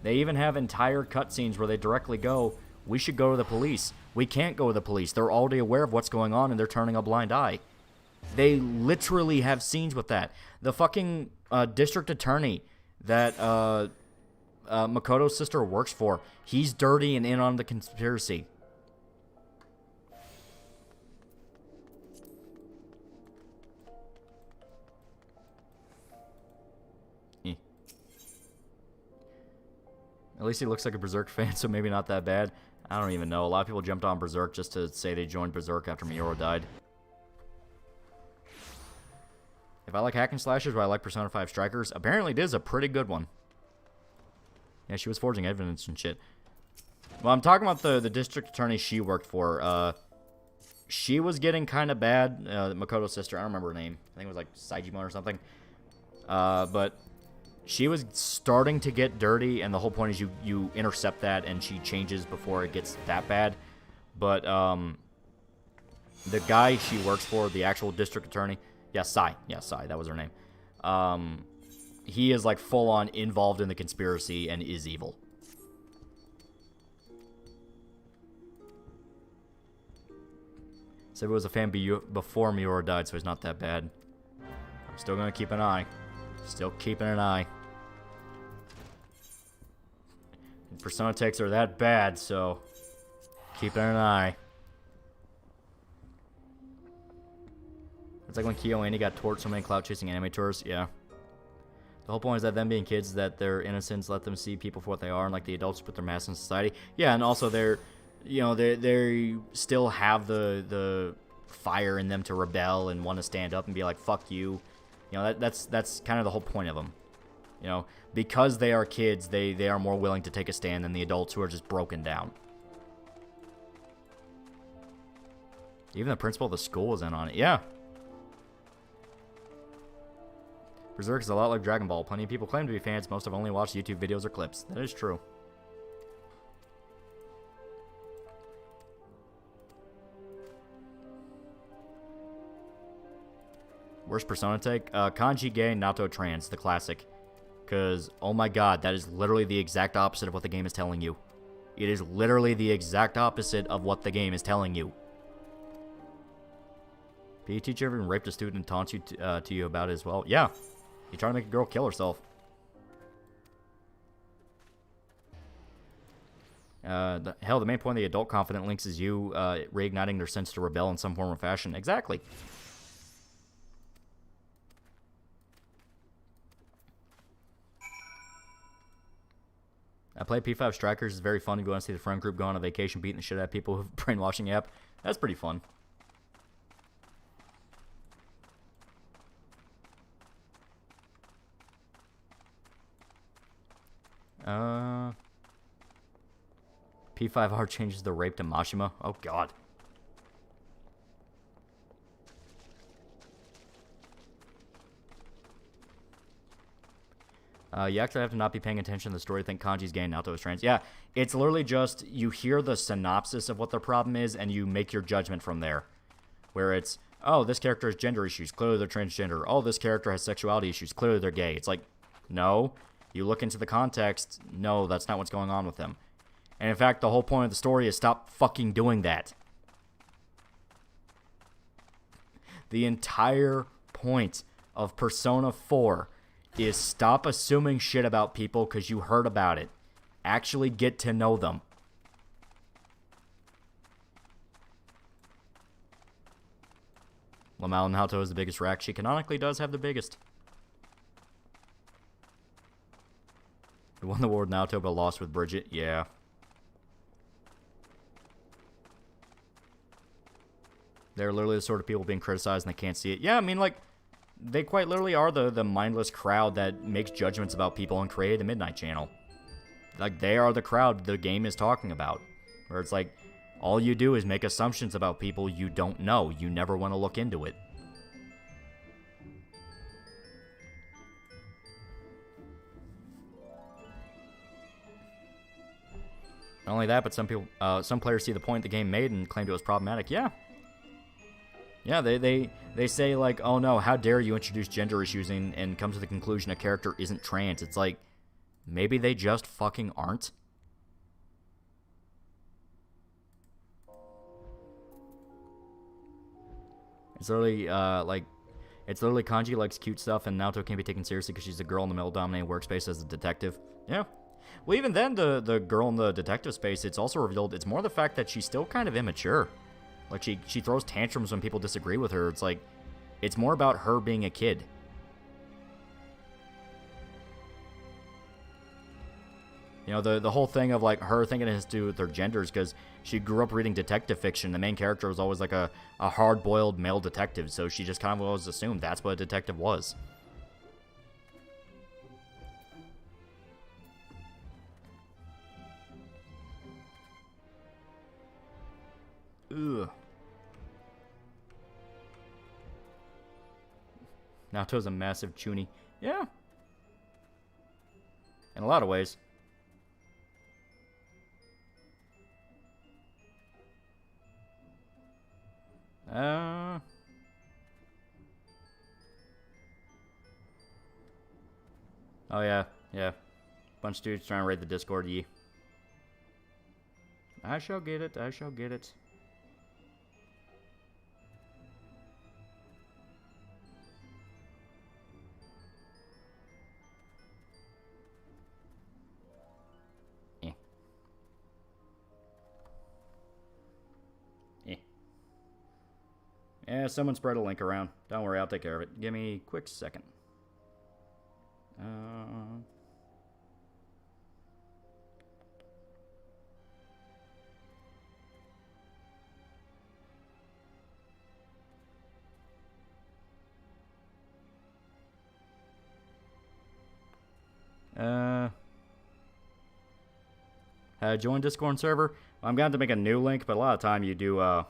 They even have entire cutscenes where they directly go, we should go to the police. We can't go to the police. They're already aware of what's going on and they're turning a blind eye. They literally have scenes with that. The fucking district attorney that Makoto's sister works for, he's dirty and in on the conspiracy. At least he looks like a Berserk fan, so maybe not that bad. I don't even know. A lot of people jumped on Berserk just to say they joined Berserk after Miura died. If I like hack and slashers, but I like Persona 5 Strikers, apparently it is a pretty good one. Yeah, she was forging evidence and shit. Well, I'm talking about the district attorney she worked for. She was getting kind of bad. Makoto's sister, I don't remember her name. I think it was like Saijima or something. But she was starting to get dirty, and the whole point is you intercept that, and she changes before it gets that bad. But the guy she works for, the actual district attorney, Sai, that was her name. He is like full on involved in the conspiracy and is evil. Said he was a fan before Miura died, so he's not that bad. I'm still gonna keep an eye. Still keeping an eye. Persona takes are that bad, so keeping an eye. It's like when Kyo Annie got torched so many clout-chasing anime tours. Yeah. The whole point is that them being kids, that their innocence let them see people for what they are, and like the adults put their masks in society. Yeah, and also they're, you know, they still have the fire in them to rebel and want to stand up and be like, fuck you. You know, that's kind of the whole point of them. You know, because they are kids, they are more willing to take a stand than the adults who are just broken down. Even the principal of the school is in on it. Yeah. Berserk is a lot like Dragon Ball. Plenty of people claim to be fans. Most have only watched YouTube videos or clips. That is true. Worst Persona take? Kanji gay, Nato trans, the classic. Because, oh my god, that is literally the exact opposite of what the game is telling you. It is literally the exact opposite of what the game is telling you. PE teacher ever raped a student and taunts you to you about it as well? Yeah. You trying to make a girl kill herself. Hell, the main point of the adult confident links is you reigniting their sense to rebel in some form or fashion. Exactly. I play P5 Strikers. It's very fun to go and see the friend group go on a vacation beating the shit out of people with brainwashing app. That's pretty fun. P5R changes the rape to Mashima. Oh, God. You actually have to not be paying attention to the story. Think Kanji's gay, Naoto is trans. Yeah, it's literally just you hear the synopsis of what the problem is, and you make your judgment from there. Where it's, oh, this character has gender issues. Clearly they're transgender. Oh, this character has sexuality issues. Clearly they're gay. It's like, no. You look into the context. No, that's not what's going on with them. And in fact, the whole point of the story is stop fucking doing that. The entire point of Persona 4 is stop assuming shit about people because you heard about it. Actually get to know them. Lamau Naoto is the biggest rack. She canonically does have the biggest. We won the war with Naoto, but lost with Bridget. Yeah. They're literally the sort of people being criticized and they can't see it. Yeah, I mean, like, they quite literally are the mindless crowd that makes judgments about people and created the Midnight Channel. Like, they are the crowd the game is talking about. Where it's like, all you do is make assumptions about people you don't know. You never want to look into it. Not only that, but some players see the point the game made and claimed it was problematic. Yeah. Yeah, they say, like, oh no, how dare you introduce gender issues and come to the conclusion a character isn't trans. It's like, maybe they just fucking aren't. It's literally, it's literally Kanji likes cute stuff and Naoto can't be taken seriously because she's a girl in the male-dominated workspace as a detective. Yeah. Well, even then, the girl in the detective space, it's also revealed, it's more the fact that she's still kind of immature. Like, she throws tantrums when people disagree with her. It's like, it's more about her being a kid. You know, the whole thing of, like, her thinking it has to do with her genders because she grew up reading detective fiction. The main character was always, like, a hard-boiled male detective, so she just kind of always assumed that's what a detective was. Ugh. Naoto's a massive chuny. Yeah. In a lot of ways. Oh, yeah. Yeah. Bunch of dudes trying to raid the Discord, ye. I shall get it. I shall get it. Yeah, someone spread a link around. Don't worry, I'll take care of it. Give me a quick second. Join Discord server. I'm going to make a new link, but a lot of time you do,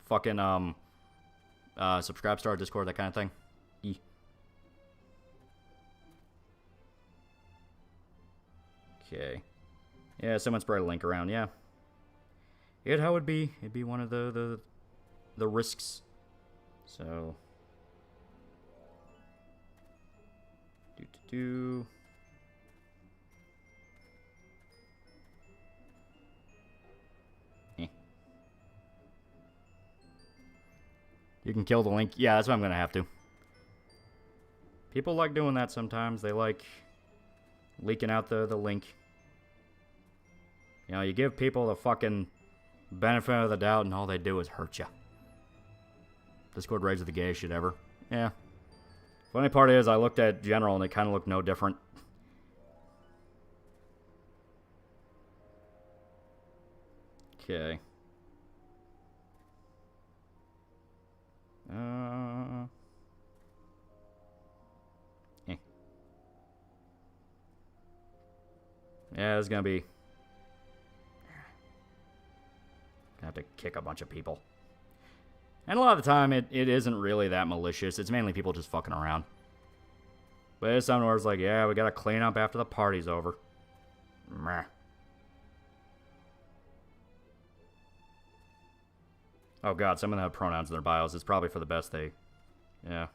fucking, subscribe to our Discord, that kind of thing. Okay. Yeah, someone spread a link around, yeah. It'd how it'd be. It'd be one of the risks. So. Do. You can kill the link. Yeah, that's what I'm going to have to. People like doing that sometimes. They like leaking out the link. You know, you give people the fucking benefit of the doubt and all they do is hurt you. Discord raids are the gayest shit ever. Yeah. Funny part is I looked at General and it kind of looked no different. Okay. Yeah, it's gonna be. Gonna have to kick a bunch of people. And a lot of the time, it isn't really that malicious. It's mainly people just fucking around. But it's something where it's like, yeah, we gotta clean up after the party's over. Meh. Oh god, some of them have pronouns in their bios. It's probably for the best they... Yeah.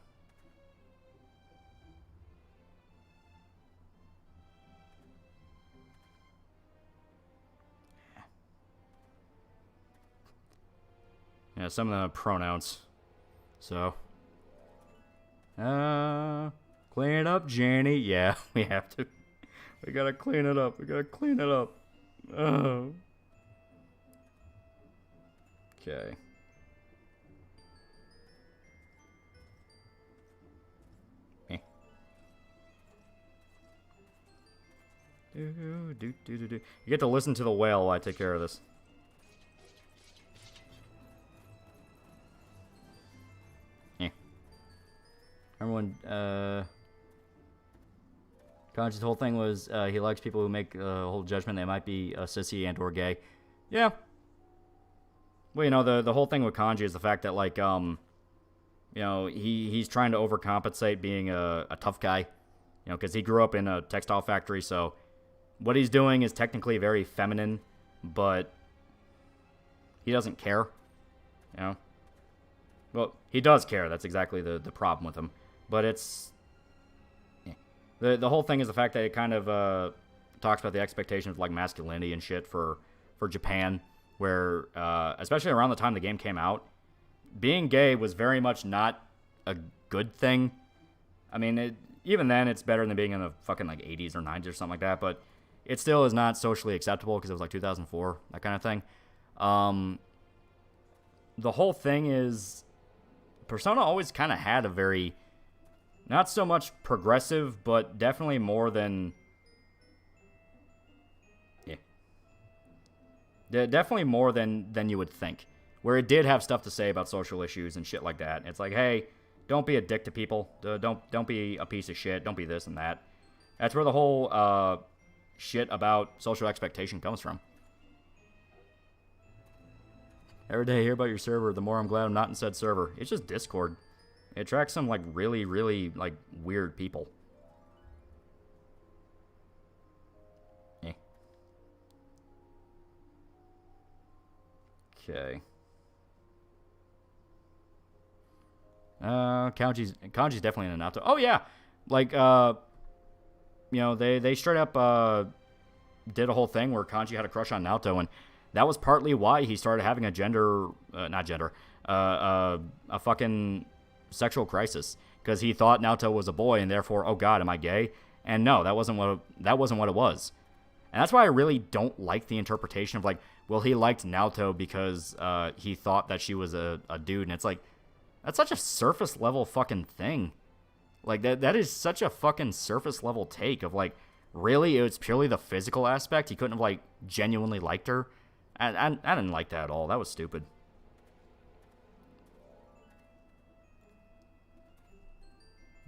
Yeah, some of them have pronouns. So. Clean it up, Jenny. Yeah, we have to. We gotta clean it up. We gotta clean it up. Oh. Okay. You get to listen to the whale while I take care of this. Remember when, Kanji's whole thing was, he likes people who make a whole judgment they might be sissy and or gay. Yeah. Well, you know, the whole thing with Kanji is the fact that, like, you know, he's trying to overcompensate being a tough guy. You know, because he grew up in a textile factory, so what he's doing is technically very feminine, but he doesn't care. You know? Well, he does care. That's exactly the problem with him. But it's... Yeah. The whole thing is the fact that it kind of talks about the expectations of, like, masculinity and shit for Japan, where, especially around the time the game came out, being gay was very much not a good thing. I mean, even then, it's better than being in the fucking, like, 80s or 90s or something like that, but it still is not socially acceptable because it was, like, 2004, that kind of thing. The whole thing is, Persona always kind of had a very, not so much progressive, but definitely more than, yeah. Definitely more than you would think, where it did have stuff to say about social issues and shit like that. It's like, hey, don't be a dick to people. Don't be a piece of shit. Don't be this and that. That's where the whole shit about social expectation comes from. Every day I hear about your server, the more I'm glad I'm not in said server. It's just Discord. It attracts some, like, really, really, like, weird people. Eh. Okay. Kanji's definitely in a Naruto. Oh, yeah! Like, you know, they straight up, did a whole thing where Kanji had a crush on Naruto, and that was partly why he started having a a fucking sexual crisis, because he thought Naruto was a boy, and therefore, oh god, am I gay? And no, that wasn't what it was. And that's why I really don't like the interpretation of, like, well, he liked Naruto because he thought that she was a dude, and it's like, that's such a surface level fucking thing. Like, that is such a fucking surface level take of, like, really, it was purely the physical aspect. He couldn't have, like, genuinely liked her. I didn't like that at all. That was stupid.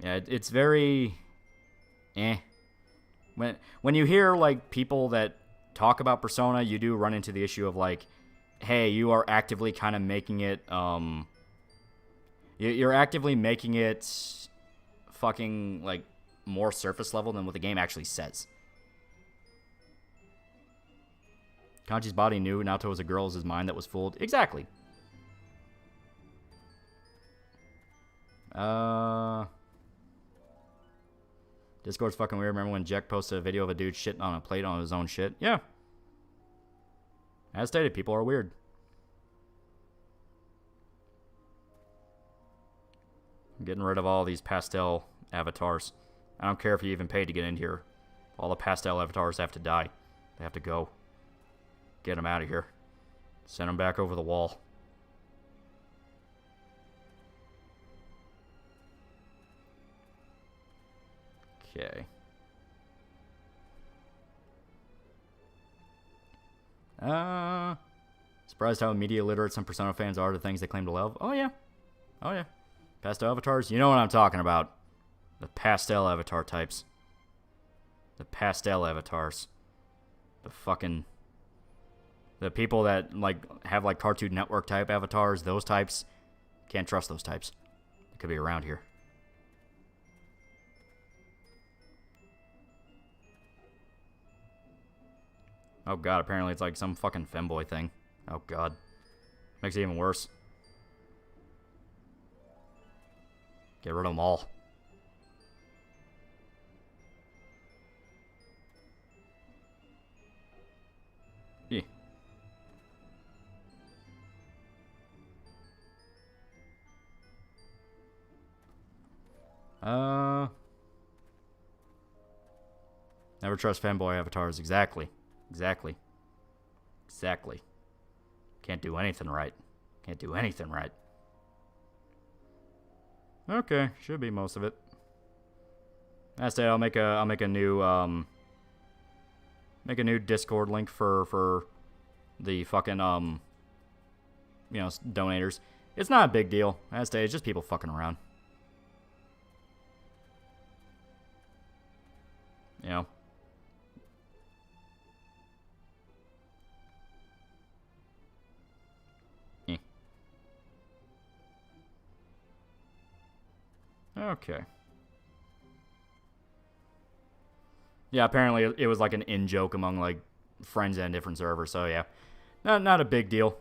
Yeah, it's very... eh. When you hear, like, people that talk about Persona, you do run into the issue of, like, hey, you are actively kind of making it, you're actively making it fucking, like, more surface level than what the game actually says. Kanji's body knew Naruto was a girl, it was his mind that was fooled. Exactly. Discord's fucking weird. Remember when Jack posted a video of a dude shitting on a plate on his own shit? Yeah. As stated, people are weird. I'm getting rid of all these pastel avatars. I don't care if you even paid to get in here. All the pastel avatars have to die. They have to go. Get them out of here. Send them back over the wall. Okay. Surprised how media literate some Persona fans are to things they claim to love. Oh, yeah. Oh, yeah. Pastel avatars? You know what I'm talking about. The pastel avatar types. The pastel avatars. The fucking... the people that, like, have, like, Cartoon Network type avatars, those types. Can't trust those types. They could be around here. Oh god, apparently it's like some fucking femboy thing. Oh god. Makes it even worse. Get rid of them all. Yeah. Never trust fanboy avatars. Exactly. Exactly. Exactly. Can't do anything right. Can't do anything right. Okay, should be most of it. That's it. I'll make a new Discord link for the fucking donators. It's not a big deal. As to, it's just people fucking around. You know. Okay. Yeah, apparently it was like an in-joke among like friends and different servers, so yeah. Not a big deal.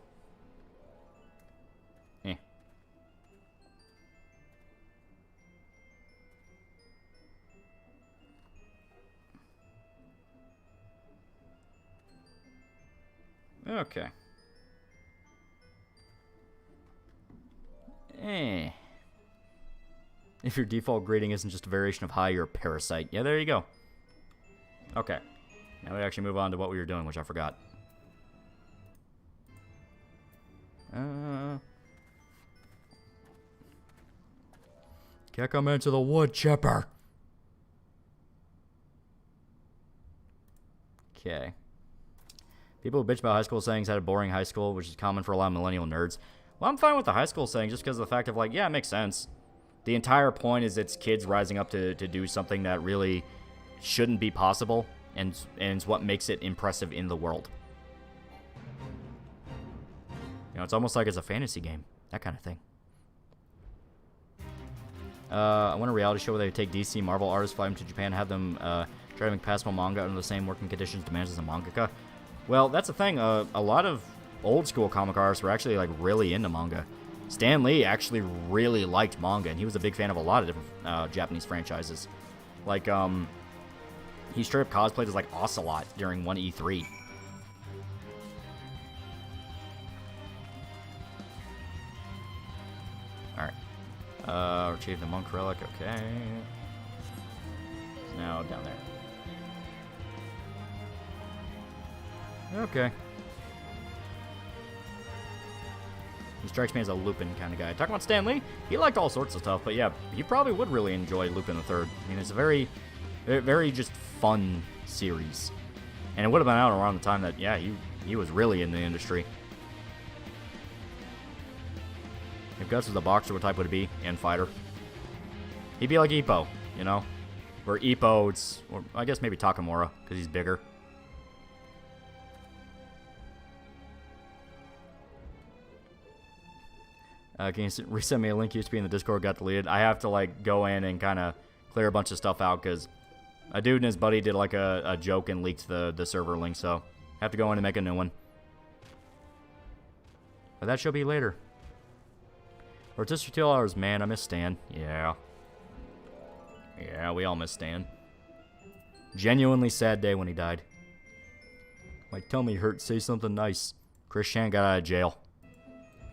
Okay. If your default greeting isn't just a variation of hi, you're a parasite. Yeah, there you go. Okay. Now we actually move on to what we were doing, which I forgot. Can't come into the wood chipper. Okay. People who bitch about high school sayings had a boring high school, which is common for a lot of millennial nerds. Well, I'm fine with the high school saying just because of the fact of, like, yeah, it makes sense. The entire point is it's kids rising up to do something that really shouldn't be possible, and it's what makes it impressive in the world. You know, it's almost like it's a fantasy game. That kind of thing. I want a reality show where they take DC Marvel artists, fly them to Japan, have them try to make passable manga under the same working conditions demands as a mangaka. Well, that's the thing. A lot of old school comic artists were actually like really into manga. Stan Lee actually really liked manga, and he was a big fan of a lot of different Japanese franchises. Like, he straight up cosplayed as like Ocelot during one E3. Alright. Retrieve the monk relic, okay. Now down there. Okay. He strikes me as a Lupin kind of guy. Talking about Stan Lee, he liked all sorts of stuff, but yeah, he probably would really enjoy Lupin the Third. I mean, it's a very, very just fun series. And it would have been out around the time that, yeah, he was really in the industry. If Guts was a boxer, what type would it be? And fighter. He'd be like Ippo, you know? Where Ippo, or I guess maybe Takamura, because he's bigger. Can you resend me a link? Used to be in the Discord, got deleted. I have to like go in and kind of clear a bunch of stuff out because a dude and his buddy did like a joke and leaked the server link, so I have to go in and make a new one. But that should be later. Or just for 2 hours, man. I miss Stan. Yeah. Yeah, we all miss Stan. Genuinely sad day when he died. My tummy hurt. Say something nice. Chris Chan got out of jail.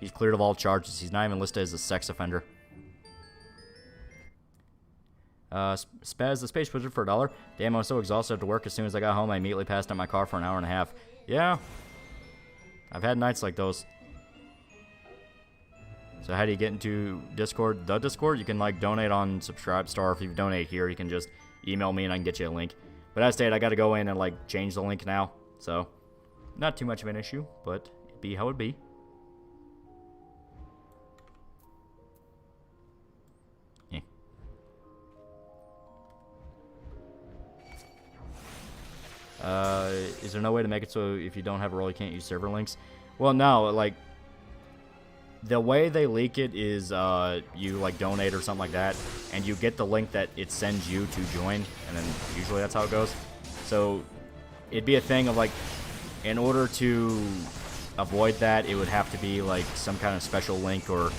He's cleared of all charges. He's not even listed as a sex offender. Spaz the Space Wizard for $1. Damn, I was so exhausted after work. As soon as I got home, I immediately passed out my car for an hour and a half. Yeah. I've had nights like those. So how do you get into Discord? The Discord? You can like donate on Subscribestar. If you donate here, you can just email me and I can get you a link. But as stated, I got to go in and like change the link now. So not too much of an issue, but it'd be how it'd be. Is there no way to make it so if you don't have a role, you can't use server links? Well, no, like, the way they leak it is, you, like, donate or something like that, and you get the link that it sends you to join, and then usually that's how it goes. So, it'd be a thing of, like, in order to avoid that, it would have to be, like, some kind of special link, or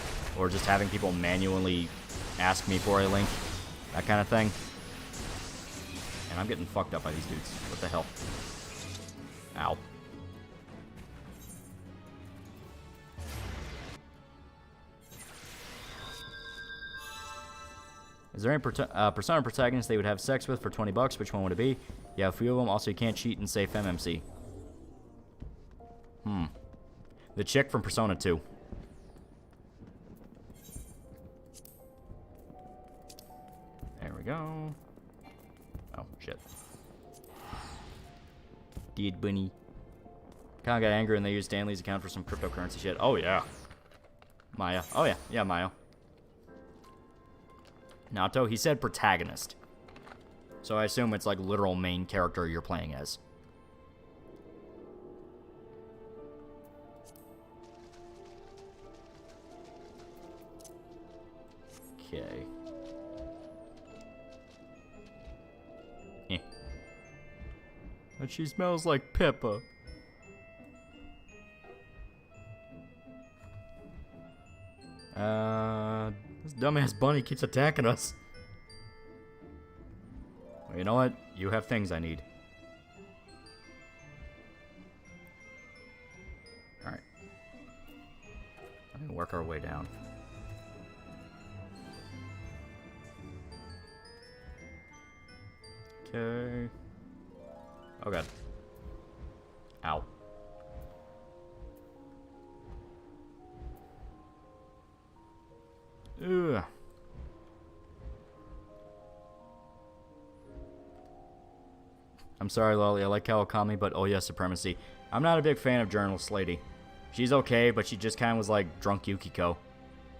just having people manually ask me for a link, that kind of thing. And I'm getting fucked up by these dudes. What the hell? Ow. Is there any persona protagonist they would have sex with for 20 bucks? Which one would it be? Yeah, a few of them. Also, you can't cheat in safe MMC. The chick from Persona 2. There we go. Oh, shit. Dead bunny. Kinda got angry when they used Stanley's account for some cryptocurrency shit. Oh, yeah. Maya. Oh, yeah. Yeah, Maya. Nato, he said protagonist. So I assume it's like literal main character you're playing as. Okay. And she smells like Peppa. This dumbass bunny keeps attacking us. Well, you know what? You have things I need. Alright. I'm gonna work our way down. Okay. Oh god. Ow. Ugh. I'm sorry, Loli. I like how Okami, but oh yeah, supremacy. I'm not a big fan of Journalist Lady. She's okay, but she just kind of was like drunk Yukiko.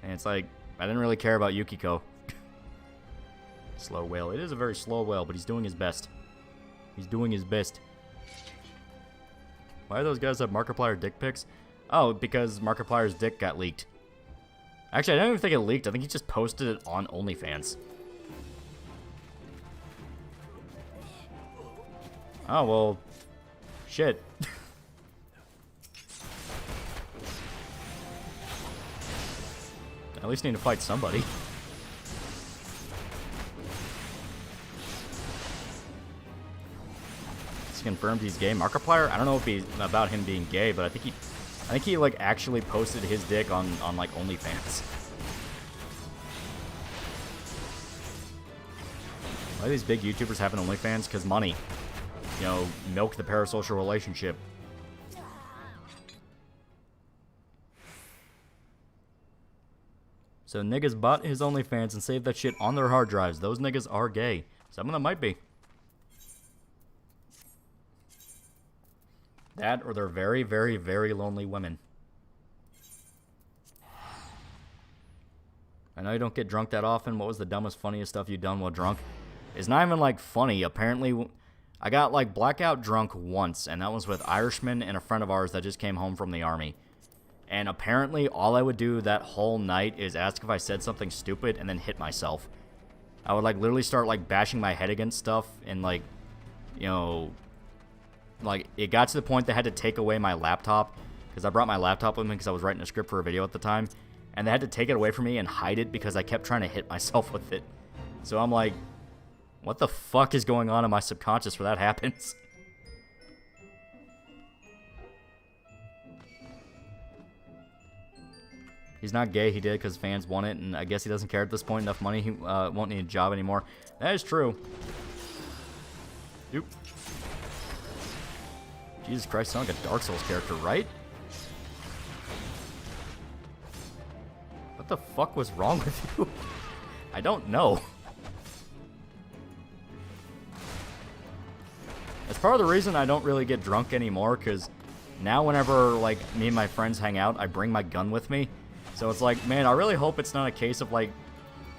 And it's like, I didn't really care about Yukiko. Slow whale. It is a very slow whale, but he's doing his best. He's doing his best. Why do those guys have Markiplier dick pics? Oh, because Markiplier's dick got leaked. Actually, I don't even think it leaked. I think he just posted it on OnlyFans. Oh, well, shit. At least need to fight somebody. It's confirmed he's gay. Markiplier? I don't know if he's about him being gay, but I think he like actually posted his dick on like OnlyFans. Why are these big YouTubers having OnlyFans? Because money. You know, milk the parasocial relationship. So niggas bought his OnlyFans and saved that shit on their hard drives. Those niggas are gay. Some of them might be. That or they're very, very, very lonely women. I know you don't get drunk that often. What was the dumbest, funniest stuff you've done while drunk? It's not even, like, funny. Apparently, I got, like, blackout drunk once, and that was with Irishmen and a friend of ours that just came home from the army. And apparently, all I would do that whole night is ask if I said something stupid and then hit myself. I would, like, literally start, like, bashing my head against stuff and, like, you know... Like, it got to the point they had to take away my laptop, because I brought my laptop with me because I was writing a script for a video at the time, and they had to take it away from me and hide it because I kept trying to hit myself with it. So I'm like, what the fuck is going on in my subconscious where that happens? He's not gay, he did because fans want it, and I guess he doesn't care at this point. Enough money, he won't need a job anymore. That is true. Oop. Jesus Christ, sound like a Dark Souls character, right? What the fuck was wrong with you? I don't know. That's part of the reason I don't really get drunk anymore, because now whenever, like, me and my friends hang out, I bring my gun with me. So it's like, man, I really hope it's not a case of, like,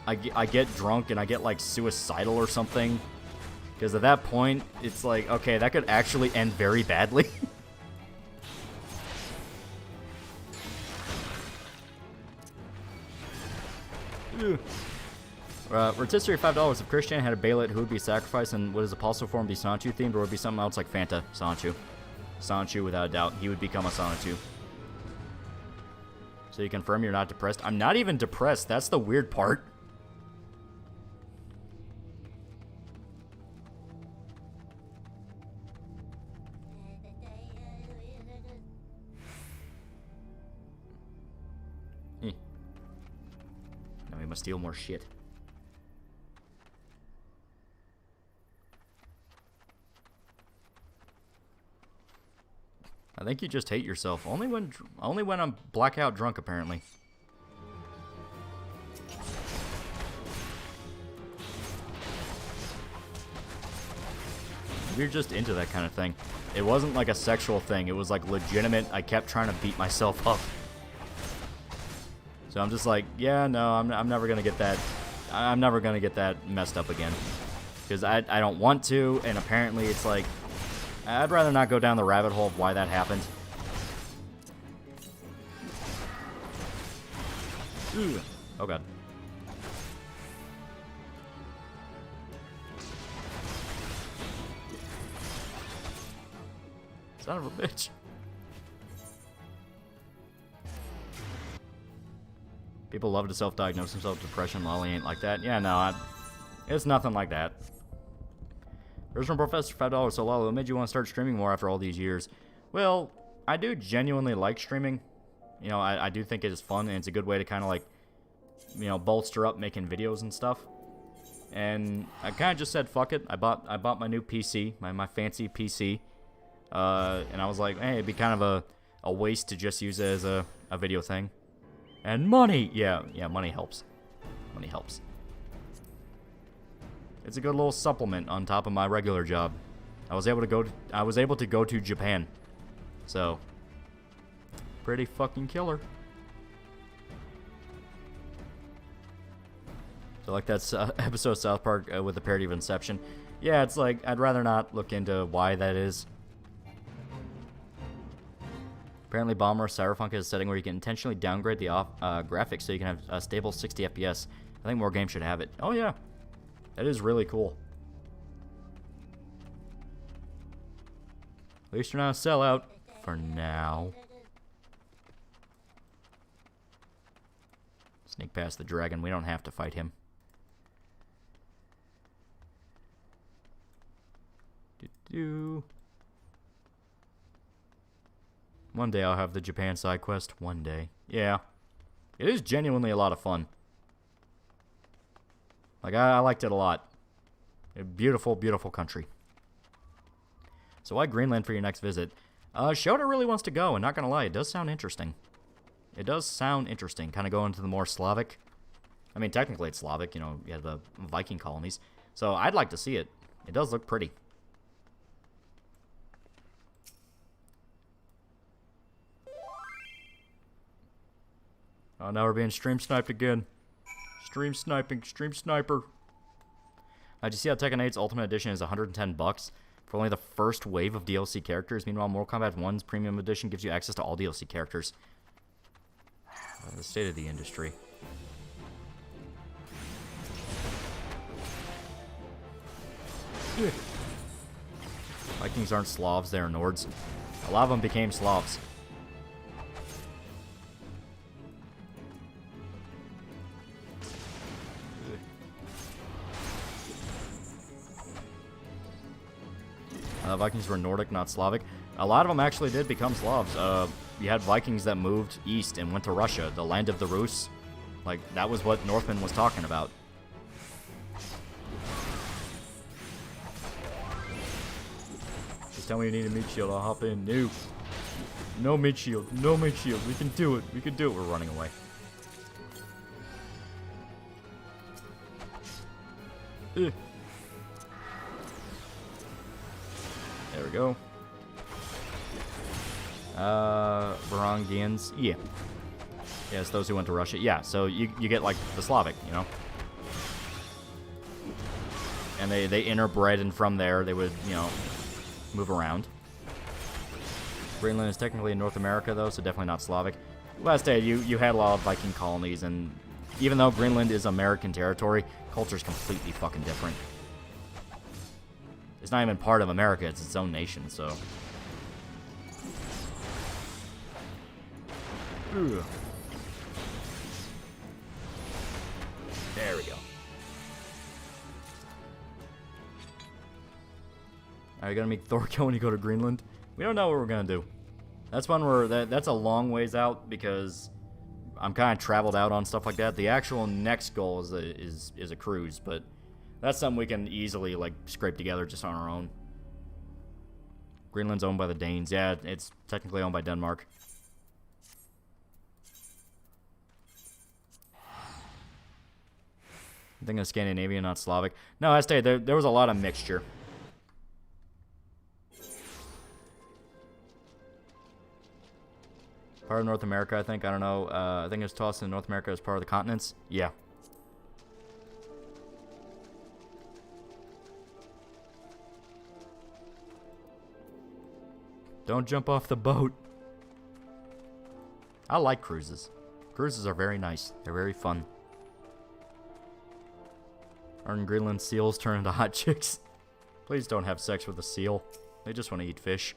I get drunk and I get, like, suicidal or something. Because at that point, it's like, okay, that could actually end very badly. Rotisserie $5 if Christian had a Bailet who would be sacrificed, and would his apostle form be Sanchu themed, or would it be something else like Fanta? Sanchu. Sanchu, without a doubt. He would become a Sanchu. So you confirm you're not depressed? I'm not even depressed. That's the weird part. Now we must steal more shit. I think you just hate yourself. Only when I'm blackout drunk, apparently. You're just into that kind of thing. It wasn't like a sexual thing. It was like legitimate. I kept trying to beat myself up. So I'm just like, yeah, no, I'm never gonna get that. I'm never gonna get that messed up again. Because I don't want to, and apparently it's like, I'd rather not go down the rabbit hole of why that happened. Ooh. Oh god. Son of a bitch. People love to self-diagnose themselves with depression. Lolly ain't like that. Yeah, no, it's nothing like that. There's from Professor $5. So Lolly, what made you want to start streaming more after all these years? Well, I do genuinely like streaming. You know, I do think it is fun, and it's a good way to kind of like, you know, bolster up making videos and stuff. And I kind of just said, fuck it. I bought my new PC, my fancy PC. And I was like, hey, it'd be kind of a waste to just use it as a video thing. And money! Yeah, money helps. Money helps. It's a good little supplement on top of my regular job. I was able to go to Japan. So, pretty fucking killer. So like that episode of South Park with the parody of Inception. Yeah, it's like, I'd rather not look into why that is. Apparently, Bomber Cyberpunk has a setting where you can intentionally downgrade the graphics so you can have a stable 60 FPS. I think more games should have it. Oh yeah, that is really cool. At least you're not a sellout for now. Sneak past the dragon. We don't have to fight him. One day I'll have the Japan side quest. One day. Yeah. It is genuinely a lot of fun. Like, I liked it a lot. A beautiful, beautiful country. So why Greenland for your next visit? Shota really wants to go, and not gonna lie, it does sound interesting. It does sound interesting. Kind of going into the more Slavic. I mean, technically it's Slavic. You know, you have the Viking colonies. So I'd like to see it. It does look pretty. Oh, now we're being stream sniped again. Stream sniping, stream sniper. Did you see how Tekken 8's Ultimate Edition is $110 for only the first wave of DLC characters? Meanwhile, Mortal Kombat 1's Premium Edition gives you access to all DLC characters. The state of the industry. Vikings aren't Slavs, they're Nords. A lot of them became Slavs. Vikings were Nordic, not Slavic. A lot of them actually did become Slavs. You had Vikings that moved east and went to Russia, the land of the Rus. Like, that was what Northman was talking about. Just tell me you need a meat shield, I'll hop in. No. No meat shield. No meat shield. We can do it. We can do it. We're running away. Ugh. There we go. Varangians. Yeah. Yes, those who went to Russia. Yeah, so you get, like, the Slavic, you know? And they interbred, and from there, they would, you know, move around. Greenland is technically in North America, though, so definitely not Slavic. Last day, you had a lot of Viking colonies, and even though Greenland is American territory, culture's completely fucking different. It's not even part of America, it's its own nation, so. Ugh. There we go. Are you gonna make Thor go when you go to Greenland? We don't know what we're gonna do. That's one where that's a long ways out because I'm kind of traveled out on stuff like that. The actual next goal is a cruise, but that's something we can easily like scrape together just on our own. Greenland's owned by the Danes. Yeah, it's technically owned by Denmark. I think it's Scandinavian, not Slavic. No, I stated there was a lot of mixture. Part of North America, I think. I don't know. I think it was tossed in North America as part of the continents. Yeah. Don't jump off the boat. I like cruises. Cruises are very nice. They're very fun. Aren't Greenland seals turn into hot chicks? Please don't have sex with a seal. They just want to eat fish.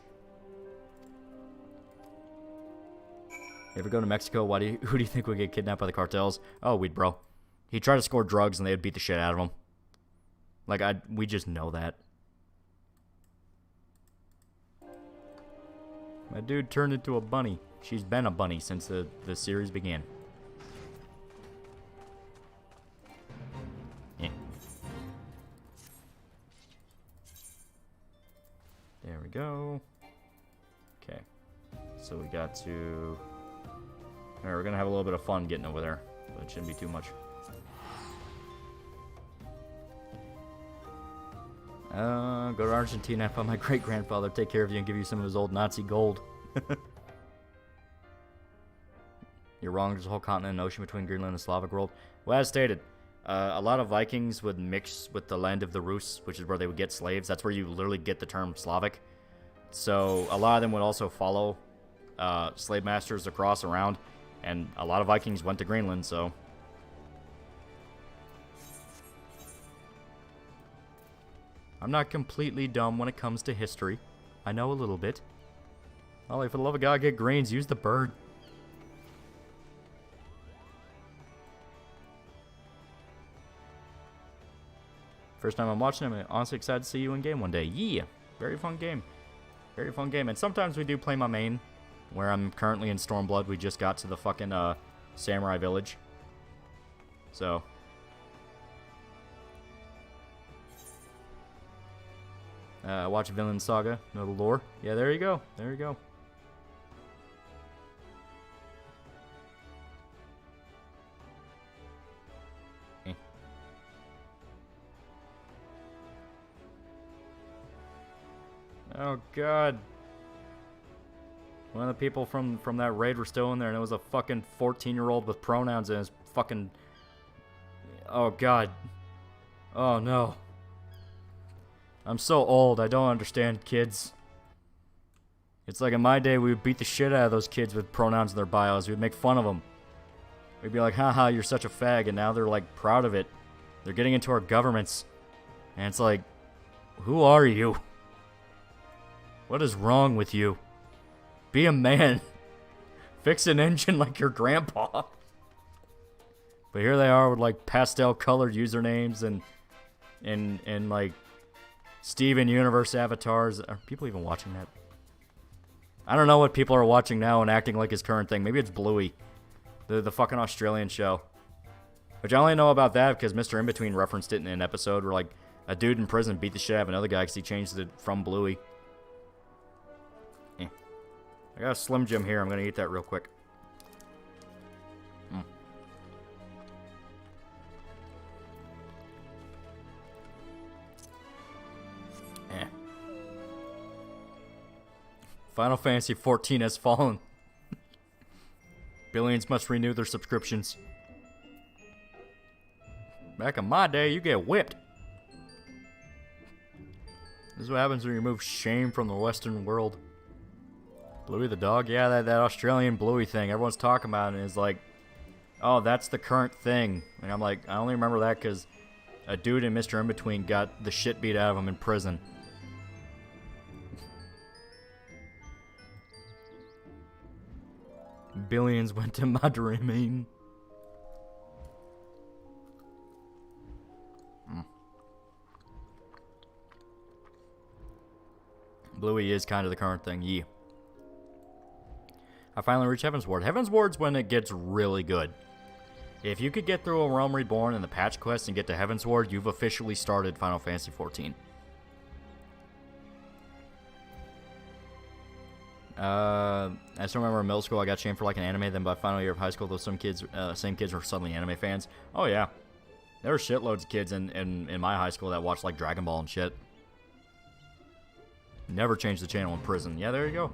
You ever go to Mexico? Who do you think would get kidnapped by the cartels? Oh, we'd bro. He'd try to score drugs and they'd beat the shit out of him. Like, we just know that. My dude turned into a bunny. She's been a bunny since the series began. Yeah. There we go. Okay. So we got to... Alright, we're gonna have a little bit of fun getting over there. But it shouldn't be too much. Go to Argentina, find my great-grandfather, take care of you, and give you some of his old Nazi gold. You're wrong, there's a whole continent and ocean between Greenland and the Slavic world. Well, as stated, a lot of Vikings would mix with the land of the Rus, which is where they would get slaves. That's where you literally get the term Slavic. So a lot of them would also follow slave masters across around, and a lot of Vikings went to Greenland, so... I'm not completely dumb when it comes to history. I know a little bit. Ollie, for the love of God, get greens. Use the bird. First time I'm watching, I'm honestly excited to see you in game one day. Yeah, very fun game. Very fun game. And sometimes we do play my main, where I'm currently in Stormblood. We just got to the fucking samurai village. So... watch Villain Saga, know the lore. Yeah, there you go. There you go. Eh. Oh, God. One of the people from that raid were still in there, and it was a fucking 14-year-old with pronouns in his fucking... Oh, God. Oh, no. I'm so old, I don't understand kids. It's like in my day, we would beat the shit out of those kids with pronouns in their bios. We'd make fun of them. We'd be like, haha, you're such a fag, and now they're like proud of it. They're getting into our governments. And it's like, who are you? What is wrong with you? Be a man. Fix an engine like your grandpa. But here they are with like pastel colored usernames and like Steven Universe avatars. Are people even watching that? I don't know what people are watching now and acting like his current thing. Maybe it's Bluey. The fucking Australian show. Which I only know about that because Mr. In-Between referenced it in an episode where like a dude in prison beat the shit out of another guy because he changed it from Bluey. Eh. I got a Slim Jim here. I'm going to eat that real quick. Final Fantasy XIV has fallen. Billions must renew their subscriptions. Back in my day, you get whipped. This is what happens when you remove shame from the Western world. Bluey the dog? Yeah, that Australian Bluey thing. Everyone's talking about it and is like, oh, that's the current thing. And I'm like, I only remember that because a dude in Mr. In-Between got the shit beat out of him in prison. Billions went to Madrid. Bluey is kind of the current thing, yeah. I finally reached Heaven's Ward. Heaven's Ward's when it gets really good. If you could get through a Realm Reborn and the patch quest and get to Heaven's Ward, you've officially started Final Fantasy XIV. I still remember in middle school I got shamed for like an anime. Then by final year of high school, those same kids were suddenly anime fans. Oh yeah, there were shitloads of kids in my high school that watched like Dragon Ball and shit. Never changed the channel in prison. Yeah, there you go.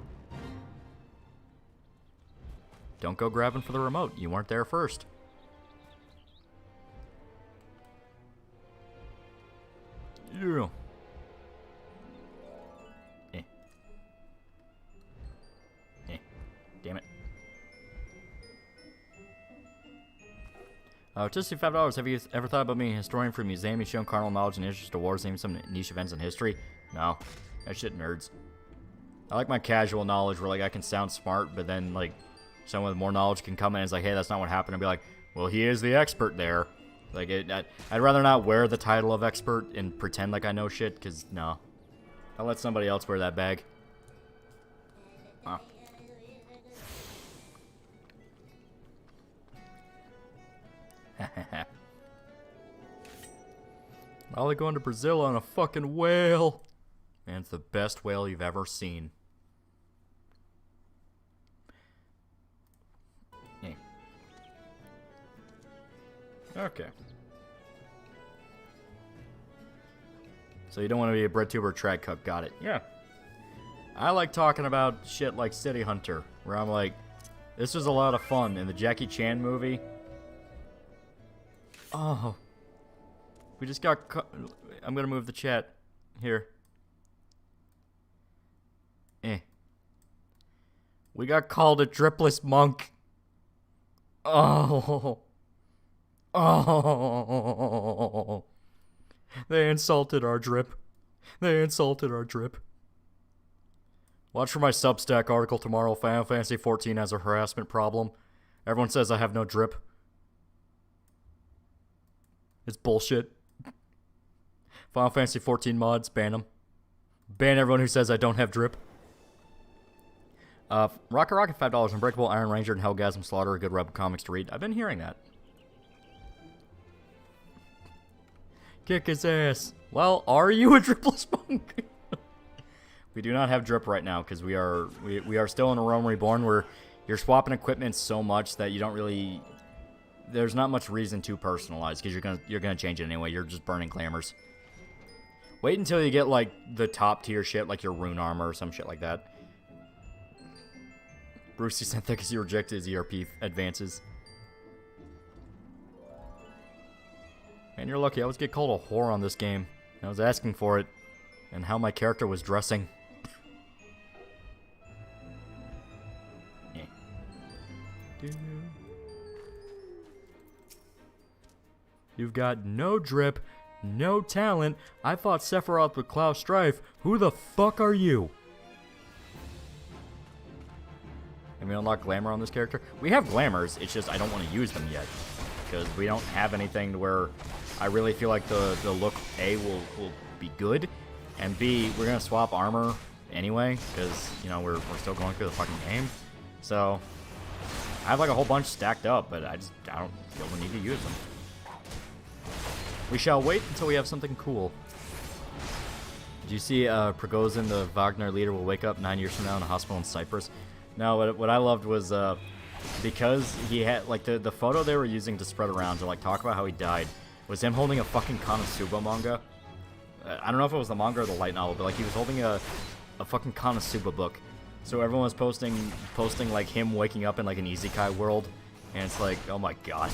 Don't go grabbing for the remote. You weren't there first. Yeah. Damn it. Just $5. Have you ever thought about being a historian for a museum? You've shown carnal knowledge and interest to wars, even some niche events in history? No. That shit nerds. I like my casual knowledge where, like, I can sound smart, but then, like, someone with more knowledge can come in and is like, hey, that's not what happened. And be like, well, he is the expert there. Like, I'd rather not wear the title of expert and pretend like I know shit, because, no. I'll let somebody else wear that bag. Huh. Ollie going to Brazil on a fucking whale. Man, it's the best whale you've ever seen. Yeah. Okay. So you don't want to be a bread tuber or track cook. Got it. Yeah. I like talking about shit like City Hunter, where I'm like, this was a lot of fun. In the Jackie Chan movie. Oh. We just got... I'm going to move the chat. Here. We got called a dripless monk. Oh. Oh. They insulted our drip. They insulted our drip. Watch for my Substack article tomorrow. Final Fantasy 14 has a harassment problem. Everyone says I have no drip. It's bullshit. Final Fantasy 14 mods, ban them. Ban everyone who says I don't have drip. Rocket $5. Unbreakable, Iron Ranger, and Hellgasm Slaughter are good Rebel comics to read. I've been hearing that. Kick his ass. Well, are you a dripless monk? We do not have drip right now because we are still in a Realm Reborn where you're swapping equipment so much that you don't really... There's not much reason to personalize because you're gonna change it anyway. You're just burning glamours. Wait until you get like the top tier shit, like your rune armor or some shit like that. Brucey sent that because he rejected his ERP advances. Man, you're lucky. I always get called a whore on this game. I was asking for it, and how my character was dressing. You've got no drip, no talent. I fought Sephiroth with Klaus Strife. Who the fuck are you? Can we unlock glamour on this character? We have glamours, it's just I don't want to use them yet. Because we don't have anything to where I really feel like the look, A, will be good. And B, we're going to swap armor anyway. Because, you know, we're still going through the fucking game. So, I have like a whole bunch stacked up, but I don't feel the need to use them. We shall wait until we have something cool. Did you see Prigozhin, the Wagner leader, will wake up 9 years from now in a hospital in Cyprus? No, what I loved was because he had like the photo they were using to spread around to like talk about how he died was him holding a fucking Konosuba manga. I don't know if it was the manga or the light novel, but like he was holding a fucking Konosuba book. So everyone was posting like him waking up in like an isekai world, and it's like, oh my god.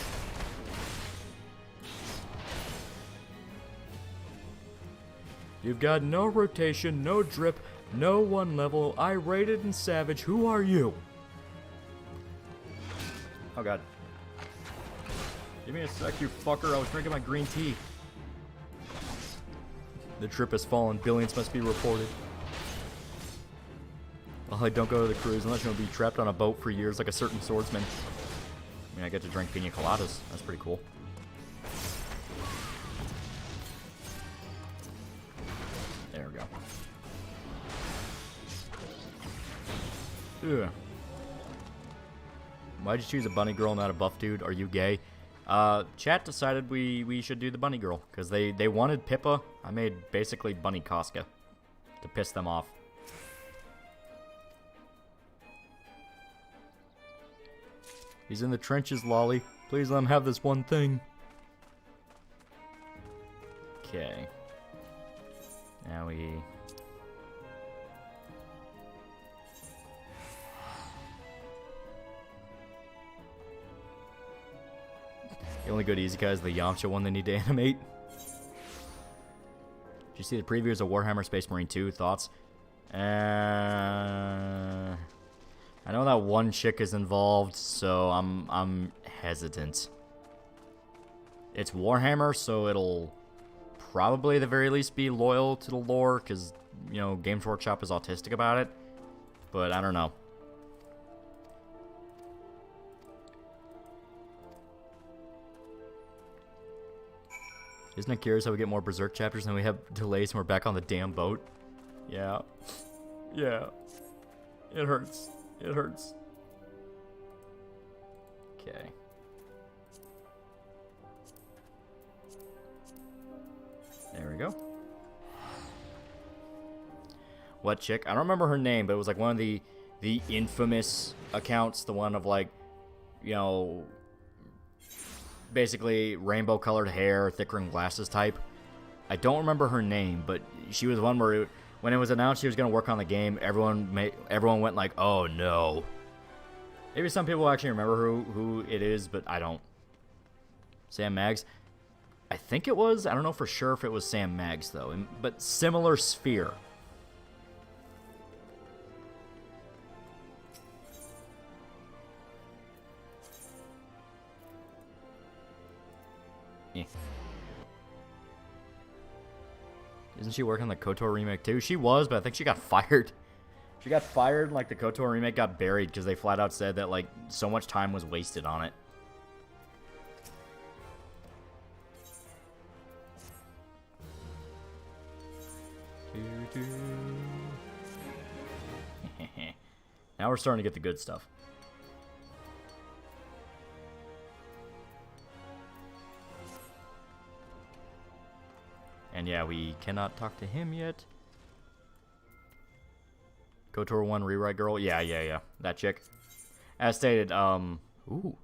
You've got no rotation, no drip, no one level, irrated and savage. Who are you? Oh god. Give me a sec, you fucker. I was drinking my green tea. The drip has fallen. Billions must be reported. Well, I don't go to the cruise unless you're going to be trapped on a boat for years like a certain swordsman. I mean, I get to drink pina coladas. That's pretty cool. There we go. Ugh. Why'd you choose a bunny girl, not a buff dude? Are you gay? Chat decided we should do the bunny girl because they wanted Pippa. I made basically bunny Casca to piss them off. He's in the trenches, Lolly. Please let him have this one thing. Okay. Now we... The only good easy guy is the Yamcha one they need to animate. Did you see the previews of Warhammer Space Marine 2? Thoughts? I know that one chick is involved, so I'm hesitant. It's Warhammer, so it'll probably at the very least be loyal to the lore, because, you know, Games Workshop is autistic about it. But I don't know. Isn't it curious how we get more Berserk chapters and we have delays and we're back on the damn boat? Yeah. Yeah. It hurts. It hurts. Okay. There we go. What chick? I don't remember her name, but it was like one of the infamous accounts. The one of like, you know, basically rainbow colored hair, thick rimmed glasses type. I don't remember her name, but she was one where when it was announced she was going to work on the game, everyone went like, oh no. Maybe some people actually remember who it is, but I don't. Sam Maggs? I think it was. I don't know for sure if it was Sam Maggs though, but similar sphere. Yeah. Isn't she working on the KOTOR remake too? She was, but I think she got fired. She got fired and like the KOTOR remake got buried because they flat out said that like so much time was wasted on it. Now we're starting to get the good stuff. And yeah, we cannot talk to him yet. KOTOR 1 rewrite girl. Yeah. That chick. As stated, ooh.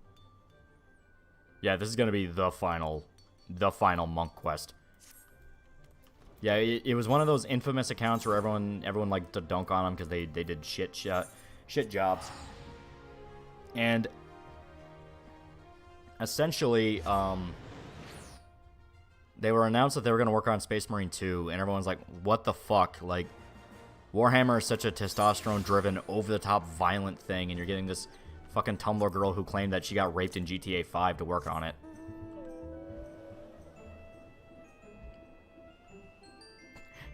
Yeah, this is gonna be the final monk quest. Yeah, it was one of those infamous accounts where everyone liked to dunk on them because they did shit jobs. And essentially, they were announced that they were going to work on Space Marine 2, and everyone's like, what the fuck? Like, Warhammer is such a testosterone-driven, over-the-top violent thing, and you're getting this fucking Tumblr girl who claimed that she got raped in GTA 5 to work on it.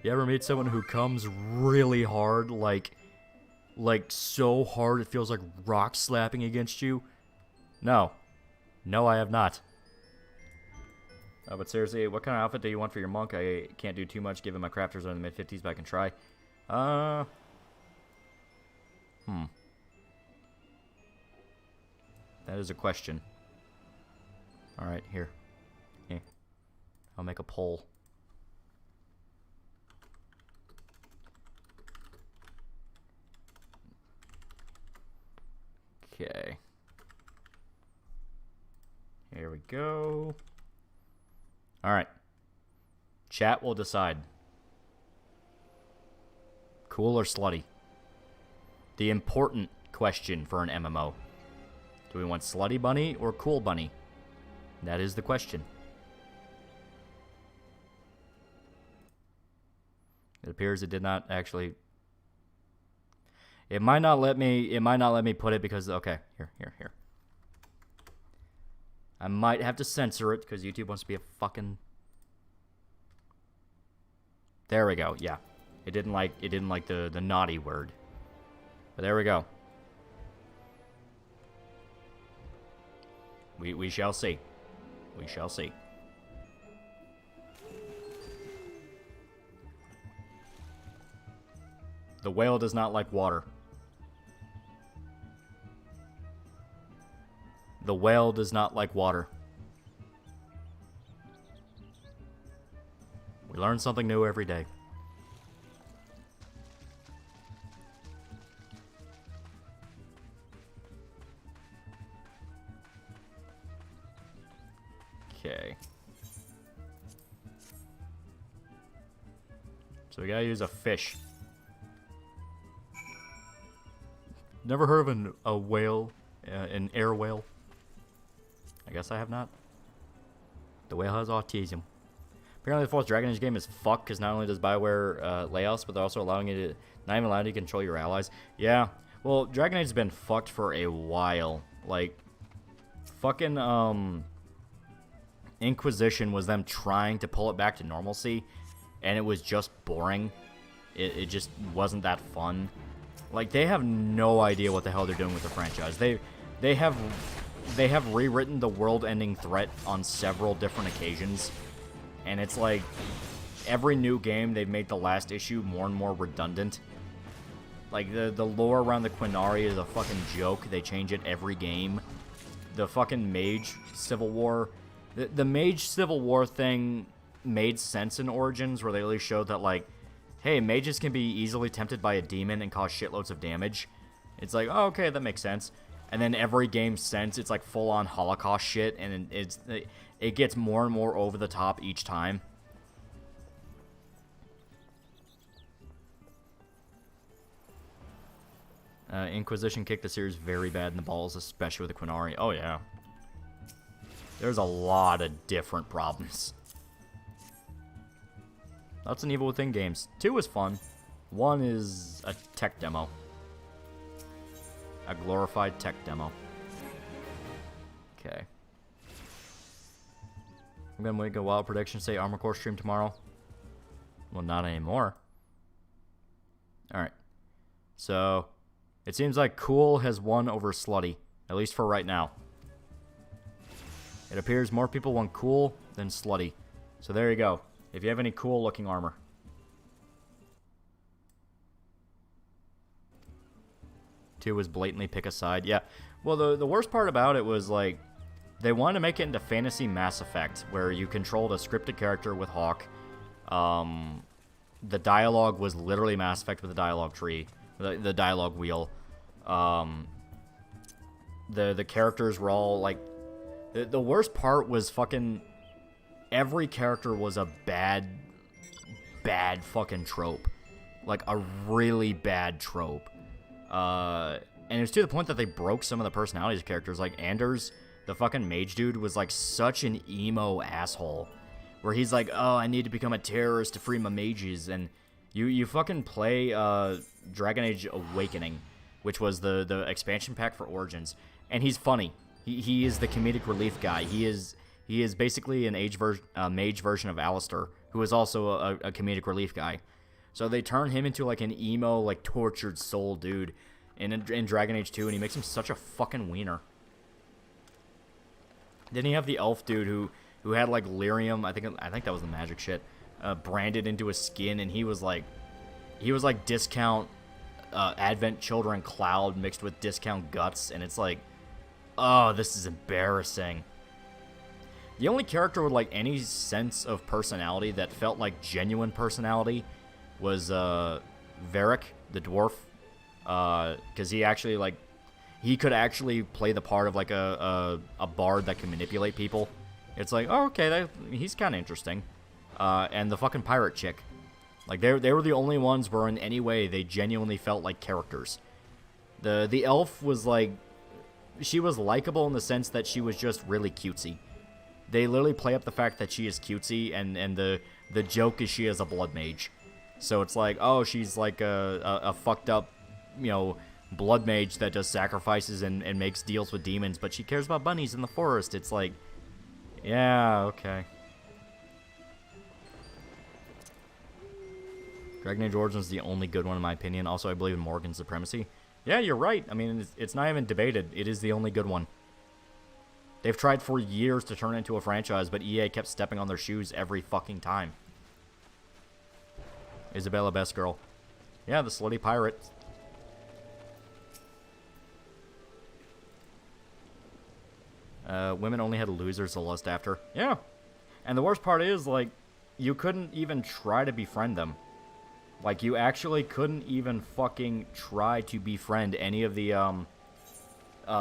You ever meet someone who comes really hard, like so hard it feels like rock slapping against you? No. No, I have not. But seriously, what kind of outfit do you want for your monk? I can't do too much given my crafters are in the mid-50s, but I can try. That is a question. Alright, here. Yeah. I'll make a poll. Okay. Here we go. Alright. Chat will decide. Cool or slutty? The important question for an MMO. Do we want slutty bunny or cool bunny? That is the question. It appears it did not actually... It might not let me put it because... Okay, here. I might have to censor it because YouTube wants to be a fucking... There we go. Yeah. It didn't like the naughty word. But there we go. We shall see. We shall see. The whale does not like water. The whale does not like water. We learn something new every day. Okay. So we gotta use a fish. Never heard of a whale, an air whale. I guess I have not. The whale has autism. Apparently the fourth Dragon Age game is fucked because not only does BioWare layouts, but they're also allowing you to, not even allowing you to control your allies. Yeah, well, Dragon Age has been fucked for a while. Like, fucking, Inquisition was them trying to pull it back to normalcy, and it was just boring. It just wasn't that fun. Like, they have no idea what the hell they're doing with the franchise. They have rewritten the world-ending threat on several different occasions, and it's like every new game they've made the last issue more and more redundant. Like the lore around the Quinari is a fucking joke. They change it every game. The fucking Mage Civil War, the Mage Civil War thing made sense in Origins, where they really showed that, like, hey, mages can be easily tempted by a demon and cause shitloads of damage. It's like, oh, okay, that makes sense. And then every game since, it's like full-on Holocaust shit, and it gets more and more over the top each time. Inquisition kicked the series very bad in the balls, especially with the Quinari. Oh, yeah. There's a lot of different problems. That's an evil within games. 2 is fun. 1 is a tech demo. A glorified tech demo. Okay. I'm gonna make a wild prediction, say Armor Core stream tomorrow. Well, not anymore. Alright. So, it seems like Cool has won over Slutty. At least for right now. It appears more people want Cool than Slutty. So there you go. If you have any cool looking armor. Two was blatantly pick a side. Yeah. Well, the worst part about it was, like, they wanted to make it into fantasy Mass Effect, where you controlled a scripted character with Hawk. The dialogue was literally Mass Effect with the dialogue tree. The dialogue wheel. The characters were all, like... The worst part was fucking... Every character was a bad fucking trope. Like, a really bad trope. And it was to the point that they broke some of the personalities of characters. Like, Anders, the fucking mage dude, was, like, such an emo asshole. Where he's like, oh, I need to become a terrorist to free my mages. And you fucking play Dragon Age Awakening, which was the expansion pack for Origins. And he's funny. He is the comedic relief guy. He is basically an mage version of Alistair, who is also a comedic relief guy. So they turn him into, like, an emo, like, tortured soul dude in Dragon Age 2, and he makes him such a fucking wiener. Then you have the elf dude who had, like, lyrium, I think that was the magic shit, branded into his skin, and he was like discount Advent Children Cloud mixed with discount Guts, and it's like, oh, this is embarrassing. The only character with, like, any sense of personality that felt like genuine personality was Varric, the dwarf, because he actually, like, he could actually play the part of, like, a bard that can manipulate people. It's like, oh, okay, he's kind of interesting. And the fucking pirate chick. Like, they were the only ones where in any way they genuinely felt like characters. The elf was, like, she was likable in the sense that she was just really cutesy. They literally play up the fact that she is cutesy, and the joke is she is a blood mage. So it's like, oh, she's like a fucked up, you know, blood mage that does sacrifices and makes deals with demons, but she cares about bunnies in the forest. It's like, yeah, okay. Dragon Age Origins is the only good one in my opinion. Also, I believe in Morgan's Supremacy. Yeah, you're right. I mean, it's not even debated. It is the only good one. They've tried for years to turn it into a franchise, but EA kept stepping on their shoes every fucking time. Isabella, best girl. Yeah, the slutty pirate. Women only had losers to lust after. Yeah. And the worst part is, like, you couldn't even try to befriend them. Like, you actually couldn't even fucking try to befriend any of the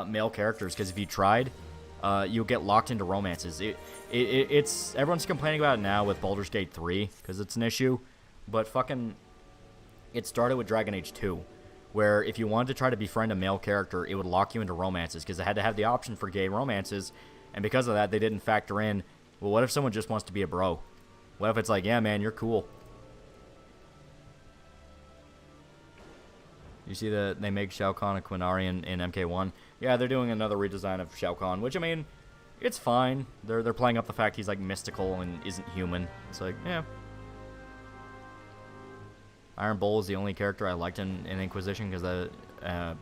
male characters, because if you tried, you'll get locked into romances. It's everyone's complaining about it now with Baldur's Gate 3 because it's an issue, but fucking it started with Dragon Age 2, where if you wanted to try to befriend a male character, it would lock you into romances because it had to have the option for gay romances, and because of that, they didn't factor in, well, what if someone just wants to be a bro? What if it's like, yeah, man, you're cool. You see that they make Shao Kahn a Quinari in MK1? Yeah, they're doing another redesign of Shao Kahn, which, I mean, it's fine. They're playing up the fact he's, like, mystical and isn't human. It's like, yeah. Iron Bull is the only character I liked in Inquisition, but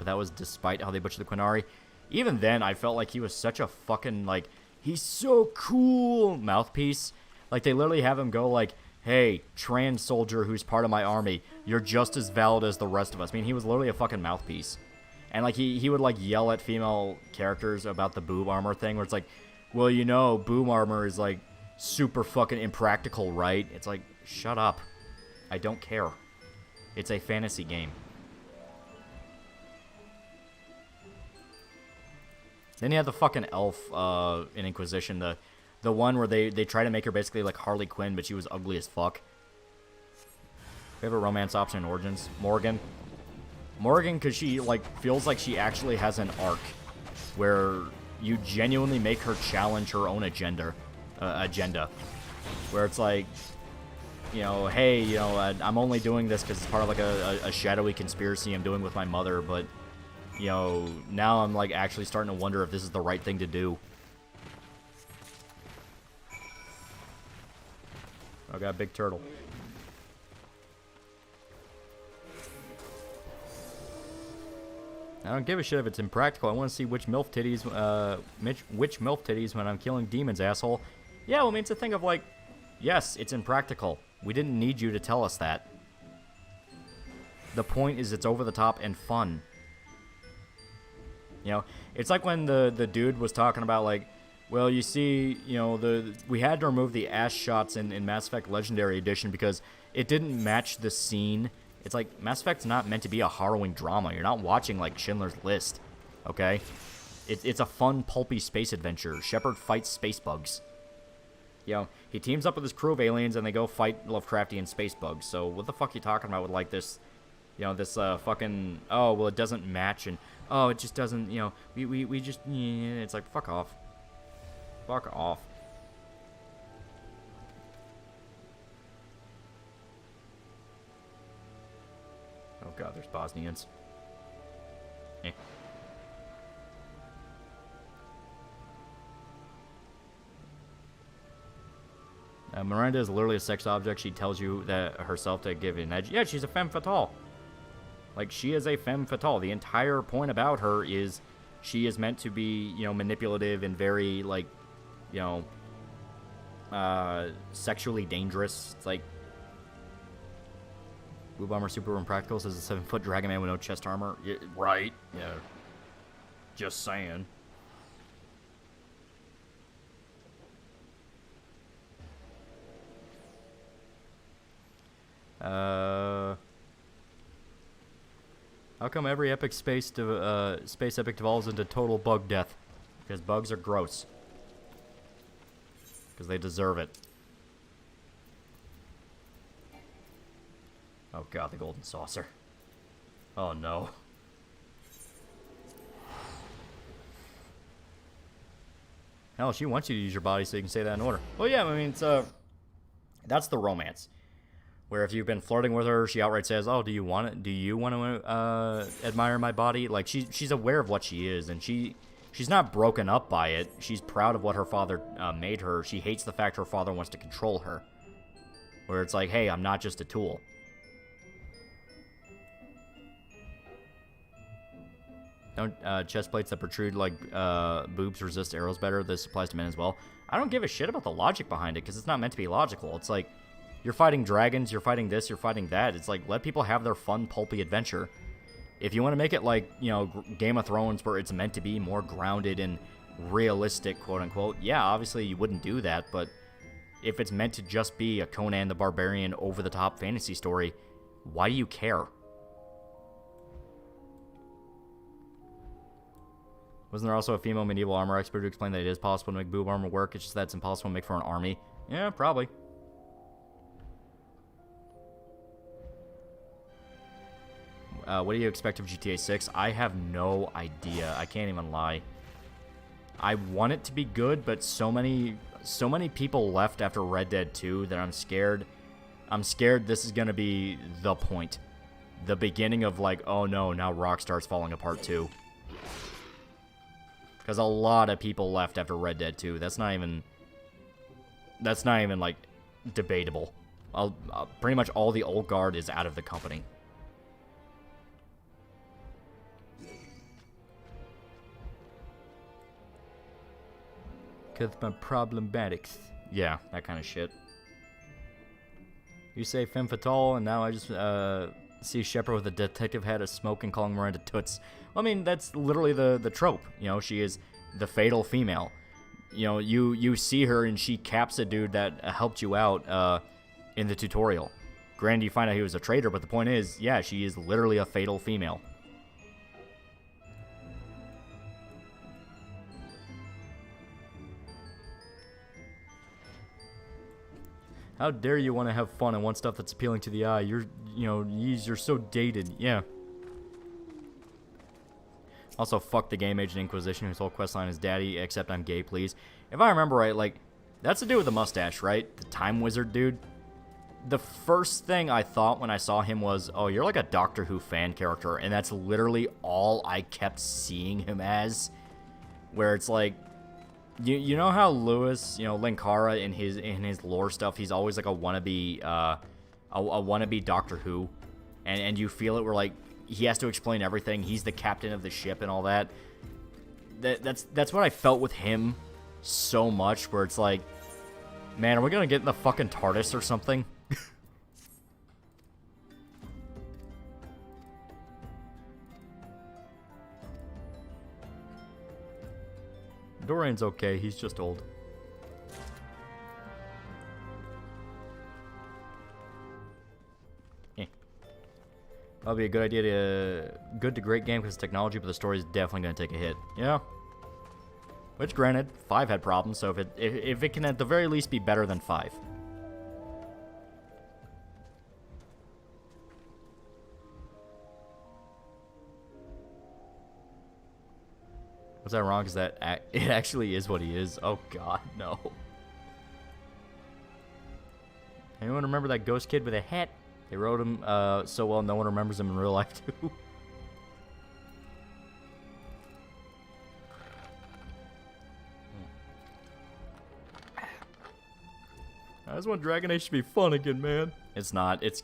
that was despite how they butchered the Quinari. Even then, I felt like he was such a fucking, like, he's so cool mouthpiece. Like, they literally have him go, like, hey, trans soldier who's part of my army, you're just as valid as the rest of us. I mean, he was literally a fucking mouthpiece. And, like, he would, like, yell at female characters about the boob armor thing, where it's like, well, you know, boob armor is, like, super fucking impractical, right? It's like, shut up. I don't care. It's a fantasy game. Then you have the fucking elf in Inquisition, the one where they try to make her basically like Harley Quinn, but she was ugly as fuck. Favorite romance option in Origins? Morgan. Morgan, because she like feels like she actually has an arc where you genuinely make her challenge her own agenda. Where it's like, you know, hey, you know, I'm only doing this because it's part of like a shadowy conspiracy I'm doing with my mother, but, you know, now I'm like actually starting to wonder if this is the right thing to do. I got a big turtle. I don't give a shit if it's impractical. I want to see which MILF titties, which MILF titties when I'm killing demons, asshole. Yeah, well, I mean, it's a thing of like, yes, it's impractical. We didn't need you to tell us that. The point is it's over the top and fun. You know, it's like when the dude was talking about like, well, you see, you know, we had to remove the ass shots in Mass Effect Legendary Edition because it didn't match the scene. It's like, Mass Effect's not meant to be a harrowing drama. You're not watching, like, Schindler's List, okay? It's a fun, pulpy space adventure. Shepard fights space bugs. You know, he teams up with his crew of aliens and they go fight Lovecraftian space bugs. So what the fuck are you talking about with, like, this, you know, this fucking, oh, well, it doesn't match and, oh, it just doesn't, you know, we just, yeah, it's like, fuck off. Fuck off. Oh god, there's Bosnians. Eh. Miranda is literally a sex object. She tells you that herself to give an edge. Yeah, she's a femme fatale. Like, she is a femme fatale. The entire point about her is she is meant to be, you know, manipulative and very, like, you know, sexually dangerous. It's like, Blue Bomber super impractical, says a 7-foot dragon man with no chest armor. Yeah, right. Yeah. Just saying. How come every epic space epic devolves into total bug death? Because bugs are gross. Because they deserve it. Oh god, the golden saucer. Oh no. Hell, she wants you to use your body so you can say that in order. Well, yeah, I mean, it's, that's the romance. Where if you've been flirting with her, she outright says, oh, do you want it? Do you want to, admire my body? Like, she's aware of what she is, and she's not broken up by it. She's proud of what her father, made her. She hates the fact her father wants to control her. Where it's like, hey, I'm not just a tool. Don't chest plates that protrude like boobs resist arrows better? This applies to men as well. I don't give a shit about the logic behind it because it's not meant to be logical. It's like, you're fighting dragons, you're fighting this, you're fighting that. It's like, let people have their fun, pulpy adventure. If you want to make it like, you know, Game of Thrones where it's meant to be more grounded and realistic, quote-unquote, yeah, obviously you wouldn't do that, but if it's meant to just be a Conan the Barbarian over-the-top fantasy story, why do you care? Wasn't there also a female medieval armor expert who explained that it is possible to make boob armor work? It's just that it's impossible to make for an army. Yeah, probably. What do you expect of GTA 6? I have no idea. I can't even lie. I want it to be good, but so many people left after Red Dead 2 that I'm scared. I'm scared this is gonna be the point. The beginning of like, oh no, now Rockstar's falling apart too. Because a lot of people left after Red Dead 2. That's not even like debatable. Pretty much all the old guard is out of the company. Because my problematics. Yeah, that kind of shit. You say femme fatale, and now I just see Shepard with a detective hat, a smoke, and calling Miranda toots. Well, I mean, that's literally the trope. You know, she is the fatal female. You know, you see her, and she caps a dude that helped you out in the tutorial. Granted, you find out he was a traitor, but the point is, yeah, she is literally a fatal female. How dare you want to have fun and want stuff that's appealing to the eye? You're so dated. Yeah. Also, fuck the game agent Inquisition whose whole questline is daddy, except I'm gay, please. If I remember right, like, that's the dude with the mustache, right? The time wizard dude. The first thing I thought when I saw him was, oh, you're like a Doctor Who fan character, and that's literally all I kept seeing him as. Where it's like, You know how Lewis, Linkara in his lore stuff, he's always like a wannabe Doctor Who, and you feel it where like he has to explain everything. He's the captain of the ship and all that. That's what I felt with him so much. Where it's like, man, are we gonna get in the fucking TARDIS or something? Dorian's okay, he's just old. Probably a good idea good to great game because of technology, but the story is definitely going to take a hit. Yeah. Which, granted, 5 had problems, so if it can at the very least be better than 5. What's that wrong? Is that it actually is what he is? Oh god, no. Anyone remember that ghost kid with a hat? They wrote him so well no one remembers him in real life too. I just want Dragon Age to be fun again, man. It's not. It's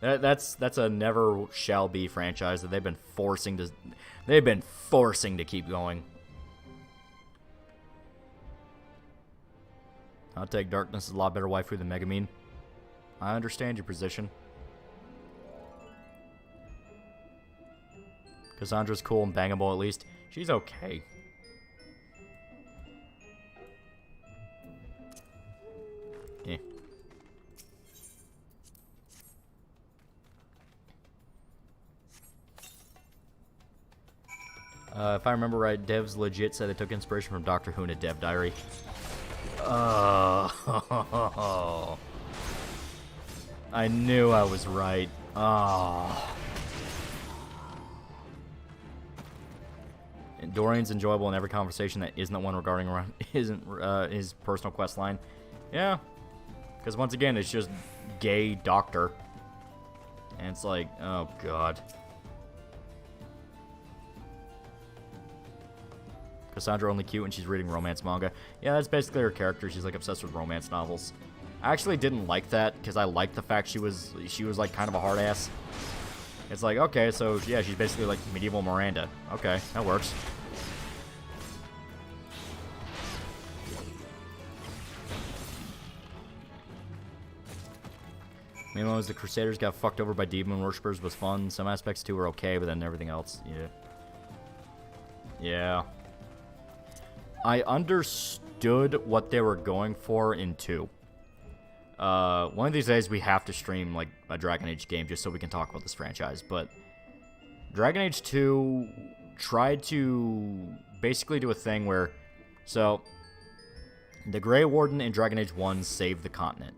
that's a never shall be franchise that they've been forcing to keep going. I'll take Darkness is a lot better waifu than Megamine. I understand your position. Cassandra's cool and bangable at least. She's okay. Yeah. If I remember right, devs legit said they took inspiration from Doctor Who in a dev diary. Oh. I knew I was right. Oh. And Dorian's enjoyable in every conversation that isn't the one regarding his personal quest line. Yeah. Because once again, it's just gay doctor. And it's like, oh god. Cassandra only cute when she's reading romance manga. Yeah, that's basically her character. She's like obsessed with romance novels. I actually didn't like that because I liked the fact she was like kind of a hard ass. It's like, okay, so yeah, she's basically like medieval Miranda. Okay, that works. Meanwhile, as the Crusaders got fucked over by demon worshippers was fun. Some aspects too were okay, but then everything else, yeah. Yeah. I understood what they were going for in 2. One of these days we have to stream like a Dragon Age game just so we can talk about this franchise, but Dragon Age 2 tried to basically do a thing where, so, the Grey Warden in Dragon Age 1 saved the continent.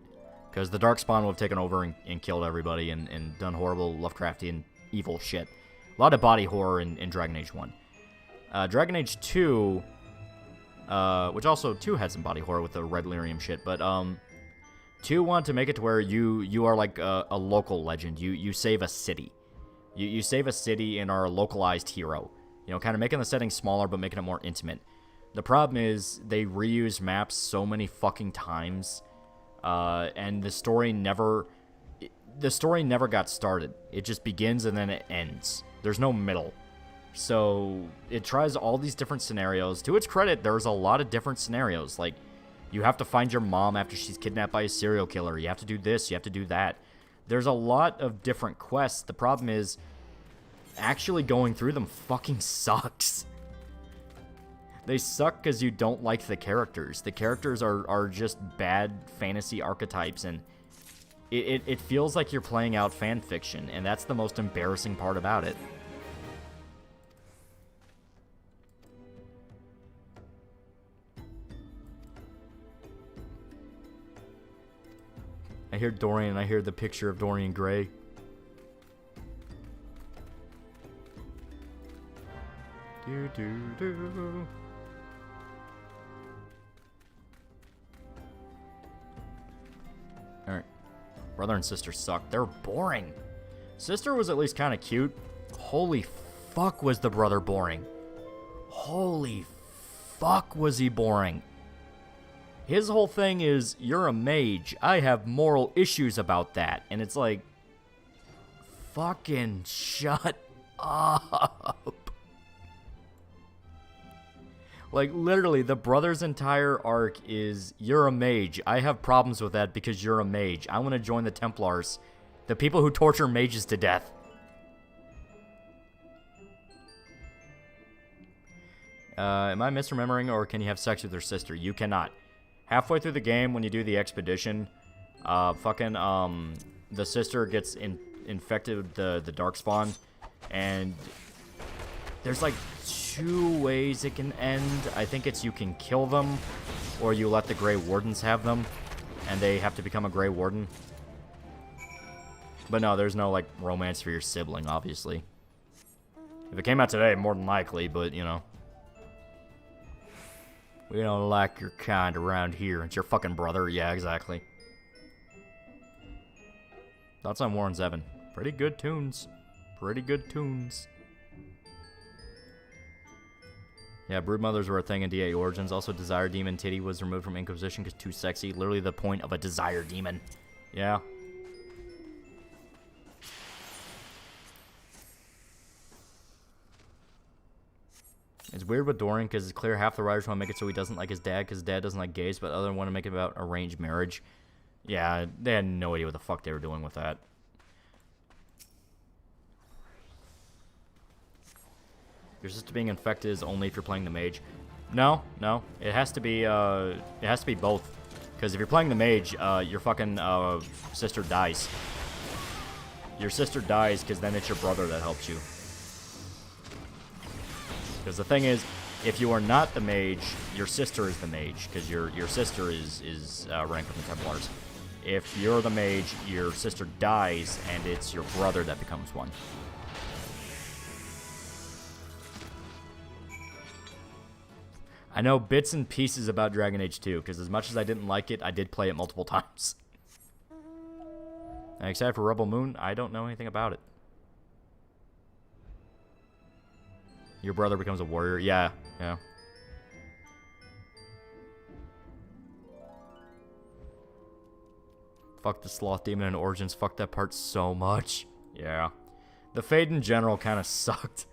Because the Darkspawn would have taken over and killed everybody and done horrible Lovecraftian evil shit. A lot of body horror in Dragon Age 1. Dragon Age 2, which also 2 had some body horror with the Red Lyrium shit, but 2 wanted to make it to where you are like a local legend. You save a city. You save a city and are a localized hero. You know, kind of making the setting smaller but making it more intimate. The problem is they reuse maps so many fucking times, and the story never got started. It just begins and then it ends. There's no middle. So it tries all these different scenarios. To its credit, there's a lot of different scenarios. Like, you have to find your mom after she's kidnapped by a serial killer. You have to do this. You have to do that. There's a lot of different quests. The problem is, actually going through them fucking sucks. They suck because you don't like the characters. The characters are just bad fantasy archetypes, and it feels like you're playing out fan fiction, and that's the most embarrassing part about it. I hear Dorian, I hear the picture of Dorian Gray. Do do do. Alright. Brother and sister suck. They're boring. Sister was at least kind of cute. Holy fuck was the brother boring. Holy fuck was he boring. His whole thing is, you're a mage. I have moral issues about that. And it's like, fucking shut up. Like, literally, the brother's entire arc is, you're a mage. I have problems with that because you're a mage. I want to join the Templars. The people who torture mages to death. Am I misremembering, or can you have sex with your sister? You cannot. Halfway through the game, when you do the expedition, the sister gets infected with the Darkspawn, and there's like 2 ways it can end. I think it's you can kill them, or you let the Grey Wardens have them, and they have to become a Grey Warden. But no, there's no, like, romance for your sibling, obviously. If it came out today, more than likely, but, you know. We don't like your kind around here. It's your fucking brother. Yeah, exactly. Thoughts on Warren Zevon? Pretty good tunes. Pretty good tunes. Yeah, broodmothers were a thing in DA Origins. Also, Desire Demon Titty was removed from Inquisition because too sexy. Literally the point of a Desire Demon. Yeah. It's weird with Dorian because it's clear half the writers want to make it so he doesn't like his dad because his dad doesn't like gays, but others want to make it about arranged marriage. Yeah, they had no idea what the fuck they were doing with that. Your sister being infected is only if you're playing the mage. No, it has to be both. Because if you're playing the mage, your fucking sister dies. Your sister dies because then it's your brother that helps you. Because the thing is, if you are not the mage, your sister is the mage, because your sister is ranked with the Templars. If you're the mage, your sister dies, and it's your brother that becomes one. I know bits and pieces about Dragon Age 2, because as much as I didn't like it, I did play it multiple times. I'm excited for Rebel Moon. I don't know anything about it. Your brother becomes a warrior. Yeah. Fuck the Sloth Demon in Origins. Fuck that part so much. Yeah. The Fade in general kind of sucked.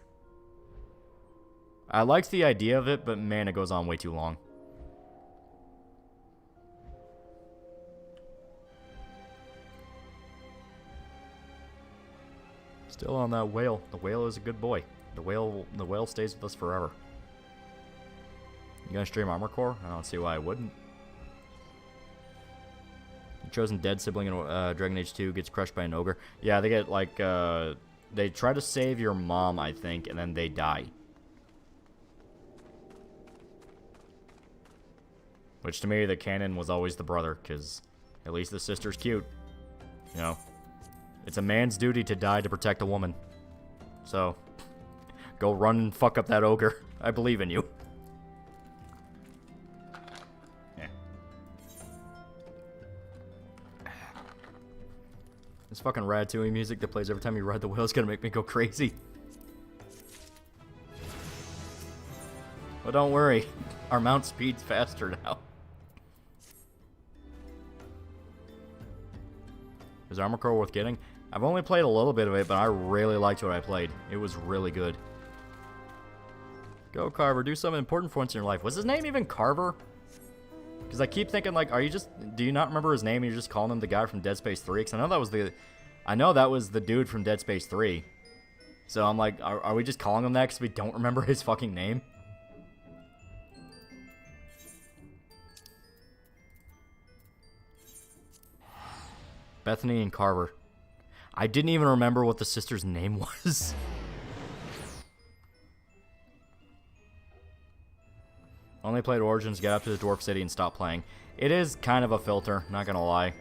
I liked the idea of it, but man, it goes on way too long. Still on that whale. The whale is a good boy. The whale stays with us forever. You gonna stream Armor Core? I don't see why I wouldn't. The chosen dead sibling in Dragon Age 2 gets crushed by an ogre. Yeah, they get like they try to save your mom, I think, and then they die. Which to me, the canon was always the brother, because at least the sister's cute. You know, it's a man's duty to die to protect a woman. So, go run and fuck up that ogre. I believe in you. Yeah. This fucking Ratatouille music that plays every time you ride the wheel is gonna make me go crazy. But don't worry, our mount speed's faster now. Is Armor Core worth getting? I've only played a little bit of it, but I really liked what I played. It was really good. Go, Carver. Do something important for once in your life. Was his name even Carver? Because I keep thinking, like, do you not remember his name and you're just calling him the guy from Dead Space 3? Because I know that was the dude from Dead Space 3. So I'm like, are we just calling him that because we don't remember his fucking name? Bethany and Carver. I didn't even remember what the sister's name was. Only played Origins, get up to the Dwarf City and stop playing. It is kind of a filter, not gonna lie.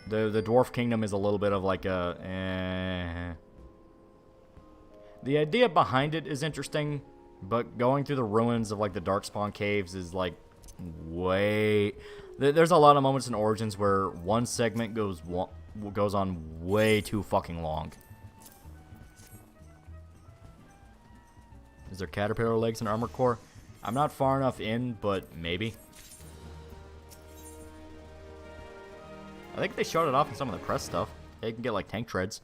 The Dwarf Kingdom is a little bit of like a... The idea behind it is interesting, but going through the ruins of like the Darkspawn Caves is like way... There's a lot of moments in Origins where one segment goes on way too fucking long. Is there caterpillar legs in Armor Core? I'm not far enough in, but maybe. I think they showed it off in some of the press stuff. They can get like tank treads.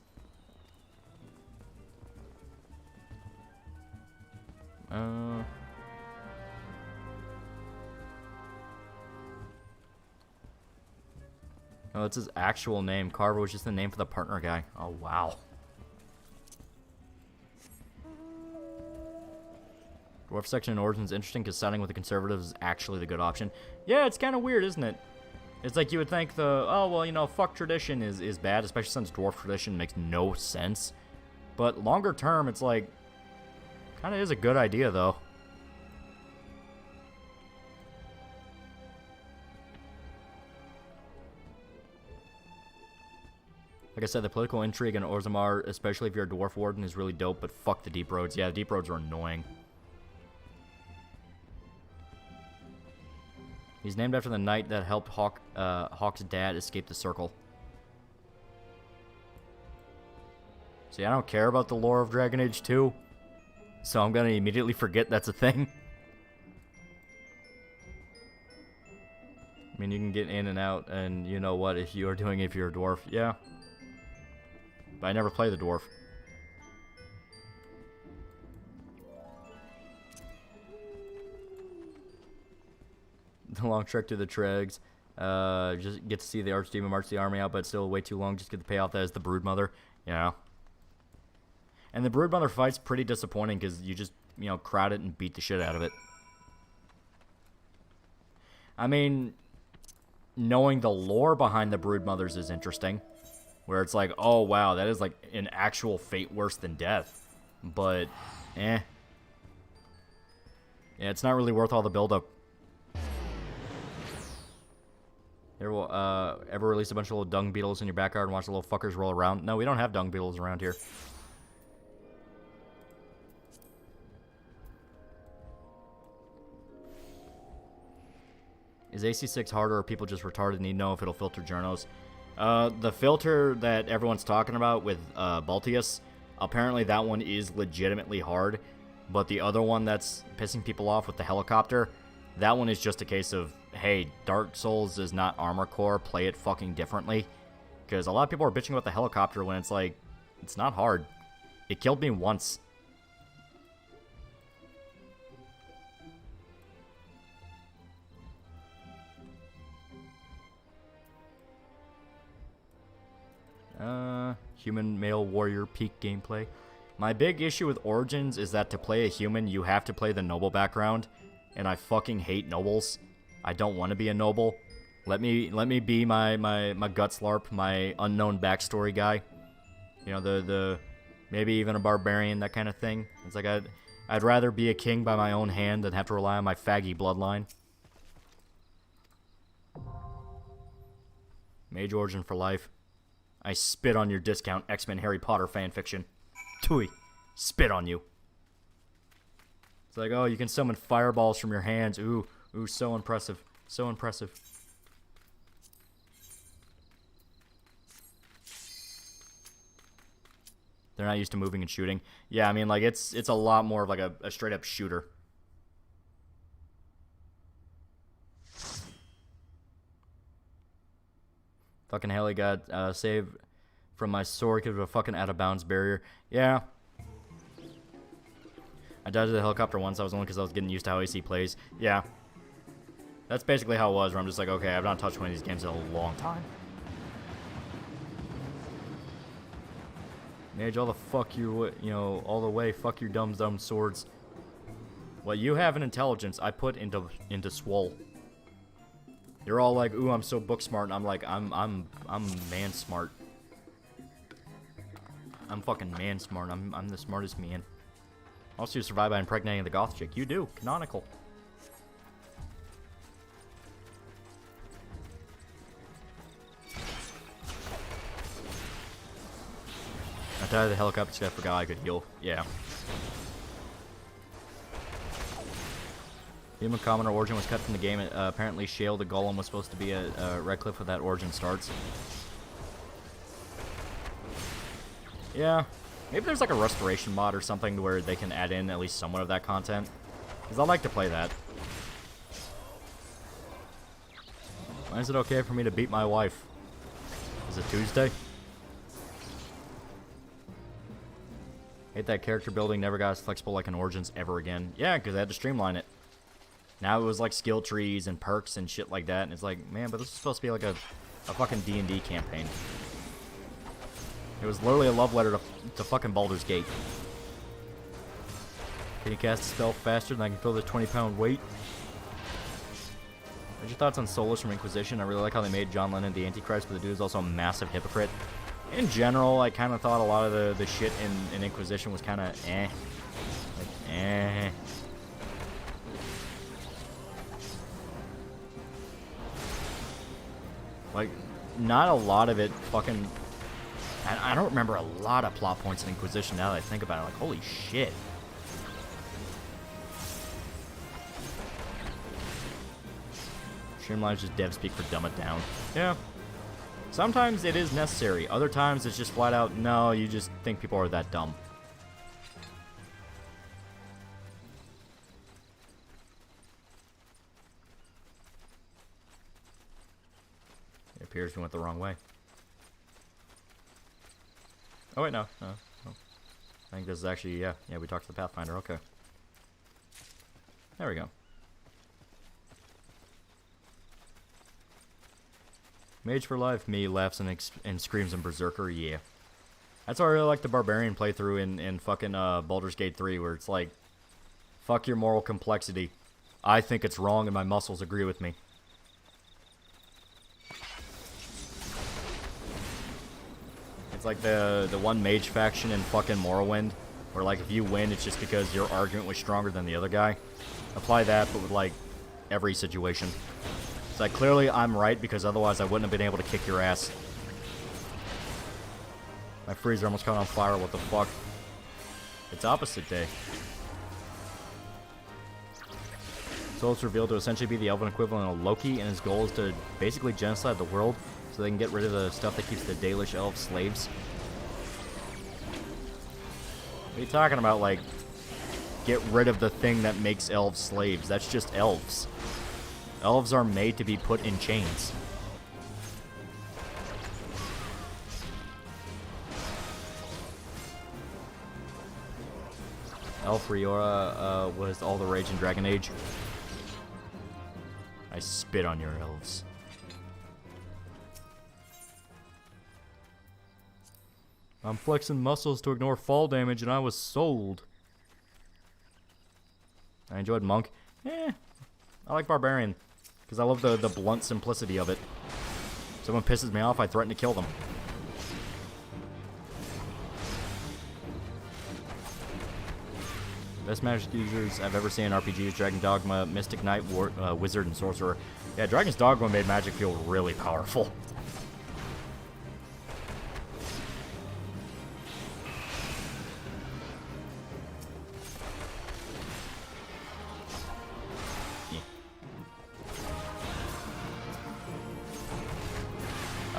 Oh, that's his actual name. Carver was just the name for the partner guy. Oh, wow. Dwarf section in Origins is interesting because siding with the conservatives is actually the good option. Yeah, it's kind of weird, isn't it? It's like you would think oh, well, you know, fuck tradition is bad, especially since dwarf tradition makes no sense. But longer term, it's like, kind of is a good idea, though. Like I said, the political intrigue in Orzammar, especially if you're a Dwarf Warden, is really dope, but fuck the Deep Roads. Yeah, the Deep Roads are annoying. He's named after the knight that helped Hawk's dad escape the Circle. See, I don't care about the lore of Dragon Age 2, so I'm gonna immediately forget that's a thing. I mean, you can get in and out, and you know what, if you're a dwarf, yeah. But I never play the dwarf. The long trek to the Tregs. Just get to see the Archdemon march the army out, but still way too long. Just get the payoff that is the Broodmother. You know? And the Broodmother fight's pretty disappointing because you just, you know, crowd it and beat the shit out of it. I mean, knowing the lore behind the Broodmothers is interesting. Where it's like, oh wow, that is like an actual fate worse than death. But, eh. Yeah, it's not really worth all the buildup. Ever release a bunch of little dung beetles in your backyard and watch the little fuckers roll around? No, we don't have dung beetles around here. Is AC6 harder or people just retarded and need to know if it'll filter journos? The filter that everyone's talking about with Baltius, apparently that one is legitimately hard, but the other one that's pissing people off with the helicopter, that one is just a case of, hey, Dark Souls is not Armor Core, play it fucking differently. Because a lot of people are bitching about the helicopter when it's like, it's not hard. It killed me once. Human male warrior peak gameplay. My big issue with Origins is that to play a human, you have to play the noble background, and I fucking hate nobles. I don't want to be a noble. Let me be my Gutslarp, my unknown backstory guy. You know, the maybe even a barbarian, that kind of thing. It's like I'd rather be a king by my own hand than have to rely on my faggy bloodline. Mage Origin for life. I spit on your discount X-Men Harry Potter fanfiction. Tui. Spit on you. It's like, oh, you can summon fireballs from your hands. Ooh, so impressive. So impressive. They're not used to moving and shooting. Yeah, I mean, like, it's a lot more of, like, a straight-up shooter. Fucking Haley got saved from my sword because of a fucking out-of-bounds barrier. Yeah. I died to the helicopter once. That was only because I was getting used to how AC plays. Yeah. That's basically how it was, where I'm just like, okay, I've not touched one of these games in a long time. Mage, all the fuck you know, all the way, fuck your dumb swords. What you have in intelligence, I put into swole. You're all like, ooh, I'm so book smart, and I'm like, I'm man smart. I'm fucking man smart. I'm the smartest man. Also, you survive by impregnating the goth chick. You do. Canonical. I died of the helicopter because I forgot I could heal. Yeah. Human Commoner Origin was cut from the game. Apparently, Shale the Golem was supposed to be a Redcliffe when that Origin starts. Yeah. Maybe there's like a restoration mod or something where they can add in at least somewhat of that content. Because I'd like to play that. Why is it okay for me to beat my wife? Is it Tuesday? Hate that character building never got as flexible like an Origins ever again. Yeah, because they had to streamline it. Now it was like skill trees and perks and shit like that. And it's like, man, but this is supposed to be like a fucking D&D campaign. It was literally a love letter to fucking Baldur's Gate. Can you cast a spell faster than I can throw the 20-pound weight? What's your thoughts on Solus from Inquisition? I really like how they made John Lennon the Antichrist, but the dude is also a massive hypocrite. In general, I kind of thought a lot of the shit in Inquisition was kind of eh. Like, eh. Like, not a lot of it fucking... I don't remember a lot of plot points in Inquisition now that I think about it. Like, holy shit. Streamline's just dev speak for dumb it down. Yeah. Sometimes it is necessary. Other times it's just flat out, no, you just think people are that dumb. It appears we went the wrong way. Oh, wait, no. No. I think this is actually, yeah, we talked to the Pathfinder. Okay. There we go. Mage for life. Me laughs and screams in Berserker. Yeah. That's why I really like the Barbarian playthrough in fucking Baldur's Gate 3, where it's like, fuck your moral complexity. I think it's wrong and my muscles agree with me. It's like the one mage faction in fucking Morrowind, where like if you win, it's just because your argument was stronger than the other guy. Apply that, but with like every situation. It's like, clearly I'm right, because otherwise I wouldn't have been able to kick your ass. My freezer almost caught on fire, what the fuck? It's opposite day. Solus revealed to essentially be the elven equivalent of Loki, and his goal is to basically genocide the world so they can get rid of the stuff that keeps the Dalish elves slaves. What are you talking about, like, get rid of the thing that makes elves slaves? That's just elves. Elves are made to be put in chains. Elf Riora was all the rage in Dragon Age. I spit on your elves. I'm flexing muscles to ignore fall damage, and I was sold. I enjoyed Monk. I like Barbarian, because I love the blunt simplicity of it. If someone pisses me off, I threaten to kill them. Best magic users I've ever seen in RPGs: Dragon Dogma, Mystic Knight, Wizard, and Sorcerer. Yeah, Dragon's Dogma made magic feel really powerful.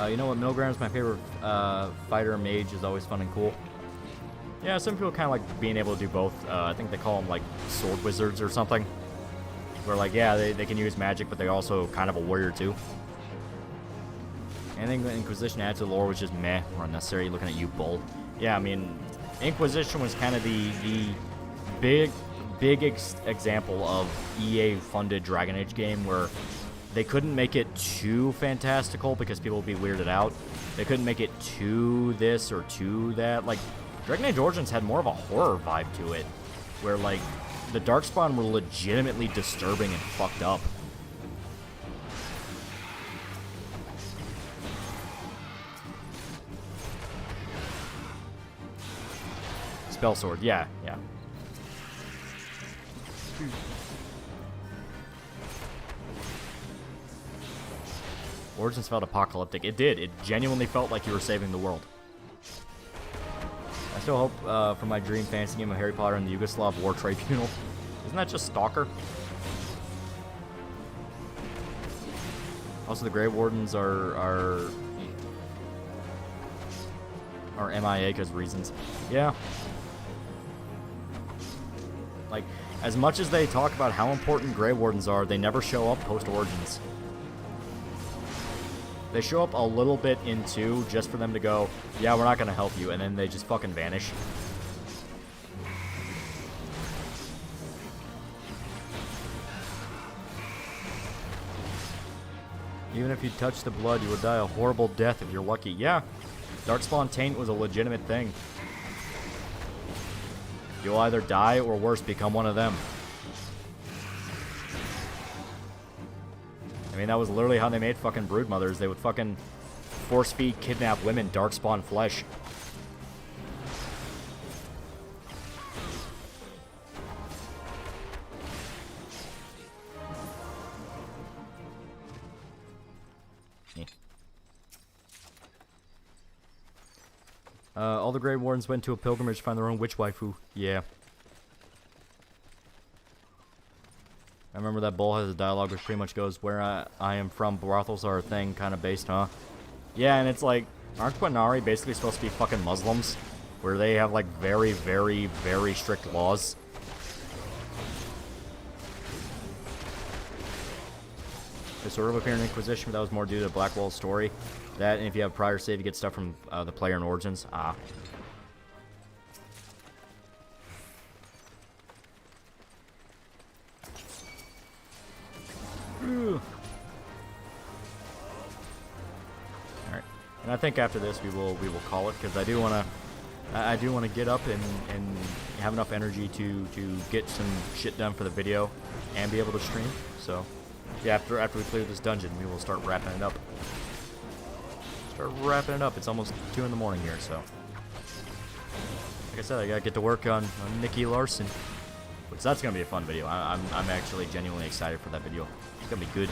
You know what? Middle ground is my favorite fighter. Mage is always fun and cool. Yeah, some people kind of like being able to do both. I think they call them like sword wizards or something. Where like, yeah, they can use magic, but they're also kind of a warrior too. Anything that Inquisition adds to the lore was just meh or unnecessary. Looking at you, Bull. Yeah, I mean, Inquisition was kind of the big example of EA-funded Dragon Age game where they couldn't make it too fantastical because people would be weirded out. They couldn't make it too this or too that. Like, Dragon Age Origins had more of a horror vibe to it, where like the Darkspawn were legitimately disturbing and fucked up. Spell sword, yeah. Origins felt apocalyptic. It did. It genuinely felt like you were saving the world. I still hope for my dream fantasy game of Harry Potter and the Yugoslav War Tribunal. Isn't that just Stalker? Also, the Grey Wardens are MIA because reasons. Yeah. Like, as much as they talk about how important Grey Wardens are, they never show up post-Origins. They show up a little bit in 2 just for them to go, yeah, we're not going to help you, and then they just fucking vanish. Even if you touch the blood, you would die a horrible death if you're lucky. Yeah, Darkspawn Taint was a legitimate thing. You'll either die or worse, become one of them. I mean, that was literally how they made fucking broodmothers. They would fucking force feed, kidnap women, darkspawn flesh. All the Grey Wardens went to a pilgrimage to find their own witch waifu. Yeah. I remember that Bull has a dialogue which pretty much goes, where I am from, brothels are a thing, kind of based, huh? Yeah, and it's like, aren't Quinari basically supposed to be fucking Muslims? Where they have like very, very, very strict laws? They sort of appear in Inquisition, but that was more due to Blackwell's story. That, and if you have prior save, you get stuff from the player in Origins. Ah. Alright. And I think after this we will call it, because I do wanna get up and have enough energy to get some shit done for the video and be able to stream. So yeah, after we clear this dungeon, we will start wrapping it up. It's almost 2 in the morning here, so like I said, I gotta get to work on Nikki Larson, which that's gonna be a fun video. I'm actually genuinely excited for that video. It's gonna be good.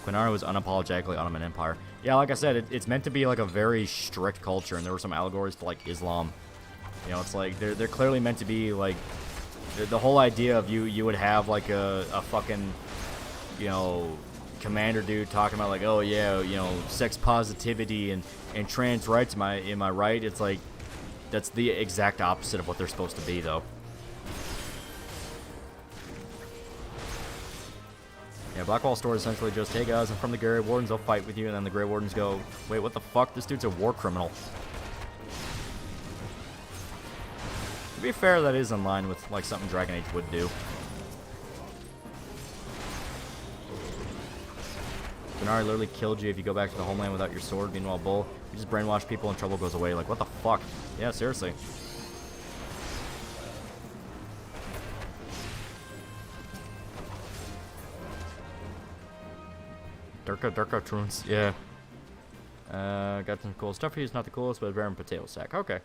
Quinara was unapologetically Ottoman Empire. Yeah, like I said, it's meant to be like a very strict culture, and there were some allegories to like Islam. You know, it's like they're clearly meant to be like the whole idea of you would have like a fucking, you know, commander dude talking about like, oh yeah, you know, sex positivity and trans rights. Am I right? It's like that's the exact opposite of what they're supposed to be, though. Yeah, Blackwall story is essentially just, hey guys, I'm from the Grey Wardens, I'll fight with you, and then the Grey Wardens go, wait, what the fuck? This dude's a war criminal. To be fair, that is in line with like something Dragon Age would do. Quinari literally killed you if you go back to the homeland without your sword. Meanwhile, Bull, you just brainwash people and trouble goes away. Like, what the fuck? Yeah, seriously. Durka Trunes, yeah. Got some cool stuff here. It's not the coolest, but a Baron Potato Sack. Okay.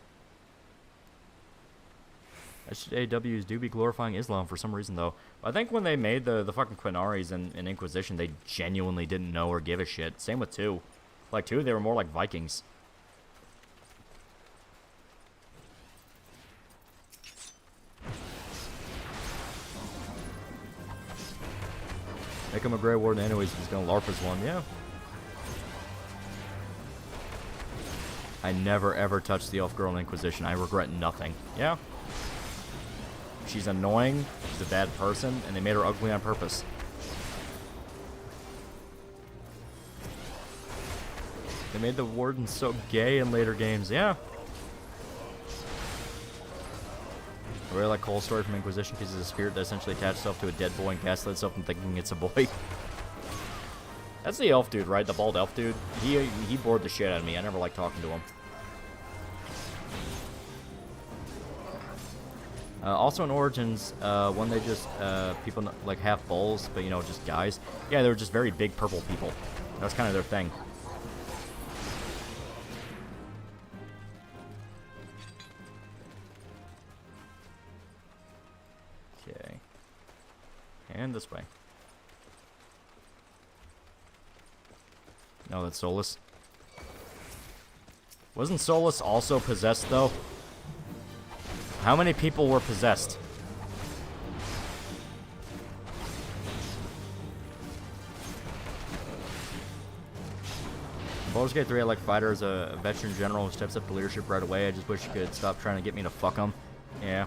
SJWs do be glorifying Islam for some reason, though. I think when they made the fucking Quinaris in Inquisition, they genuinely didn't know or give a shit. Same with 2. Like 2, they were more like Vikings. Make him a Grey Warden anyways, he's gonna LARP as one, yeah. I never ever touched the elf girl in Inquisition. I regret nothing. Yeah. She's annoying, she's a bad person, and they made her ugly on purpose. They made the warden so gay in later games, yeah. I really like Cole's story from Inquisition because he's a spirit that essentially attached itself to a dead boy and gaslit itself and thinking it's a boy. That's the elf dude, right? The bald elf dude. He bored the shit out of me. I never liked talking to him. Also in Origins, when they just, people like half bulls, but you know, just guys. Yeah, they were just very big purple people. That's kind of their thing. Okay. And this way. No, that's Solus. Wasn't Solus also possessed, though? How many people were possessed? In Baldur's Gate 3, I like Fighter as a veteran general who steps up to leadership right away. I just wish you could stop trying to get me to fuck him. Yeah.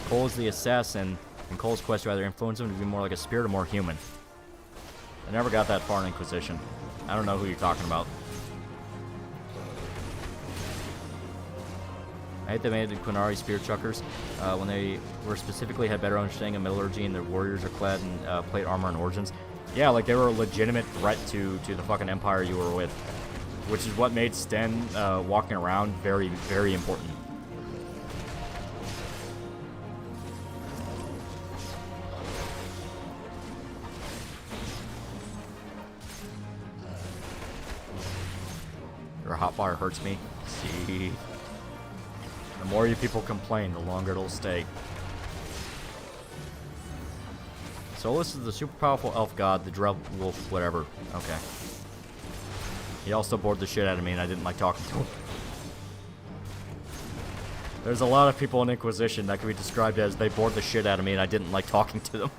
Cole is the assassin, and Cole's quest to either influence him to be more like a spirit or more human. I never got that far in Inquisition. I don't know who you're talking about. I hate they made the Quinari spear chuckers when they were specifically had better understanding of metallurgy and their warriors are clad in plate armor and Origins. Yeah, like they were a legitimate threat to the fucking empire you were with, which is what made Sten walking around very, very important. Your hotbar hurts me. See. The more you people complain, the longer it'll stay. Solus is the super powerful elf god, the Drell wolf, whatever. Okay. He also bored the shit out of me, and I didn't like talking to him. There's a lot of people in Inquisition that can be described as they bored the shit out of me, and I didn't like talking to them.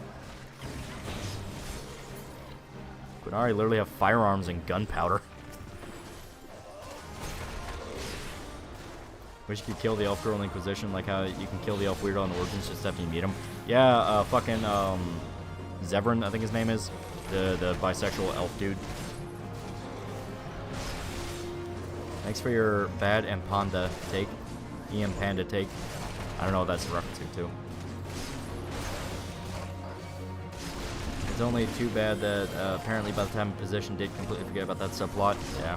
Quinari literally have firearms and gunpowder. Wish you could kill the elf girl in Inquisition, like how you can kill the elf weirdo in Origins just after you meet him. Yeah, fucking, Zevran, I think his name is. The bisexual elf dude. Thanks for your bad and panda take. EM panda take. I don't know what that's referencing to. It's only too bad that apparently by the time Position did completely forget about that subplot. Yeah.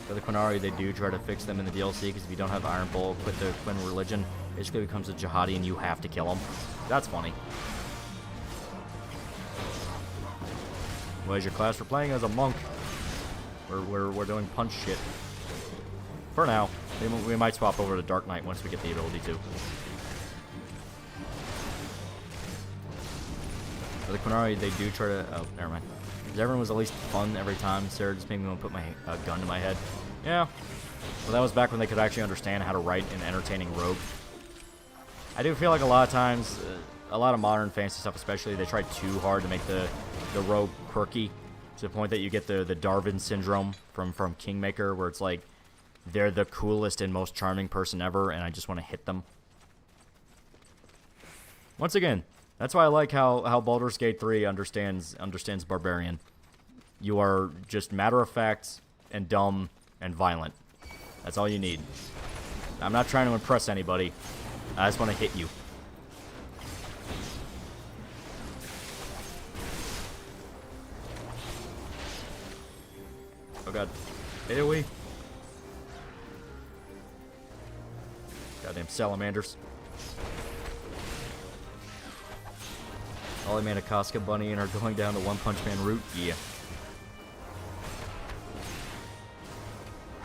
For the Quinari, they do try to fix them in the DLC, because if you don't have Iron Bull, quit the Quinn religion, basically becomes a jihadi and you have to kill him. That's funny. What is your class? We're playing as a monk. We're doing punch shit. For now. We might swap over to Dark Knight once we get the ability to. For the Quinari, they do try to... Oh, never mind. Everyone was at least fun every time. Sarah just made me want to put my gun to my head. Yeah. Well, that was back when they could actually understand how to write an entertaining rogue. I do feel like a lot of times, a lot of modern fantasy stuff especially, they try too hard to make the rogue quirky. To the point that you get the Darwin syndrome from Kingmaker, where it's like, they're the coolest and most charming person ever, and I just want to hit them. Once again, that's why I like how Baldur's Gate 3 understands Barbarian. You are just matter-of-fact and dumb and violent. That's all you need. I'm not trying to impress anybody. I just want to hit you. Oh god. AoE. Goddamn salamanders. Ollie made a Casca bunny and are going down the One Punch Man route? Yeah.